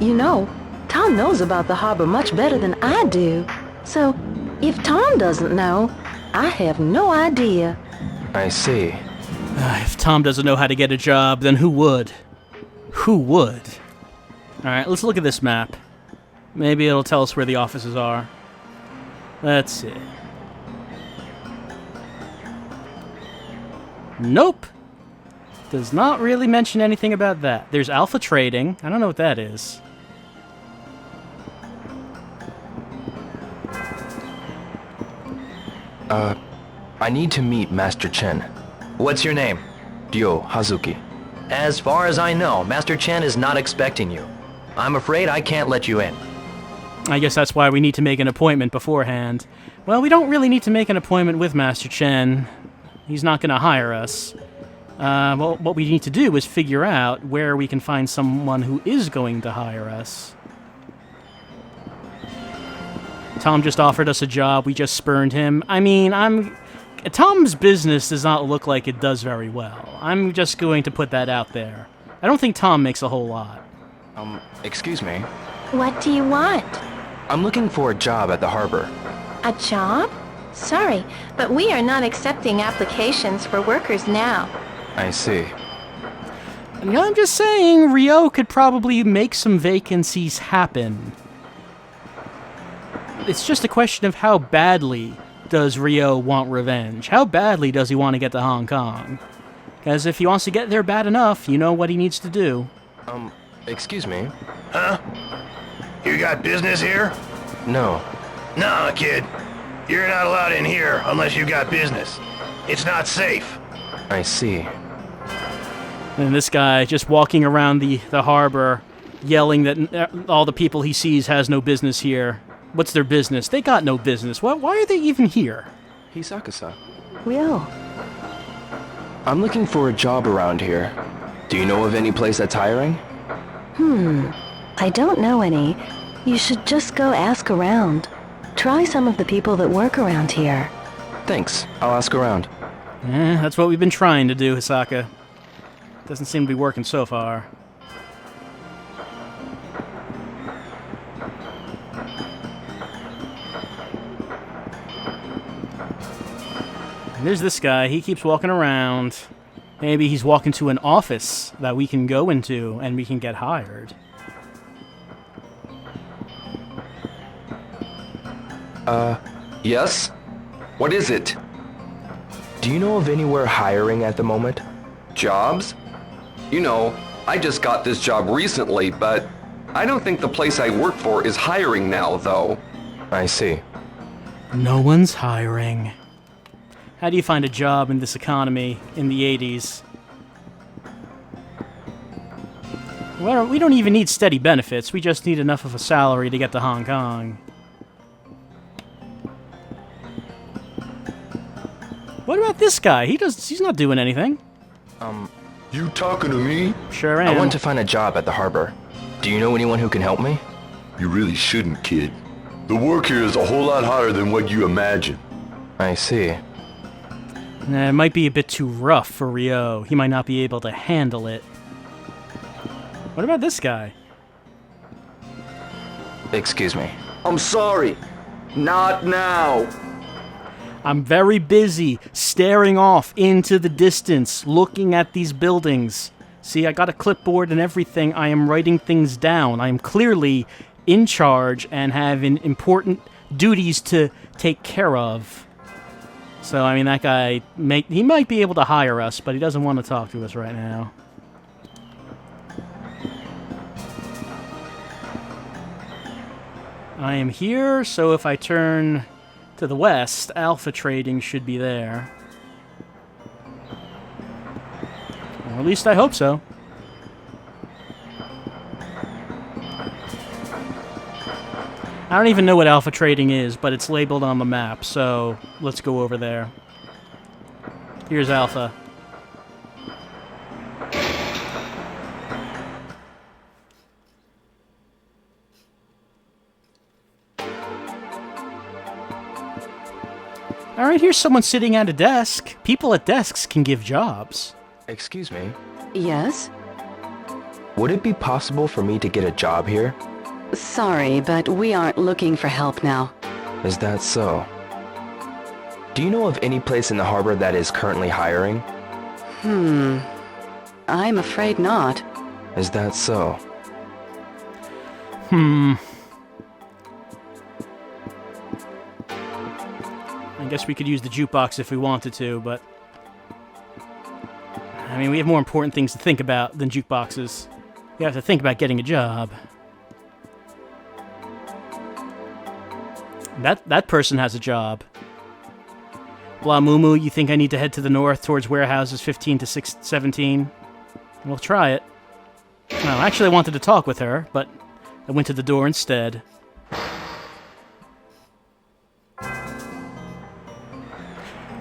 You know, Tom knows about the harbor much better than I do. So, if Tom doesn't know, I have no idea. I see. If Tom doesn't know how to get a job, then who would? Who would? Alright, let's look at this map. Maybe it'll tell us where the offices are. Let's see. Nope. Does not really mention anything about that. There's Alpha Trading. I don't know what that is. I need to meet Master Chen. What's your name? Dillo Hazuki. As far as I know, Master Chen is not expecting you. I'm afraid I can't let you in. I guess that's why we need to make an appointment beforehand. Well, we don't really need to make an appointment with Master Chen. He's not going to hire us. Well, what we need to do is figure out where we can find someone who is going to hire us. Tom just offered us a job. We just spurned him. I mean, Tom's business does not look like it does very well. I'm just going to put that out there. I don't think Tom makes a whole lot. Excuse me. What do you want? I'm looking for a job at the harbor. A job? Sorry, but we are not accepting applications for workers now. I see. And I'm just saying, Rio could probably make some vacancies happen. It's just a question of how badly does Rio want revenge? How badly does he want to get to Hong Kong? Because if he wants to get there bad enough, you know what he needs to do. Excuse me? Huh? You got business here? No. Nah, kid. You're not allowed in here unless you got business. It's not safe. I see. And this guy just walking around the harbor, yelling that all the people he sees has no business here. What's their business? They got no business. Why are they even here? Hisaka-san. Will. I'm looking for a job around here. Do you know of any place that's hiring? I don't know any. You should just go ask around. Try some of the people that work around here. Thanks. I'll ask around. That's what we've been trying to do, Hisaka. Doesn't seem to be working so far. And there's this guy. He keeps walking around. Maybe he's walking to an office that we can go into and we can get hired. Yes? What is it? Do you know of anywhere hiring at the moment? Jobs? You know, I just got this job recently, but I don't think the place I work for is hiring now, though. I see. No one's hiring. How do you find a job in this economy in the 80s? Well, we don't even need steady benefits. We just need enough of a salary to get to Hong Kong. What about this guy? He's not doing anything. You talking to me? Sure am. I want to find a job at the harbor. Do you know anyone who can help me? You really shouldn't, kid. The work here is a whole lot harder than what you imagine. I see. It might be a bit too rough for Rio. He might not be able to handle it. What about this guy? Excuse me. I'm sorry. Not now. I'm very busy staring off into the distance, looking at these buildings. See, I got a clipboard and everything. I am writing things down. I am clearly in charge and having important duties to take care of. So, I mean, that guy, he might be able to hire us, but he doesn't want to talk to us right now. I am here, so if I turn to the west, Alpha Trading should be there. Or at least I hope so. I don't even know what Alpha Trading is, but it's labeled on the map, so let's go over there. Here's Alpha. Alright, here's someone sitting at a desk. People at desks can give jobs. Excuse me. Yes? Would it be possible for me to get a job here? Sorry, but we aren't looking for help now. Is that so? Do you know of any place in the harbor that is currently hiring? I'm afraid not. Is that so? I guess we could use the jukebox if we wanted to, but... I mean, we have more important things to think about than jukeboxes. We have to think about getting a job. That person has a job. Blah Moo, you think I need to head to the north towards warehouses 15 to 17? We'll try it. No, actually I wanted to talk with her, but I went to the door instead.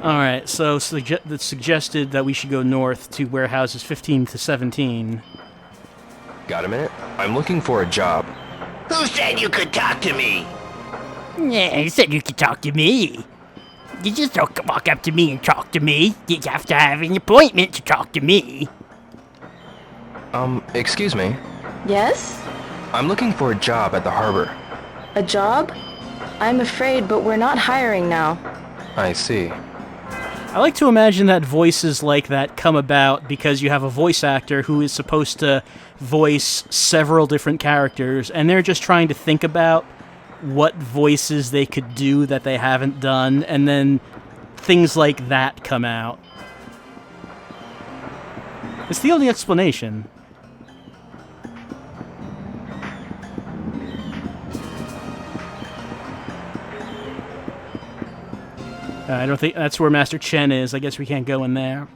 Alright, so it's suggested that we should go north to warehouses 15 to 17. Got a minute? I'm looking for a job. Who said you could talk to me? Yeah, you said you could talk to me. You just don't walk up to me and talk to me. You have to have an appointment to talk to me. Excuse me. Yes? I'm looking for a job at the harbor. A job? I'm afraid, but we're not hiring now. I see. I like to imagine that voices like that come about because you have a voice actor who is supposed to voice several different characters, and they're just trying to think about what voices they could do that they haven't done, and then things like that come out. It's the only explanation. I don't think that's where Master Chen is. I guess we can't go in there.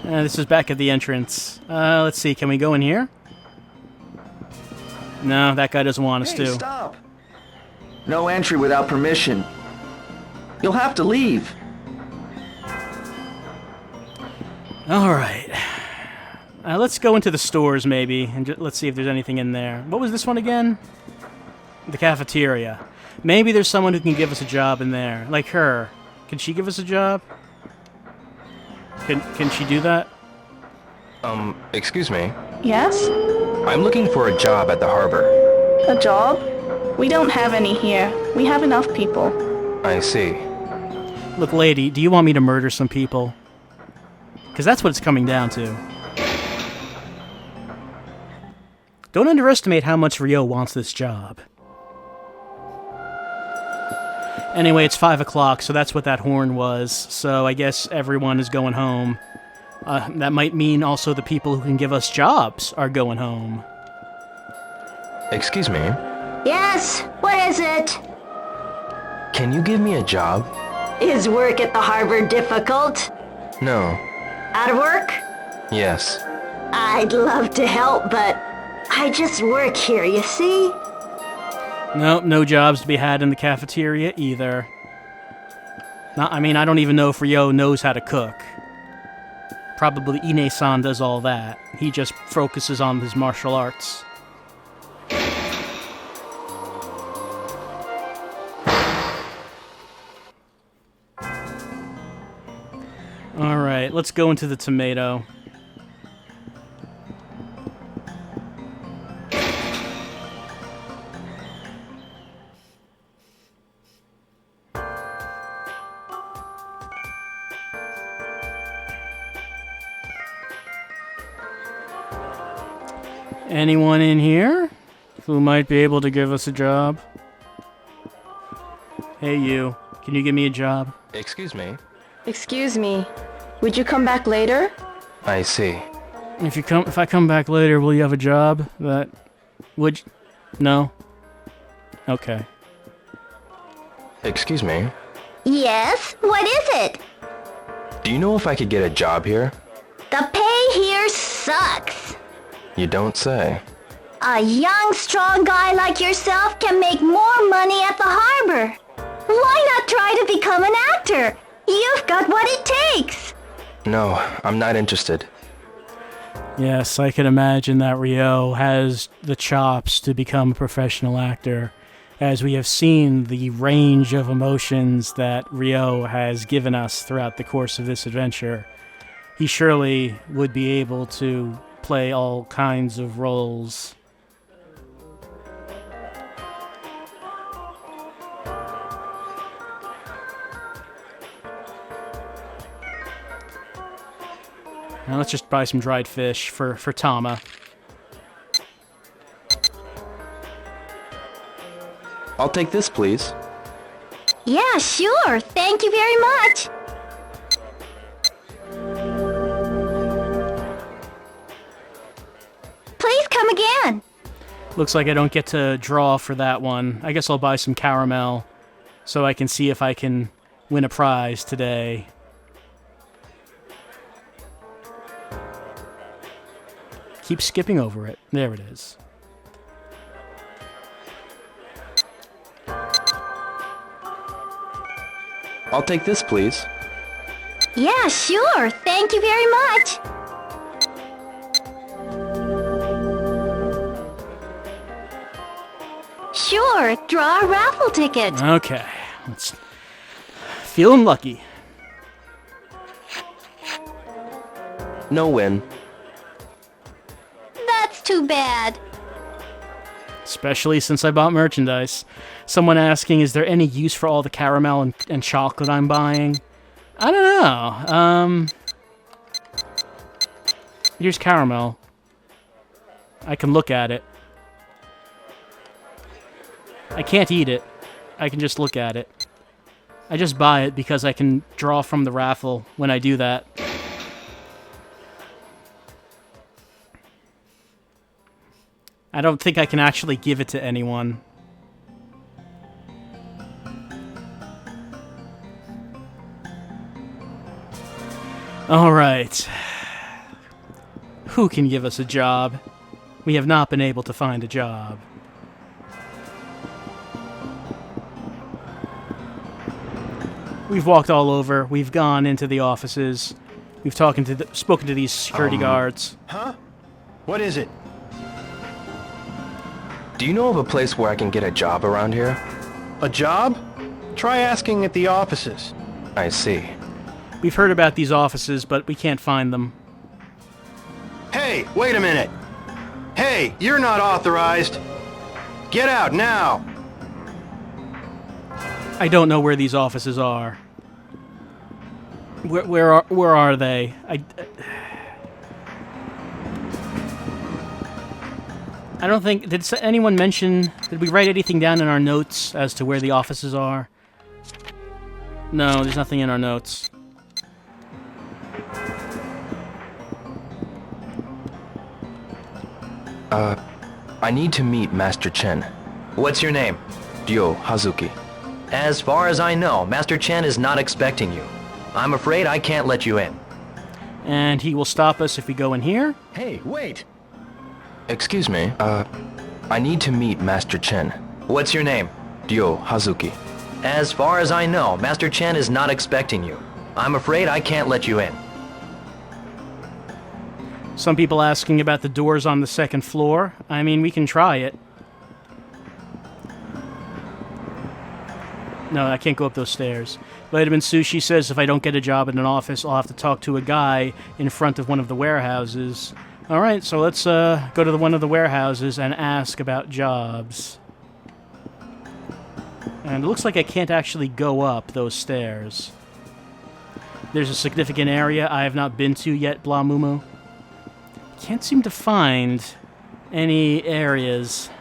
This is back at the entrance. Let's see, can we go in here? No, that guy doesn't want us to. Stop! No entry without permission. You'll have to leave. Alright. Let's go into the stores, maybe, and let's see if there's anything in there. What was this one again? The cafeteria. Maybe there's someone who can give us a job in there. Like her. Can she give us a job? Can she do that? Excuse me. Yes? I'm looking for a job at the harbor. A job? We don't have any here. We have enough people. I see. Look, lady, do you want me to murder some people? Because that's what it's coming down to. Don't underestimate how much Ryo wants this job. Anyway, it's 5 o'clock, so that's what that horn was. So I guess everyone is going home. That might mean also the people who can give us jobs are going home. Excuse me. Yes? What is it? Can you give me a job? Is work at the harbor difficult? No. Out of work? Yes. I'd love to help, but I just work here, you see? Nope, no jobs to be had in the cafeteria either. I don't even know if Ryo knows how to cook. Probably Ine-san does all that. He just focuses on his martial arts. Alright, let's go into the tomato. Anyone in here who might be able to give us a job? Hey, you. Can you give me a job? Excuse me. Excuse me. Would you come back later? I see. If I come back later, will you have a job? No? Okay. Excuse me. Yes? What is it? Do you know if I could get a job here? The pay here sucks. You don't say. A young, strong guy like yourself can make more money at the harbor. Why not try to become an actor? You've got what it takes. No, I'm not interested. Yes, I can imagine that Rio has the chops to become a professional actor, as we have seen the range of emotions that Rio has given us throughout the course of this adventure. He surely would be able to play all kinds of roles. Now let's just buy some dried fish for Tama. I'll take this, please. Yeah, sure. Thank you very much. Please come again. Looks like I don't get to draw for that one. I guess I'll buy some caramel so I can see if I can win a prize today. Keep skipping over it. There it is. I'll take this, please. Yeah, sure. Thank you very much. Sure, draw a raffle ticket. Okay. Feeling lucky. No win. That's too bad. Especially since I bought merchandise. Someone asking, is there any use for all the caramel and chocolate I'm buying? I don't know. Here's caramel. I can look at it. I can't eat it. I can just look at it. I just buy it because I can draw from the raffle when I do that. I don't think I can actually give it to anyone. Alright. Who can give us a job? We have not been able to find a job. We've walked all over. We've gone into the offices. We've spoken to these security guards. Huh? What is it? Do you know of a place where I can get a job around here? A job? Try asking at the offices. I see. We've heard about these offices, but we can't find them. Hey, wait a minute. Hey, you're not authorized. Get out now. I don't know where these offices are. Where are they? I don't think... Did anyone mention... Did we write anything down in our notes as to where the offices are? No, there's nothing in our notes. I need to meet Master Chen. What's your name? Dillo Hazuki. As far as I know, Master Chen is not expecting you. I'm afraid I can't let you in. And he will stop us if we go in here? Hey, wait! Excuse me, I need to meet Master Chen. What's your name? Dillo Hazuki. As far as I know, Master Chen is not expecting you. I'm afraid I can't let you in. Some people asking about the doors on the second floor. I mean, we can try it. No, I can't go up those stairs. Vitamin Sushi says if I don't get a job in an office, I'll have to talk to a guy in front of one of the warehouses. All right, so let's go to one of the warehouses and ask about jobs. And it looks like I can't actually go up those stairs. There's a significant area I have not been to yet, Blah Mumu. Can't seem to find any areas.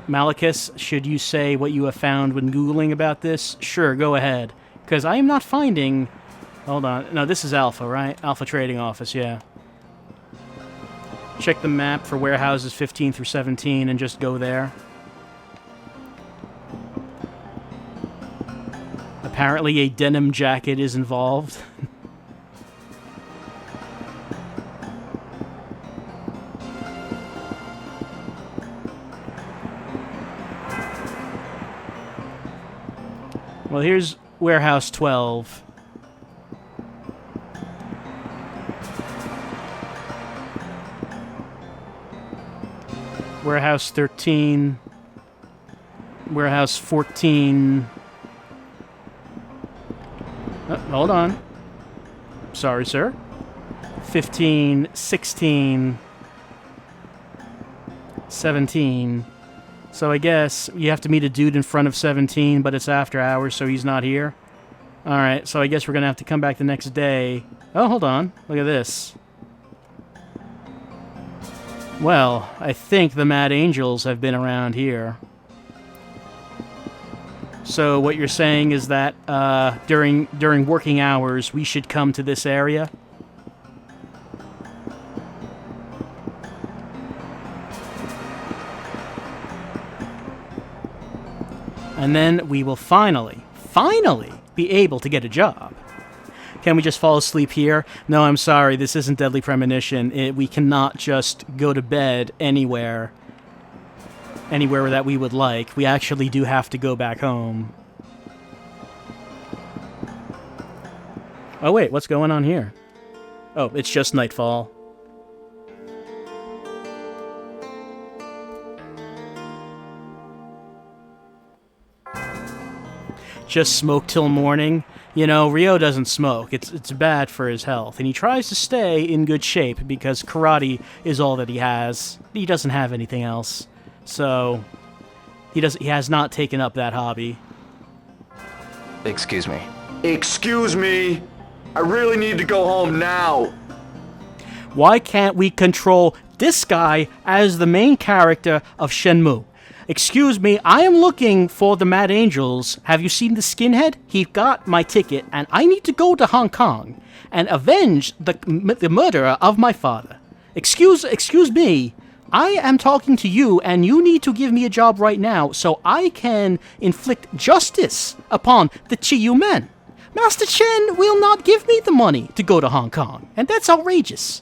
Malachus, should you say what you have found when Googling about this? Sure, go ahead. Because I am not finding... Hold on. No, this is Alpha, right? Alpha Trading Office, yeah. Check the map for warehouses 15 through 17 and just go there. Apparently a denim jacket is involved. Well, here's Warehouse 12. Warehouse 13. Warehouse 14. Oh, hold on. Sorry, sir. 15, 16, 17. So I guess you have to meet a dude in front of 17, but it's after hours, so he's not here. Alright, so I guess we're going to have to come back the next day. Oh, hold on. Look at this. Well, I think the Mad Angels have been around here. So what you're saying is that during working hours, we should come to this area? And then we will finally be able to get a job. Can we just fall asleep here? No, I'm sorry, this isn't Deadly Premonition. We cannot just go to bed anywhere that we would like. We actually do have to go back home. Oh wait, what's going on here? Oh, it's just nightfall. Just smoke till morning. You know, Ryo doesn't smoke. It's bad for his health. And he tries to stay in good shape because karate is all that he has. He doesn't have anything else. So, he has not taken up that hobby. Excuse me. Excuse me. I really need to go home now. Why can't we control this guy as the main character of Shenmue? Excuse me, I am looking for the Mad Angels. Have you seen the skinhead? He got my ticket, and I need to go to Hong Kong and avenge the murderer of my father. Excuse me, I am talking to you, and you need to give me a job right now so I can inflict justice upon the Chiyu men. Master Chen will not give me the money to go to Hong Kong, and that's outrageous.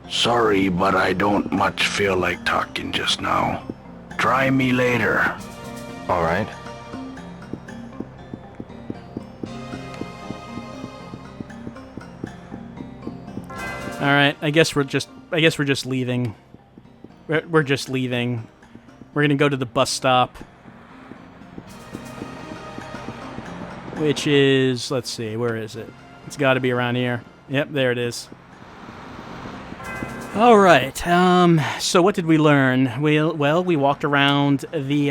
Sorry, but I don't much feel like talking just now. Try me later. All right. All right, I guess we're just leaving. We're just leaving. We're gonna go to the bus stop, which is, let's see, where is it? It's got to be around here. Yep, there it is. All right. So what did we learn? We walked around the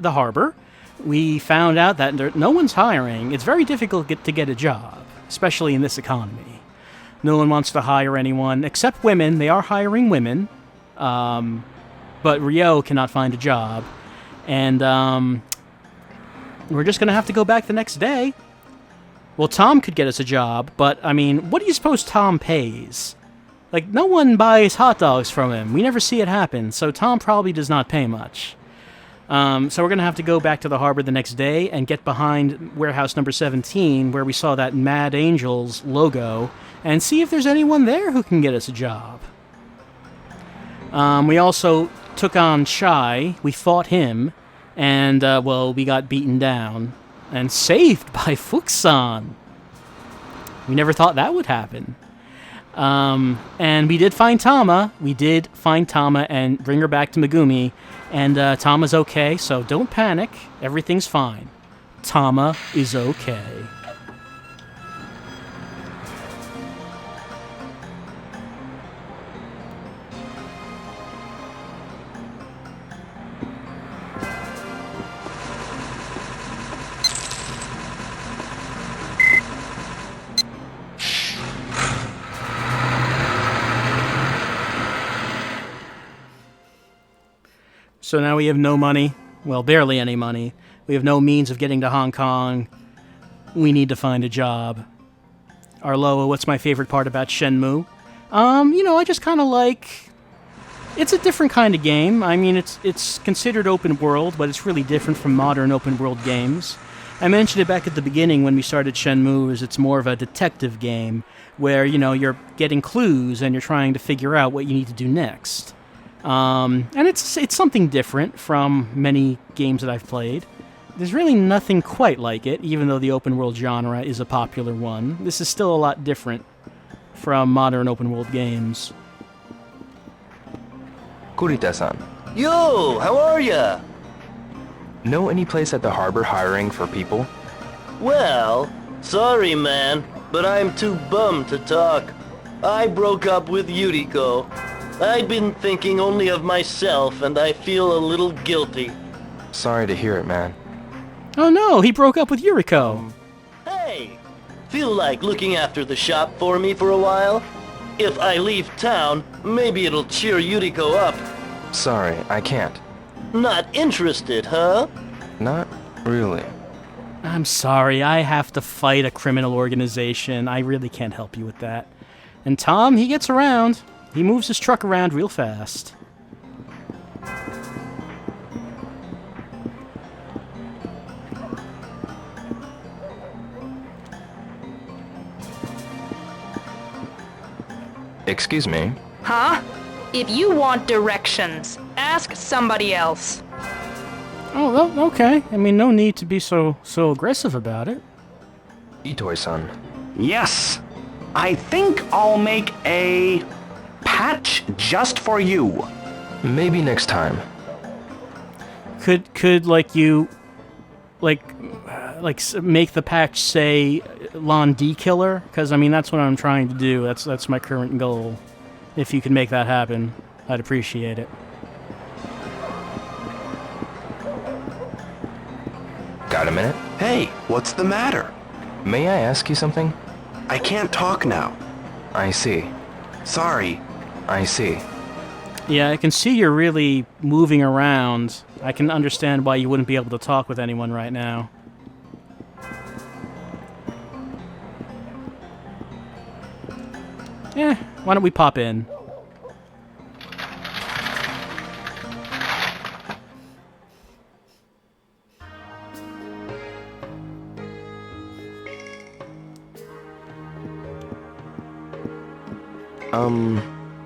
harbor. We found out that no one's hiring. It's very difficult to get a job, especially in this economy. No one wants to hire anyone except women. They are hiring women, but Ryo cannot find a job, and we're just gonna have to go back the next day. Well, Tom could get us a job, but, I mean, what do you suppose Tom pays? Like, no one buys hot dogs from him. We never see it happen, so Tom probably does not pay much. So we're going to have to go back to the harbor the next day and get behind warehouse number 17, where we saw that Mad Angels logo, and see if there's anyone there who can get us a job. We also took on Shai. We fought him. And, well, we got beaten down and saved by Fuxan. We never thought that would happen. And we did find Tama. We did find Tama and bring her back to Megumi. And Tama's okay, so don't panic. Everything's fine. Tama is okay. So now we have no money. Well, barely any money. We have no means of getting to Hong Kong. We need to find a job. Arloa, what's my favorite part about Shenmue? I just kind of like... It's a different kind of game. I mean, it's considered open world, but it's really different from modern open world games. I mentioned it back at the beginning when we started Shenmue, is it's more of a detective game, where, you're getting clues and you're trying to figure out what you need to do next. And it's something different from many games that I've played. There's really nothing quite like it, even though the open world genre is a popular one. This is still a lot different from modern open world games. Kurita-san. Yo, how are ya? Know any place at the harbor hiring for people? Well, sorry man, but I'm too bummed to talk. I broke up with Yuriko. I'd been thinking only of myself, and I feel a little guilty. Sorry to hear it, man. Oh no, he broke up with Yuriko. Hey, feel like looking after the shop for me for a while? If I leave town, maybe it'll cheer Yuriko up. Sorry, I can't. Not interested, huh? Not really. I'm sorry, I have to fight a criminal organization. I really can't help you with that. And Tom, he gets around. He moves his truck around real fast. Excuse me? Huh? If you want directions, ask somebody else. Oh, well, okay. I mean, no need to be so aggressive about it. Itoi-san. Yes. I think I'll make a patch just for you. Maybe next time. Could like you make the patch say Lon D Killer? Because I mean that's what I'm trying to do. That's my current goal. If you could make that happen, I'd appreciate it. Got a minute? Hey, what's the matter? May I ask you something? I can't talk now. I see. Sorry. I see. Yeah, I can see you're really moving around. I can understand why you wouldn't be able to talk with anyone right now. Why don't we pop in?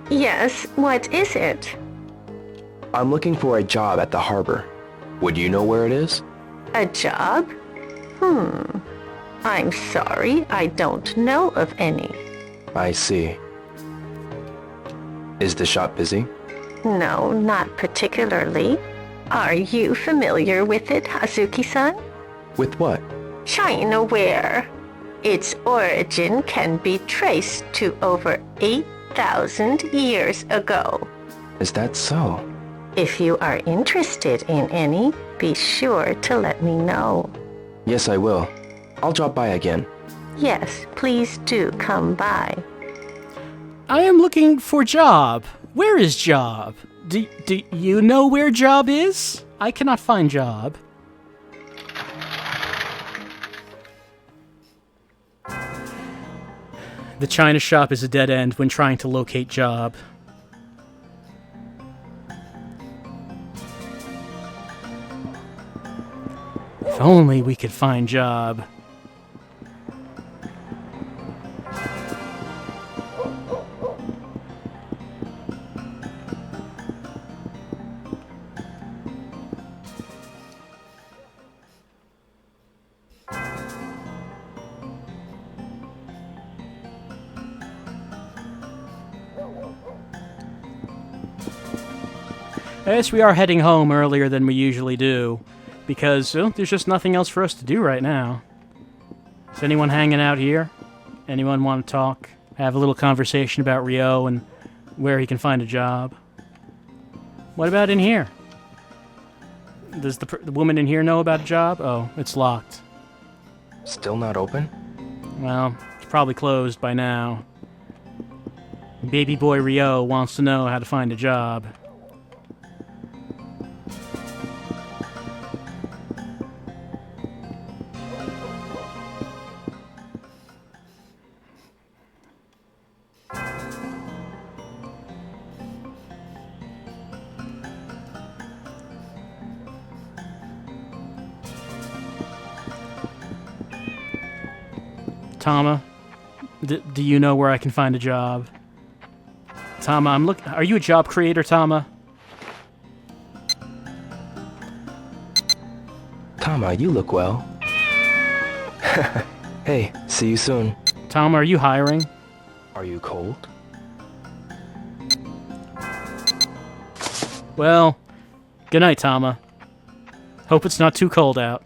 Yes, what is it? I'm looking for a job at the harbor. Would you know where it is? A job? I'm sorry, I don't know of any. I see. Is the shop busy? No, not particularly. Are you familiar with it, Hazuki-san? With what? Chinaware. Its origin can be traced to over 8,000 years ago. Is that so? If you are interested in any, be sure to let me know. Yes, I will. I'll drop by again. Yes, please do come by. I am looking for Job. Where is Job? Do you know where Job is? I cannot find Job. The China shop is a dead end when trying to locate Job. If only we could find Job. I guess we are heading home earlier than we usually do, because there's just nothing else for us to do right now. Is anyone hanging out here? Anyone want to talk? Have a little conversation about Rio and where he can find a job? What about in here? Does the woman in here know about a job? Oh, it's locked. Still not open? Well, it's probably closed by now. Baby boy Rio wants to know how to find a job. Tama, do you know where I can find a job? Tama, Are you a job creator, Tama? Tama, you look well. Hey, see you soon. Tama, are you hiring? Are you cold? Well, good night, Tama. Hope it's not too cold out.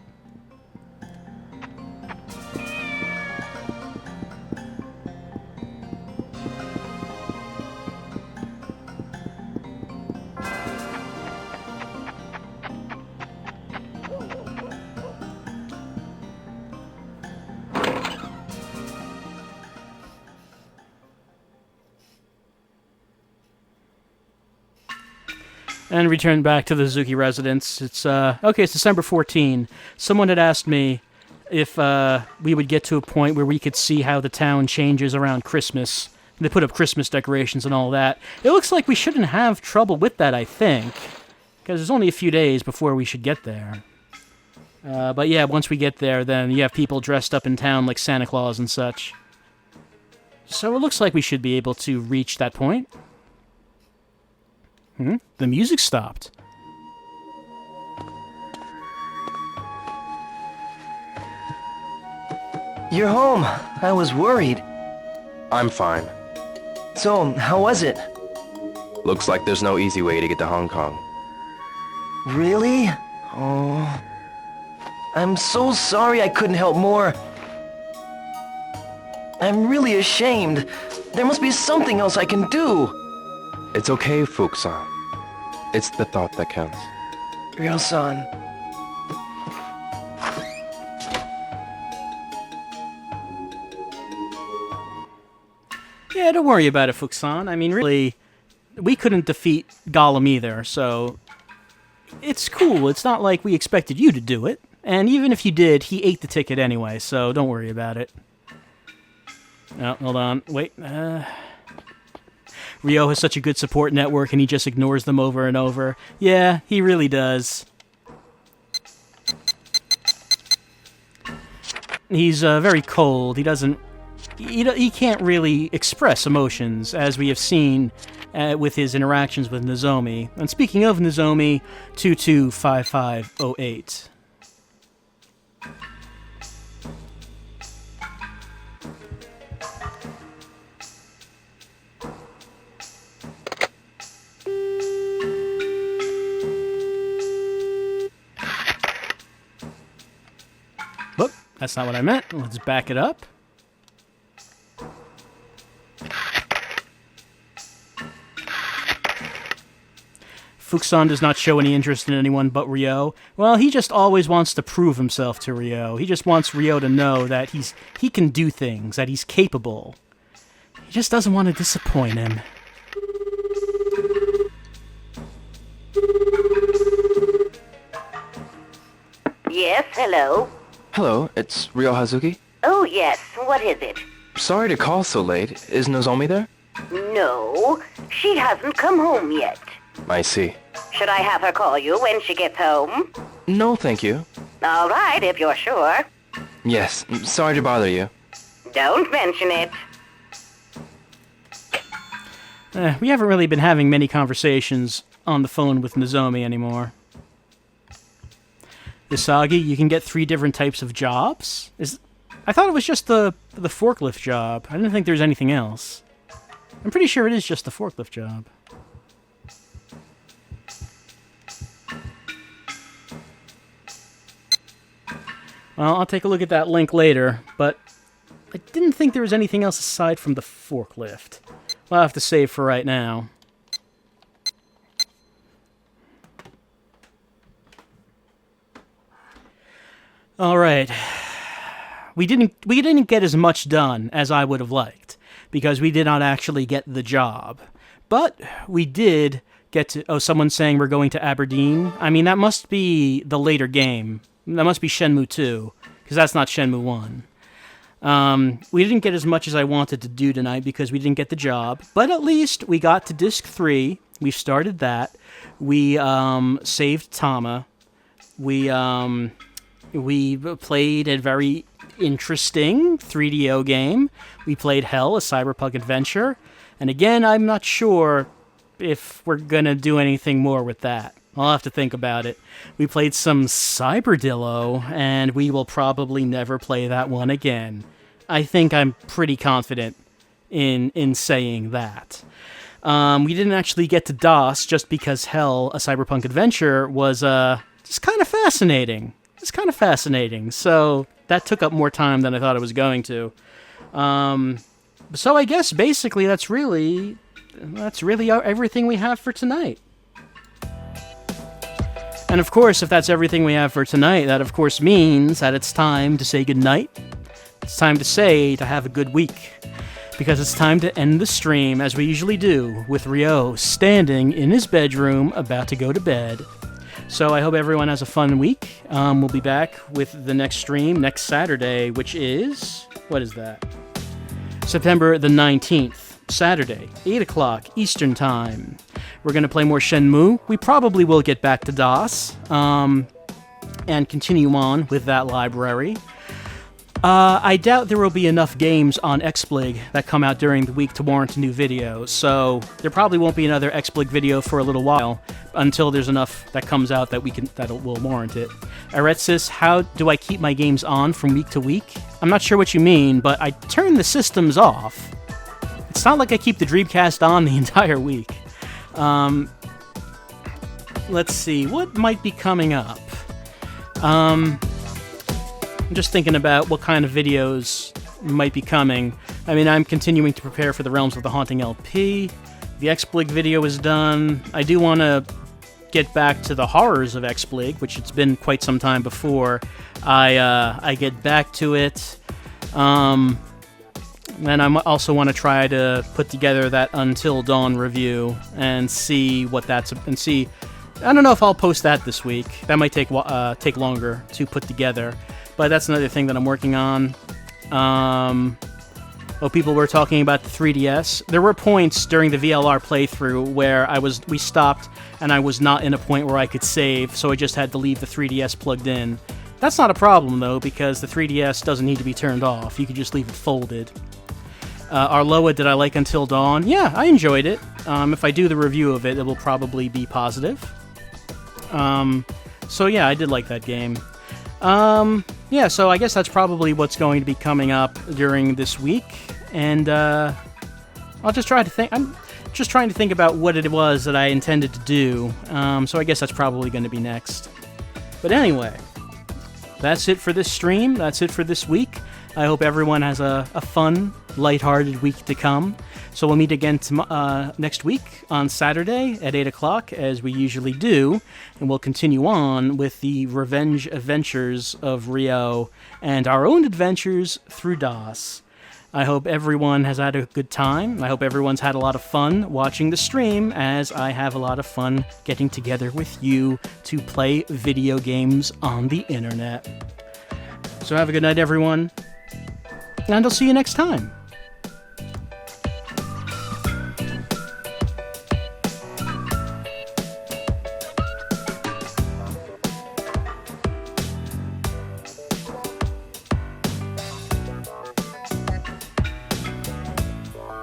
And return back to the Zuki residence. It's December 14. Someone had asked me if we would get to a point where we could see how the town changes around Christmas. They put up Christmas decorations and all that. It looks like we shouldn't have trouble with that, I think, because there's only a few days before we should get there. But yeah, once we get there, then you have people dressed up in town like Santa Claus and such. So it looks like we should be able to reach that point. The music stopped. You're home. I was worried. I'm fine. So, how was it? Looks like there's no easy way to get to Hong Kong. Really? Oh. I'm so sorry I couldn't help more. I'm really ashamed. There must be something else I can do. It's okay, Fukusan. It's the thought that counts. Ryo-san. Yeah, don't worry about it, Fukusan. I mean, really, we couldn't defeat Gollum either, so it's cool. It's not like we expected you to do it. And even if you did, he ate the ticket anyway, so don't worry about it. Oh, hold on. Wait. Rio has such a good support network and he just ignores them over and over. Yeah, he really does. He's very cold. He doesn't... He can't really express emotions, as we have seen with his interactions with Nozomi. And speaking of Nozomi, 225508. Whoop, that's not what I meant. Let's back it up. Fukusan does not show any interest in anyone but Ryo. Well, he just always wants to prove himself to Ryo. He just wants Ryo to know that he can do things, that he's capable. He just doesn't want to disappoint him. Yes, hello? Hello, it's Ryo Hazuki. Oh, yes. What is it? Sorry to call so late. Is Nozomi there? No, she hasn't come home yet. I see. Should I have her call you when she gets home? No, thank you. All right, if you're sure. Yes, sorry to bother you. Don't mention it. We haven't really been having many conversations on the phone with Nozomi anymore. Isagi, you can get 3 different types of jobs? I thought it was just the forklift job. I didn't think there was anything else. I'm pretty sure it is just the forklift job. Well, I'll take a look at that link later, but I didn't think there was anything else aside from the forklift. I'll have to save for right now. All right. We didn't get as much done as I would have liked because we did not actually get the job. But we did get to... Oh, someone's saying we're going to Aberdeen. I mean, that must be the later game. That must be Shenmue 2, because that's not Shenmue 1. We didn't get as much as I wanted to do tonight because we didn't get the job, but at least we got to Disc 3. We started that. We saved Tama. We played a very interesting 3DO game. We played Hell, a Cyberpunk adventure. And again, I'm not sure if we're going to do anything more with that. I'll have to think about it. We played some Cyberdillo, and we will probably never play that one again. I think I'm pretty confident in saying that. We didn't actually get to DOS just because Hell, a Cyberpunk adventure, was just kind of fascinating. It's kind of fascinating, so that took up more time than I thought it was going to. So I guess basically that's really everything we have for tonight. And of course, if that's everything we have for tonight, that of course means that it's time to say goodnight. It's time to have a good week. Because it's time to end the stream, as we usually do, with Ryo standing in his bedroom about to go to bed. So I hope everyone has a fun week. We'll be back with the next stream next Saturday, which is... What is that? September the 19th. Saturday, 8 o'clock Eastern Time. We're going to play more Shenmue. We probably will get back to DOS and continue on with that library. I doubt there will be enough games on XSplig that come out during the week to warrant a new video, so there probably won't be another XSplig video for a little while until there's enough that comes out that will warrant it. Aretsis, how do I keep my games on from week to week? I'm not sure what you mean, but I turn the systems off. It's not like I keep the Dreamcast on the entire week. Let's see, what might be coming up? I'm just thinking about what kind of videos might be coming. I mean, I'm continuing to prepare for the Realms of the Haunting LP. The XSplig video is done. I do want to get back to the horrors of XSplig, which it's been quite some time before I get back to it. And I also want to try to put together that Until Dawn review and see what that's... And see... I don't know if I'll post that this week. That might take longer to put together. But that's another thing that I'm working on. People were talking about the 3DS. There were points during the VLR playthrough where we stopped and I was not in a point where I could save, so I just had to leave the 3DS plugged in. That's not a problem, though, because the 3DS doesn't need to be turned off. You can just leave it folded. Arloa, did I like Until Dawn? Yeah, I enjoyed it. If I do the review of it, it will probably be positive. So yeah, I did like that game. Yeah, so I guess that's probably what's going to be coming up during this week. And I'll just try to think... I'm just trying to think about what it was that I intended to do. So I guess that's probably going to be next. But anyway, that's it for this stream. That's it for this week. I hope everyone has a fun, lighthearted week to come. So we'll meet again next week on Saturday at 8 o'clock, as we usually do, and we'll continue on with the revenge adventures of Ryo and our own adventures through DOS. I hope everyone has had a good time. I hope everyone's had a lot of fun watching the stream, as I have a lot of fun getting together with you to play video games on the internet. So have a good night, everyone. And I'll see you next time.